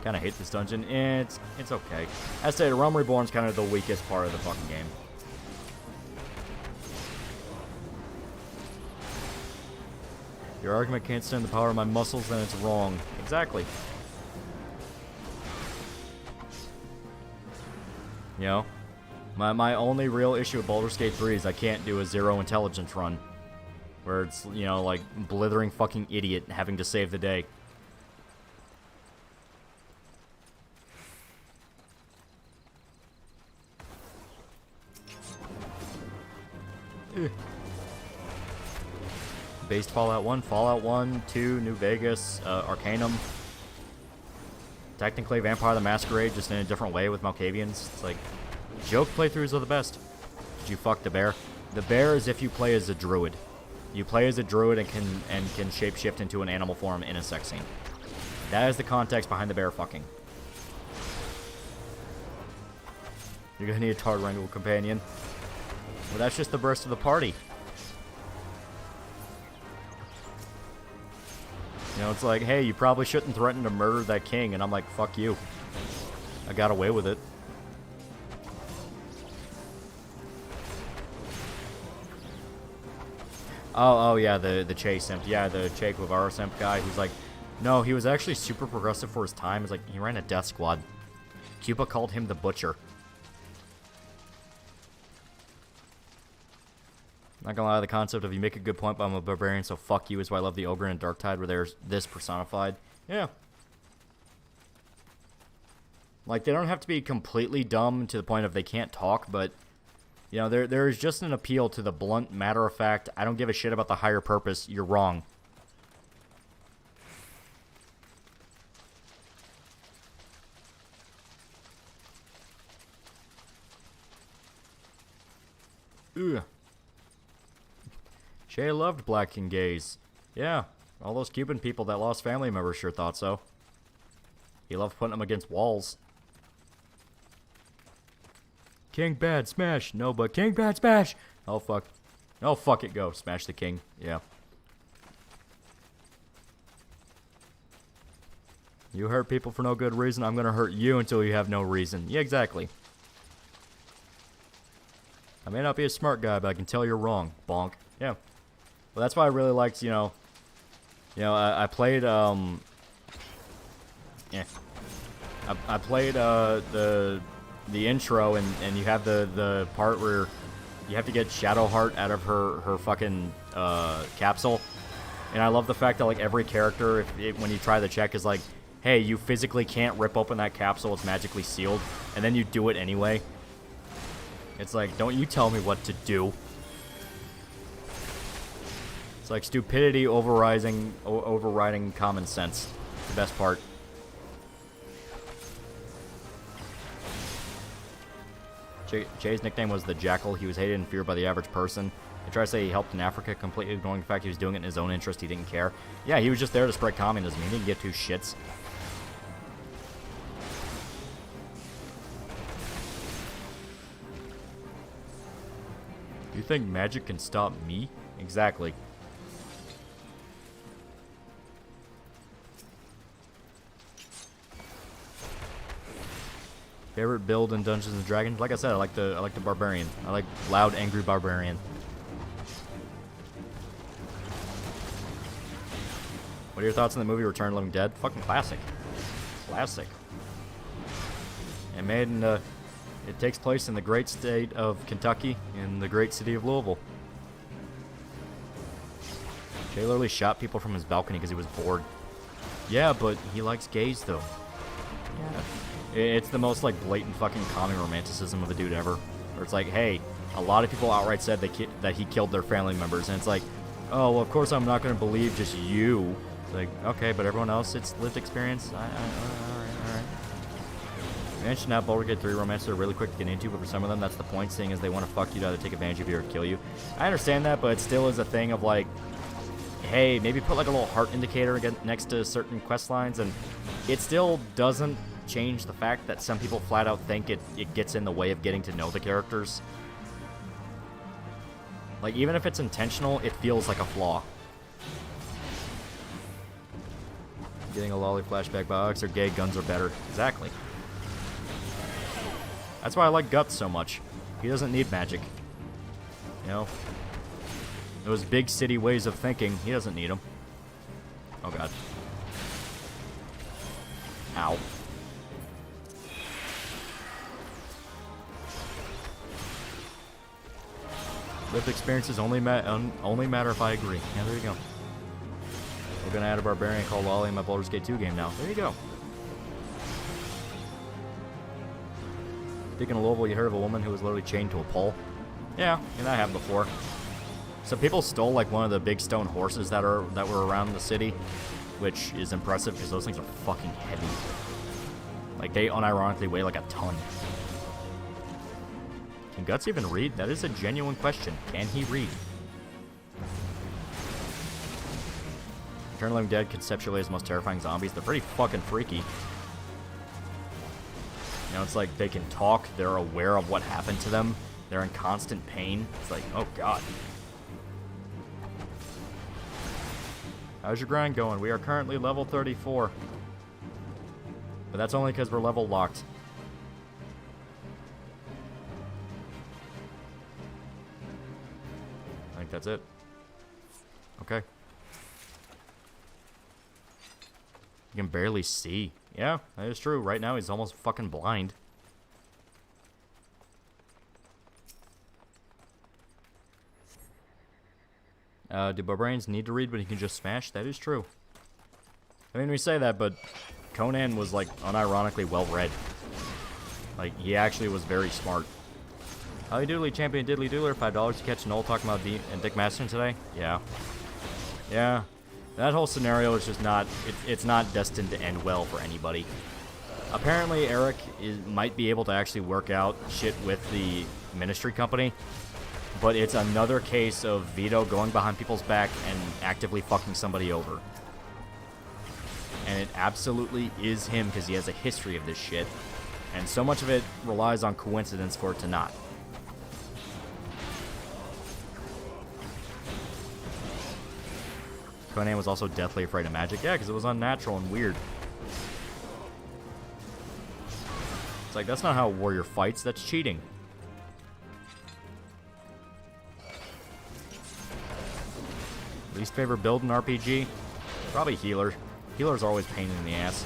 Kinda hate this dungeon. It's okay. I say, the Realm Reborn's kind of the weakest part of the fucking game. Your argument can't stand the power of my muscles, then it's wrong. Exactly. You know? My only real issue with Baldur's Gate 3 is I can't do a 0 intelligence run. Where it's, you know, like, blithering fucking idiot having to save the day. Based Fallout 1, Fallout 1, 2, New Vegas, Arcanum. Technically Vampire the Masquerade, just in a different way with Malkavians. It's like, joke playthroughs are the best. Did you fuck the bear? The bear is if you play as a druid. You play as a druid and can shapeshift into an animal form in a sex scene. That is the context behind the bear fucking. You're gonna need a Tartarangle companion. Well, that's just the burst of the party. You know, it's like, hey, you probably shouldn't threaten to murder that king, and I'm like, fuck you. I got away with it. Oh yeah, the Che simp. Yeah, the Che Guevara simp guy who's like, no, he was actually super progressive for his time. It's like, he ran a death squad. Cuba called him the Butcher. Not gonna lie, the concept of you make a good point, but I'm a barbarian, so fuck you is why I love the Ogre and Darktide, where there's this personified. Yeah. Like, they don't have to be completely dumb to the point of they can't talk, but, you know, there is just an appeal to the blunt, matter-of-fact, I don't give a shit about the higher purpose, you're wrong. Ugh. Che loved black and gays. Yeah, all those Cuban people that lost family members sure thought so. He loved putting them against walls. King bad, smash. No, but king bad, smash. Oh, fuck. Oh, fuck it, go. Smash the king. Yeah. You hurt people for no good reason, I'm gonna hurt you until you have no reason. Yeah, exactly. I may not be a smart guy, but I can tell you're wrong. Bonk. Yeah. Well, that's why I really liked, you know, I played, yeah. I played, the intro, and you have the part where you have to get Shadowheart out of her fucking, capsule. And I love the fact that, like, every character, when you try the check, is like, hey, you physically can't rip open that capsule, it's magically sealed. And then you do it anyway. It's like, don't you tell me what to do. It's like stupidity overriding common sense. The best part. Che's nickname was the Jackal. He was hated and feared by the average person. They try to say he helped in Africa, completely ignoring the fact he was doing it in his own interest. He didn't care. Yeah, he was just there to spread communism. He didn't give two shits. You think magic can stop me? Exactly. Favorite build in Dungeons and Dragons? Like I said, I like the barbarian. I like loud, angry barbarian. What are your thoughts on the movie Return of the Living Dead? Fucking classic. Classic. And made in it takes place in the great state of Kentucky, in the great city of Louisville. Jay literally shot people from his balcony because he was bored. Yeah, but he likes gays, though. Yeah. It's the most, like, blatant fucking common romanticism of a dude ever. Where it's like, hey, a lot of people outright said that he killed their family members. And it's like, oh, well, of course I'm not going to believe just you. It's like, okay, but everyone else, it's lived experience. Alright. You mentioned how Baldur's Gate 3 romances are really quick to get into, but for some of them, that's the point, seeing as they want to fuck you to either take advantage of you or kill you. I understand that, but it still is a thing of, like, hey, maybe put, like, a little heart indicator next to certain quest lines, and it still doesn't change the fact that some people flat out think it gets in the way of getting to know the characters. Like, even if it's intentional, it feels like a flaw. Getting a lolly flashback box or gay guns are better. Exactly. That's why I like Guts so much. He doesn't need magic. You know? Those big city ways of thinking, he doesn't need them. Oh god. Ow. Lived experiences only matter if I agree. Yeah, there you go. We're gonna add a barbarian called Loli in my Baldur's Gate 2 game now. There you go. Speaking of Louisville, you heard of a woman who was literally chained to a pole? Yeah, and that happened before. So people stole like one of the big stone horses that were around the city, which is impressive because those things are fucking heavy. Like they unironically weigh like a ton. Can Guts even read? That is a genuine question. Can he read? Return of the Living Dead conceptually is the most terrifying zombies. They're pretty fucking freaky. You know, it's like they can talk. They're aware of what happened to them. They're in constant pain. It's like, oh god. How's your grind going? We are currently level 34. But that's only because we're level locked. I think that's it. Okay. You can barely see. Yeah, that is true. Right now he's almost fucking blind. Do barbarians need to read when he can just smash? That is true. I mean, we say that, but Conan was, like, unironically well-read. Like, he actually was very smart. Howdy Doodly, Champion Diddly Doodler, $5 to catch Noel talking about Dick Masterson today? Yeah. Yeah. That whole scenario is just not, it's not destined to end well for anybody. Apparently, Eric might be able to actually work out shit with the ministry company, but it's another case of Vito going behind people's back and actively fucking somebody over. And it absolutely is him because he has a history of this shit. And so much of it relies on coincidence for it to not. Conan was also deathly afraid of magic. Yeah, because it was unnatural and weird. It's like, that's not how a warrior fights. That's cheating. Least favorite build in RPG? Probably healer. Healer's always pain in the ass.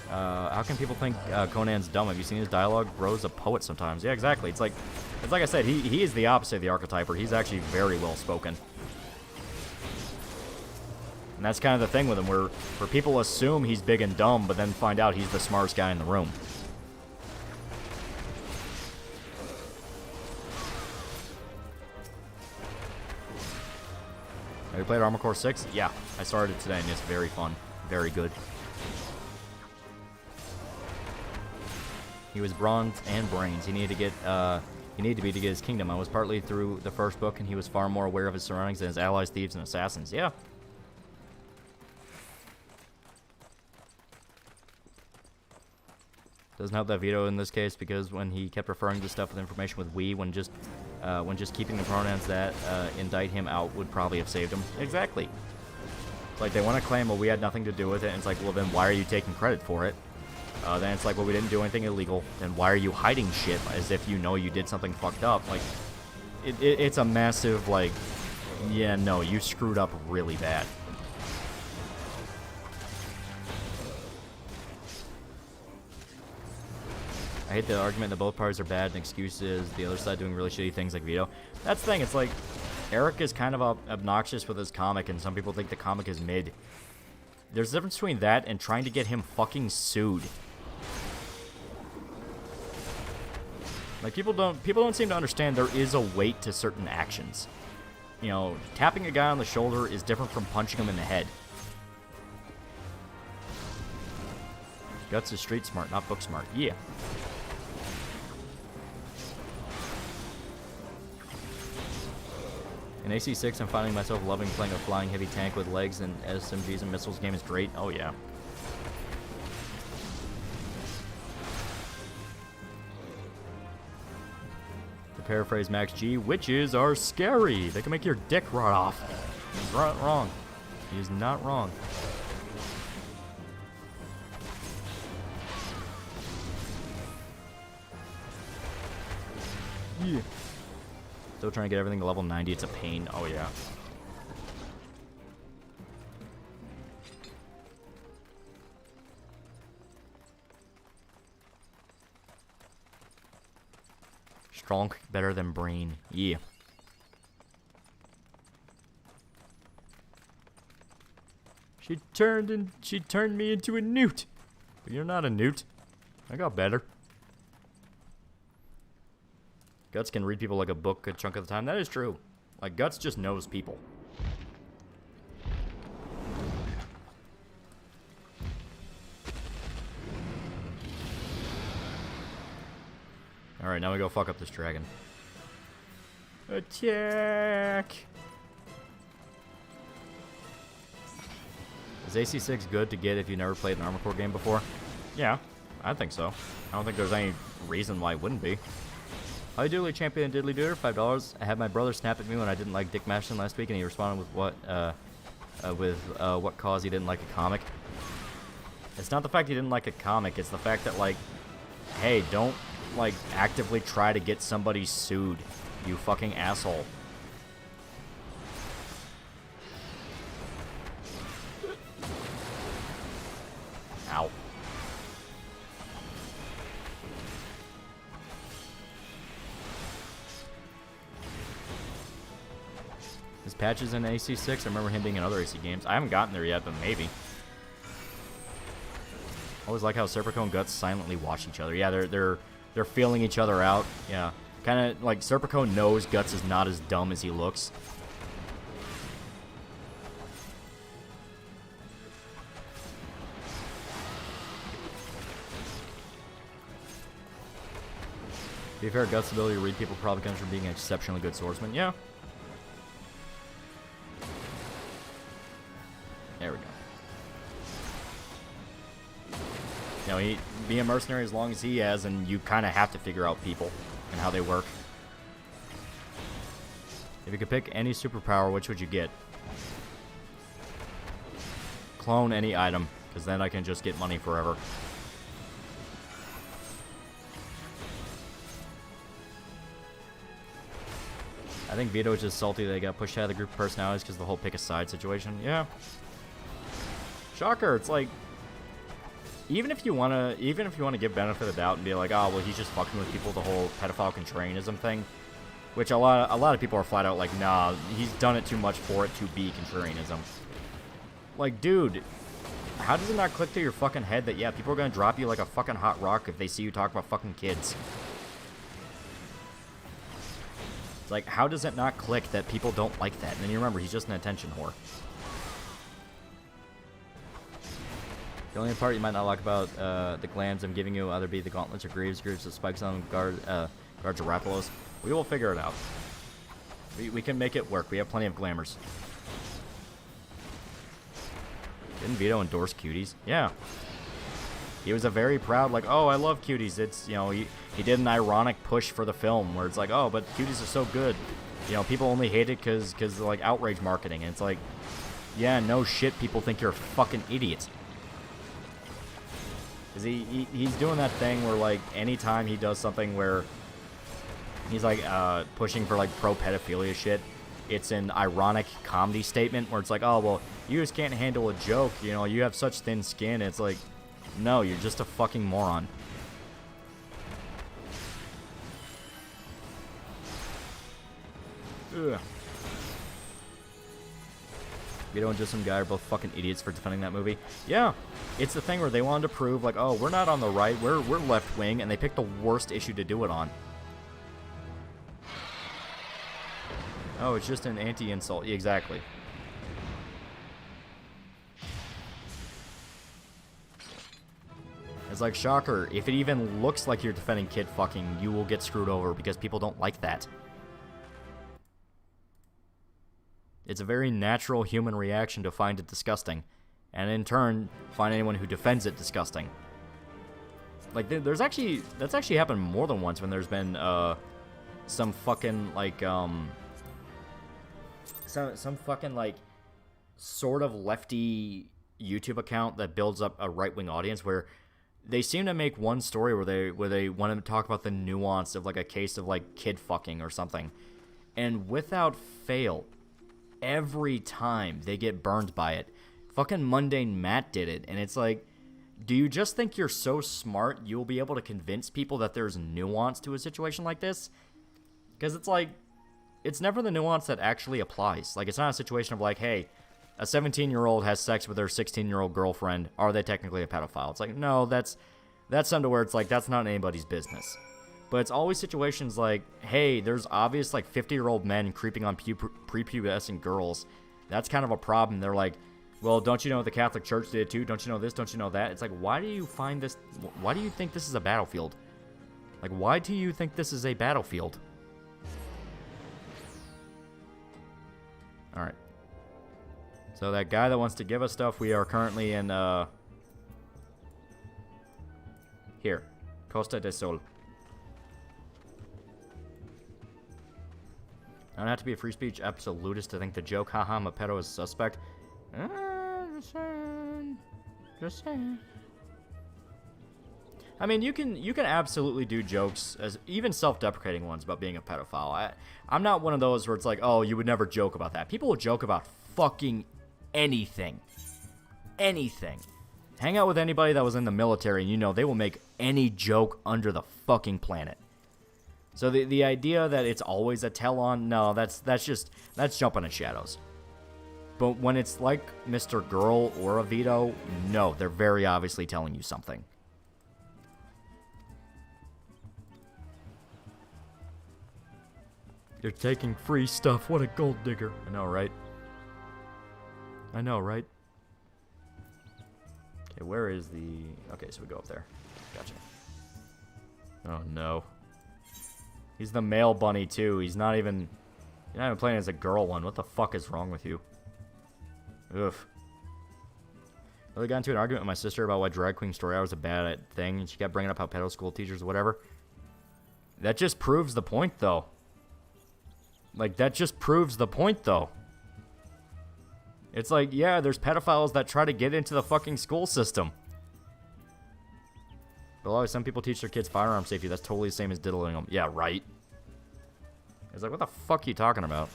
How can people think Conan's dumb? Have you seen his dialogue? Bro's a poet sometimes. Yeah, exactly. It's like I said, he is the opposite of the archetyper. He's actually very well spoken. And that's kind of the thing with him, where people assume he's big and dumb, but then find out he's the smartest guy in the room. Have you played Armored Core 6? Yeah, I started it today, and it's very fun. Very good. He was bronze and brains. He needed to get his kingdom. I was partly through the first book, and he was far more aware of his surroundings than his allies, thieves, and assassins. Yeah. Doesn't help that Vito in this case, because when he kept referring to stuff with information with we, when just keeping the pronouns that indict him out would probably have saved him. Exactly. It's like they want to claim, well, we had nothing to do with it, and it's like, well, then why are you taking credit for it? Then it's like, well, we didn't do anything illegal. Then why are you hiding shit as if you know you did something fucked up? Like, it's a massive, like, yeah, no, you screwed up really bad. I hate the argument that both parties are bad and excuse is the other side doing really shitty things like Vito. That's the thing, it's like, Eric is kind of obnoxious with his comic, and some people think the comic is mid. There's a difference between that and trying to get him fucking sued. Like, people don't seem to understand there is a weight to certain actions. You know, tapping a guy on the shoulder is different from punching him in the head. Guts is street smart, not book smart. Yeah. In AC6, I'm finding myself loving playing a flying heavy tank with legs, and SMGs and missiles game is great. Oh, yeah. To paraphrase Max G, witches are scary. They can make your dick rot off. He's not wrong. He is not wrong. Yeah. Still trying to get everything to level 90. It's a pain. Oh, yeah. Strong better than brain. Yeah. She turned me into a newt. But you're not a newt. I got better. Guts can read people like a book a chunk of the time. That is true. Like, Guts just knows people. Alright, now we go fuck up this dragon. Attack! Is AC6 good to get if you never played an Armored Core game before? Yeah, I think so. I don't think there's any reason why it wouldn't be. Hi Doodly Champion Diddly Dooder, $5. I had my brother snap at me when I didn't like Dick Mashing last week, and he responded with what cause he didn't like a comic. It's not the fact he didn't like a comic, it's the fact that, like, hey, don't, like, actively try to get somebody sued, you fucking asshole. Ow. His patches in AC6, I remember him being in other AC games. I haven't gotten there yet, but maybe. I always like how Serpico and Guts silently watch each other. Yeah, they're feeling each other out. Yeah. Kind of like Serpico knows Guts is not as dumb as he looks. To be fair, Guts' ability to read people probably comes from being an exceptionally good swordsman. Yeah. There we go. You know, he be a mercenary as long as he has, and you kind of have to figure out people and how they work. If you could pick any superpower, which would you get? Clone any item, because then I can just get money forever. I think Vito is just salty that he got pushed out of the group of personalities because of the whole pick a side situation. Yeah. Shocker, it's like, even if you wanna give benefit of the doubt and be like, oh well, he's just fucking with people, the whole pedophile contrarianism thing, which a lot of people are flat out like, nah, he's done it too much for it to be contrarianism. Like, dude, how does it not click to your fucking head that, yeah, people are gonna drop you like a fucking hot rock if they see you talk about fucking kids? It's like, how does it not click that people don't like that? And then you remember, he's just an attention whore. The only part you might not like about the glands I'm giving you will either be the gauntlets or greaves with spikes on them, guards or Rathalos. We will figure it out. We can make it work. We have plenty of glamours. Didn't Vito endorse cuties? Yeah. He was a very proud, like, oh, I love cuties. It's, you know, he did an ironic push for the film where it's like, oh, but cuties are so good. You know, people only hate it because like, outrage marketing. And it's like, yeah, no shit, people think you're a fucking idiot. Because he's doing that thing where, like, anytime he does something where he's, like, pushing for, like, pro-pedophilia shit, it's an ironic comedy statement where it's like, oh, well, you just can't handle a joke, you know, you have such thin skin. It's like, no, you're just a fucking moron. Ugh. Vito and just some guy are both fucking idiots for defending that movie. Yeah, it's the thing where they wanted to prove, like, oh, we're not on the right, we're left wing, and they picked the worst issue to do it on. Oh, it's just an anti-insult. Exactly. It's like, shocker, if it even looks like you're defending kid fucking, you will get screwed over because people don't like that. It's a very natural human reaction to find it disgusting, and in turn, find anyone who defends it disgusting. Like, that's actually happened more than once when there's been, some fucking, like, some fucking, like, sort of lefty YouTube account that builds up a right-wing audience where they seem to make one story where they want to talk about the nuance of, like, a case of, like, kid fucking or something. And without fail, every time they get burned by it. Fucking Mundane Matt did it, and it's like, do you just think you're so smart you'll be able to convince people that there's nuance to a situation like this? Because it's like, it's never the nuance that actually applies. Like, it's not a situation of like, hey, a 17-year-old has sex with their 16-year-old girlfriend. Are they technically a pedophile? It's like, no, that's something where it's like, that's not anybody's business. But it's always situations like, hey, there's obvious like 50-year-old men creeping on prepubescent girls. That's kind of a problem. They're like, well, don't you know the Catholic Church did too? Don't you know this? Don't you know that? It's like, why do you find this? Why do you think this is a battlefield? Like, why do you think this is a battlefield? All right. So that guy that wants to give us stuff, we are currently in, here. Costa del Sol. I don't have to be a free speech absolutist to think the joke, haha, I'm a pedo, is suspect. Just saying. Just saying. I mean, you can absolutely do jokes, as even self-deprecating ones, about being a pedophile. I'm not one of those where it's like, oh, you would never joke about that. People will joke about fucking anything. Anything. Hang out with anybody that was in the military, and you know they will make any joke under the fucking planet. So the idea that it's always a tell-on, no, that's jumping at shadows. But when it's like Mr. Girl or a Vito, no, they're very obviously telling you something. You're taking free stuff. What a gold digger. I know, right? I know, right? Okay, where is the... Okay, so we go up there. Gotcha. Oh, no. He's the male bunny, too. He's not even... You're not even playing as a girl one. What the fuck is wrong with you? Oof. Really got into an argument with my sister about why drag queen story hour was a bad thing, and she kept bringing up how pedo school teachers or whatever. That just proves the point, though. Like, that just proves the point, though. It's like, yeah, there's pedophiles that try to get into the fucking school system. But always, some people teach their kids firearm safety. That's totally the same as diddling them. Yeah, right. It's like, what the fuck are you talking about?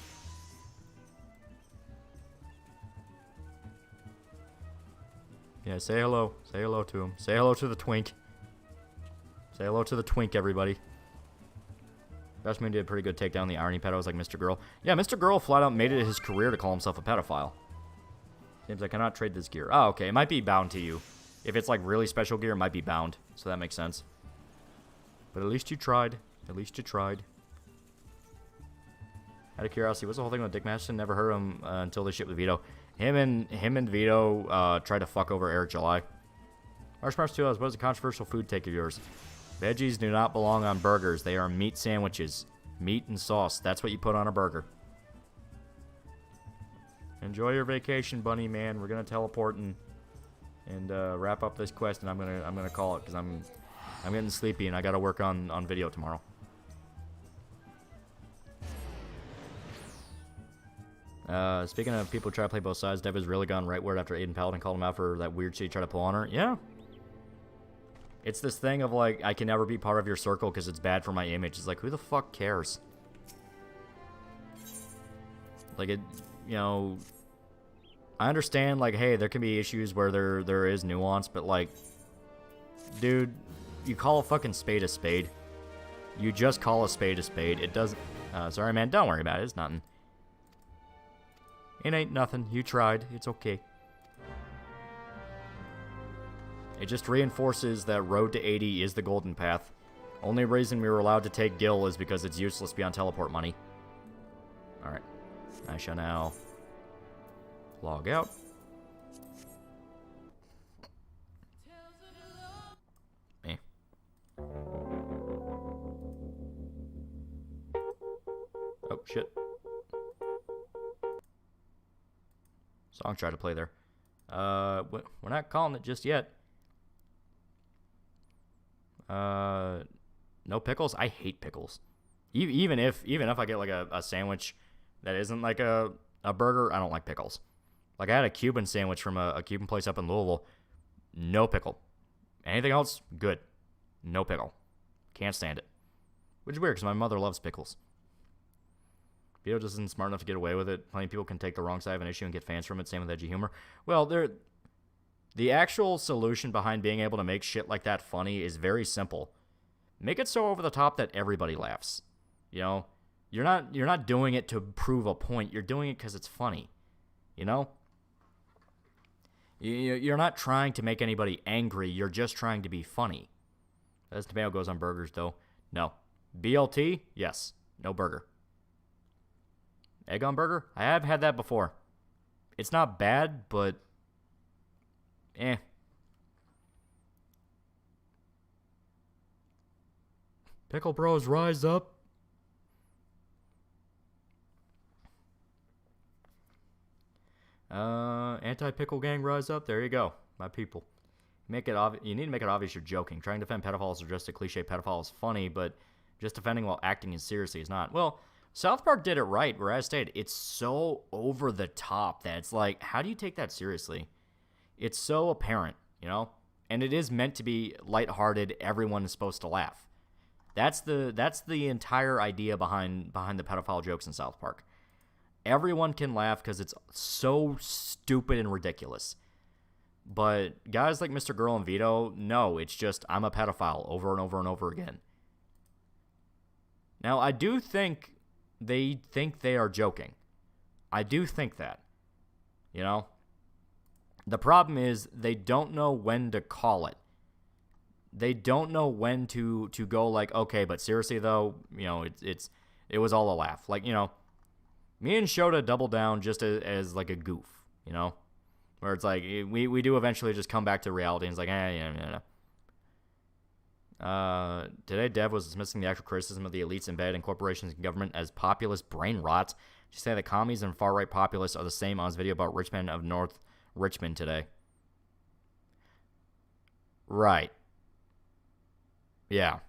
Yeah, say hello. Say hello to him. Say hello to the twink. Say hello to the twink, everybody. Bashman did a pretty good takedown the irony pedos like Mr. Girl. Yeah, Mr. Girl flat out made it his career to call himself a pedophile. Seems I cannot trade this gear. Oh, okay. It might be bound to you. If it's like really special gear, it might be bound. So that makes sense. But at least you tried. At least you tried. Out of curiosity, what's the whole thing with Dick Masterson? Never heard him until this shit with Vito. Him and Vito tried to fuck over Eric July. Marshmallows 2 what is a controversial food take of yours? Veggies do not belong on burgers. They are meat sandwiches. Meat and sauce. That's what you put on a burger. Enjoy your vacation, bunny man. We're gonna teleport and wrap up this quest, and I'm gonna call it because I'm getting sleepy and I gotta work on video tomorrow. Speaking of people who try to play both sides, Dev has really gone rightward after Aiden Paladin called him out for that weird shit he tried to pull on her. Yeah. It's this thing of like, I can never be part of your circle because it's bad for my image. It's like, who the fuck cares? Like, it, you know, I understand, like, hey, there can be issues where there is nuance, but like, dude, you call a fucking spade a spade. You just call a spade a spade. It doesn't, sorry man, don't worry about it. It's nothing. It ain't nothing. You tried. It's okay. It just reinforces that road to 80 is the golden path. Only reason we were allowed to take Gil is because it's useless beyond teleport money. Alright. I shall now log out. Eh. Oh, shit. Song tried to play there. We're not calling it just yet. No pickles? I hate pickles. Even if I get like a sandwich that isn't like a burger, I don't like pickles. Like I had a Cuban sandwich from a Cuban place up in Louisville. No pickle. Anything else? Good. No pickle. Can't stand it. Which is weird because my mother loves pickles. Vito just isn't smart enough to get away with it. Plenty of people can take the wrong side of an issue and get fans from it. Same with edgy humor. Well, the actual solution behind being able to make shit like that funny is very simple. Make it so over the top that everybody laughs. You know, You're not doing it to prove a point. You're doing it because it's funny. You know? You're not trying to make anybody angry. You're just trying to be funny. As tomato goes on burgers, though. No. BLT? Yes. No burger. Egg on burger? I have had that before. It's not bad, but eh. Pickle Bros, rise up. Anti-pickle gang, rise up. There you go, my people. Make it obvious. You need to make it obvious you're joking. Trying to defend pedophiles or just a cliche pedophile is funny, but just defending while acting as seriously is not. Well, South Park did it right, where I stated it's so over the top that it's like, how do you take that seriously? It's so apparent, you know? And it is meant to be lighthearted. Everyone is supposed to laugh. That's the entire idea behind the pedophile jokes in South Park. Everyone can laugh because it's so stupid and ridiculous. But guys like Mr. Girl and Vito, no, it's just I'm a pedophile over and over and over again. Now, I do think they are joking. I do think that. You know? The problem is they don't know when to call it. They don't know when to go like, okay, but seriously though, you know, it was all a laugh. Like, you know, me and Shota double down just as like a goof, you know? Where it's like, we do eventually just come back to reality and it's like, today Dev was dismissing the actual criticism of the elites in bed and corporations and government as populist brain rot. She said that commies and far-right populists are the same on his video about Richmond of North Richmond today. Right. Yeah.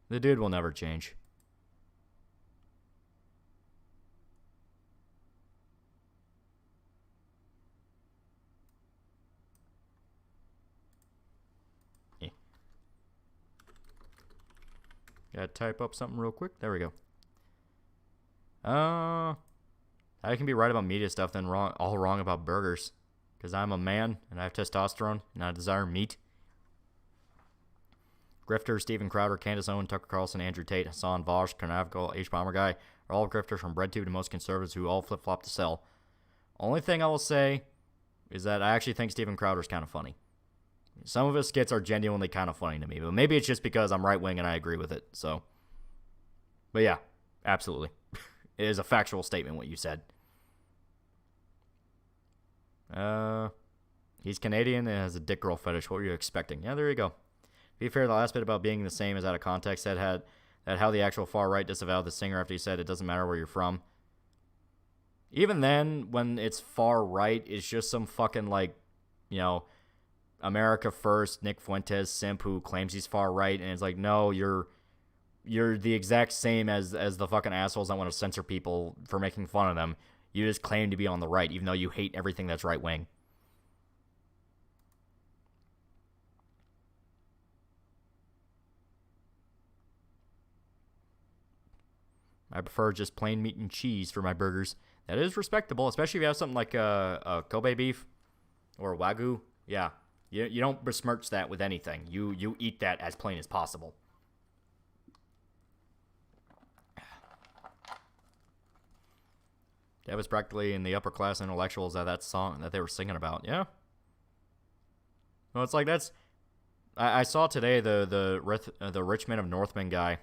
The dude will never change. Yeah. Gotta type up something real quick. There we go. I can be right about media stuff, then all wrong about burgers. Because I'm a man, and I have testosterone, and I desire meat. Grifter, Steven Crowder, Candace Owen, Tucker Carlson, Andrew Tate, Hassan Vosh, Carnaval, H-Bomber Guy are all grifters from BreadTube to most conservatives who all flip-flop to sell. Only thing I will say is that I actually think Steven Crowder's kind of funny. Some of his skits are genuinely kind of funny to me, but maybe it's just because I'm right-wing and I agree with it, so. But yeah, absolutely. It is a factual statement what you said. He's Canadian and has a dick girl fetish. What were you expecting? Yeah, there you go. To be fair, the last bit about being the same is out of context. That how the actual far right disavowed the singer after he said it doesn't matter where you're from. Even then, when it's far right, it's just some fucking like, you know, America First, Nick Fuentes simp who claims he's far right, and it's like, no, you're the exact same as the fucking assholes that want to censor people for making fun of them. You just claim to be on the right, even though you hate everything that's right-wing. I prefer just plain meat and cheese for my burgers. That is respectable, especially if you have something like a Kobe beef or Wagyu. Yeah, you don't besmirch that with anything. You eat that as plain as possible. That was practically in the upper class intellectuals that song that they were singing about. Yeah. Well, it's like that's. I saw today the Richmond of Northman guy.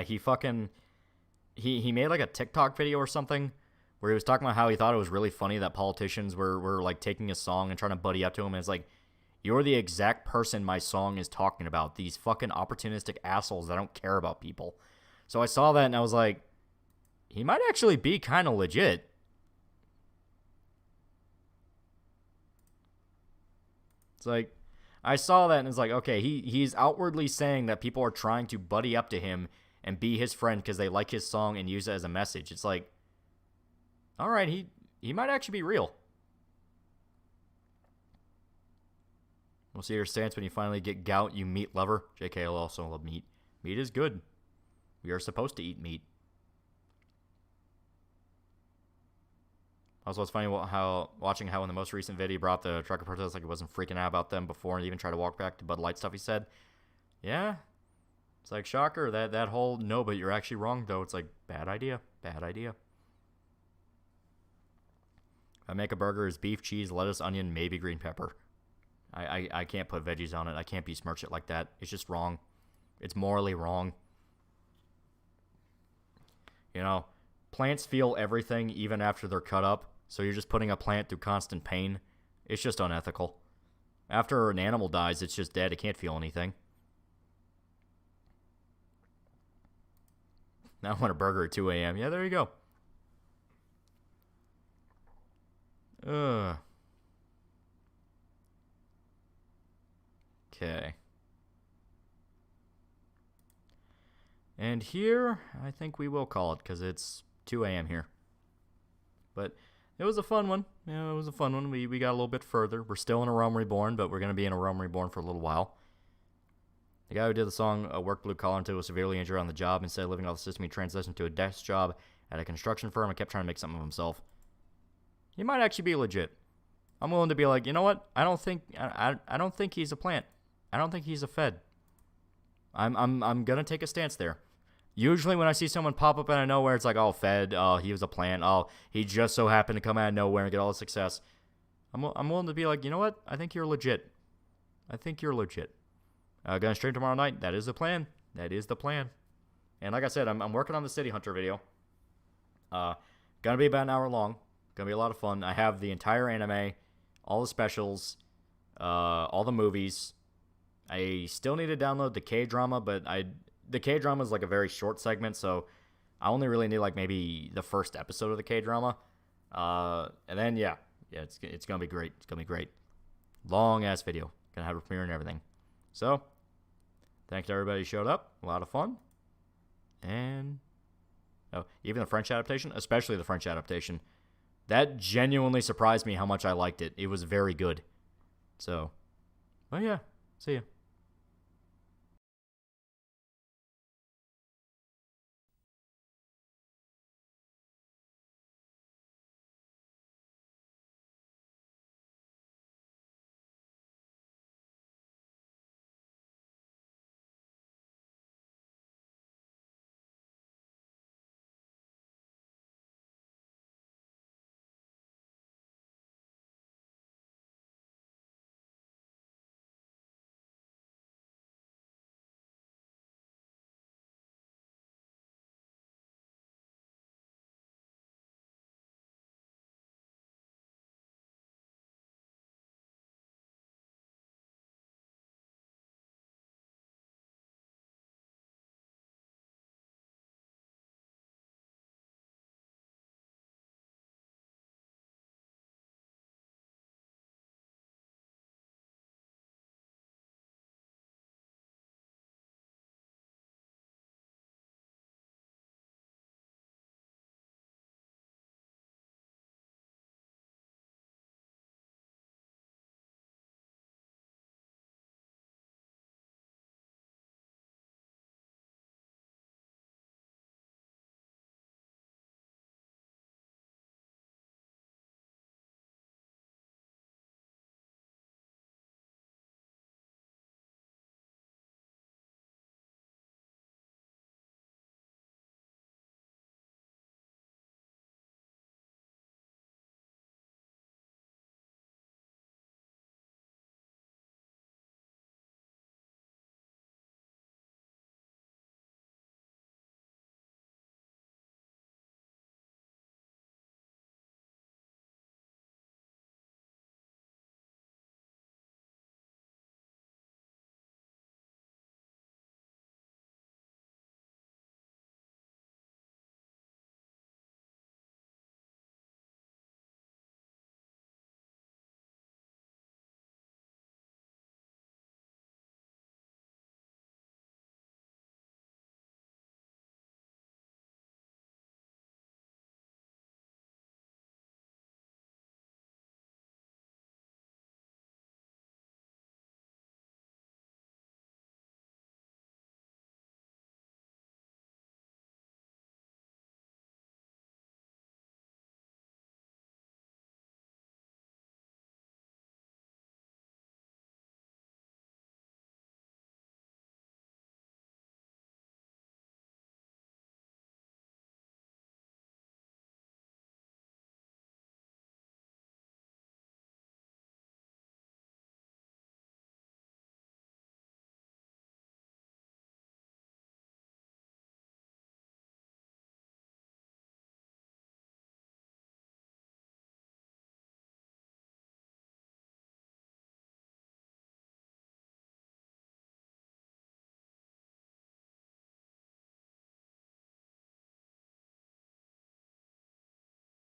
He made like a TikTok video or something where he was talking about how he thought it was really funny that politicians were like taking his song and trying to buddy up to him. And it's like, you're the exact person my song is talking about. These fucking opportunistic assholes that don't care about people. So I saw that and I was like, he might actually be kind of legit. It's like, I saw that and it's like, okay, he's outwardly saying that people are trying to buddy up to him and be his friend because they like his song and use it as a message. It's like, all right, he might actually be real. We'll see your stance when you finally get gout, you meat lover. JK will also love meat. Meat is good. We are supposed to eat meat. Also, it's funny watching how in the most recent video he brought the trucker protest like he wasn't freaking out about them before and even tried to walk back to Bud Light stuff he said. Yeah. It's like, shocker, that whole, no, but you're actually wrong, though. It's like, bad idea. Bad idea. If I make a burger, is beef, cheese, lettuce, onion, maybe green pepper. I can't put veggies on it. I can't besmirch it like that. It's just wrong. It's morally wrong. You know, plants feel everything even after they're cut up. So you're just putting a plant through constant pain. It's just unethical. After an animal dies, it's just dead. It can't feel anything. Now I want a burger at 2 a.m. Yeah, there you go. Okay. And here, I think we will call it because it's 2 a.m. here. But it was a fun one. Yeah, it was a fun one. We got a little bit further. We're still in a Realm Reborn, but we're going to be in a Realm Reborn for a little while. The guy who did the song worked blue collar until he was severely injured on the job. Instead of living off the system, he transitioned to a desk job at a construction firm and kept trying to make something of himself. He might actually be legit. I'm willing to be like, you know what? I don't think he's a plant. I don't think he's a Fed. I'm gonna take a stance there. Usually when I see someone pop up out of nowhere, it's like, oh, Fed, oh, he was a plant, oh, he just so happened to come out of nowhere and get all the success. I'm willing to be like, you know what? I think you're legit. I think you're legit. Gonna stream tomorrow night. That is the plan. That is the plan. And like I said, I'm working on the City Hunter video. Gonna be about an hour long. Gonna be a lot of fun. I have the entire anime, all the specials, all the movies. I still need to download the K-drama, but the K-drama is like a very short segment, so I only really need like maybe the first episode of the K-drama. And then yeah, it's gonna be great. It's gonna be great. Long ass video. Gonna have a premiere and everything. So, thanks to everybody who showed up. A lot of fun. And even the French adaptation, especially the French adaptation, that genuinely surprised me how much I liked it. It was very good. So, but yeah, see ya.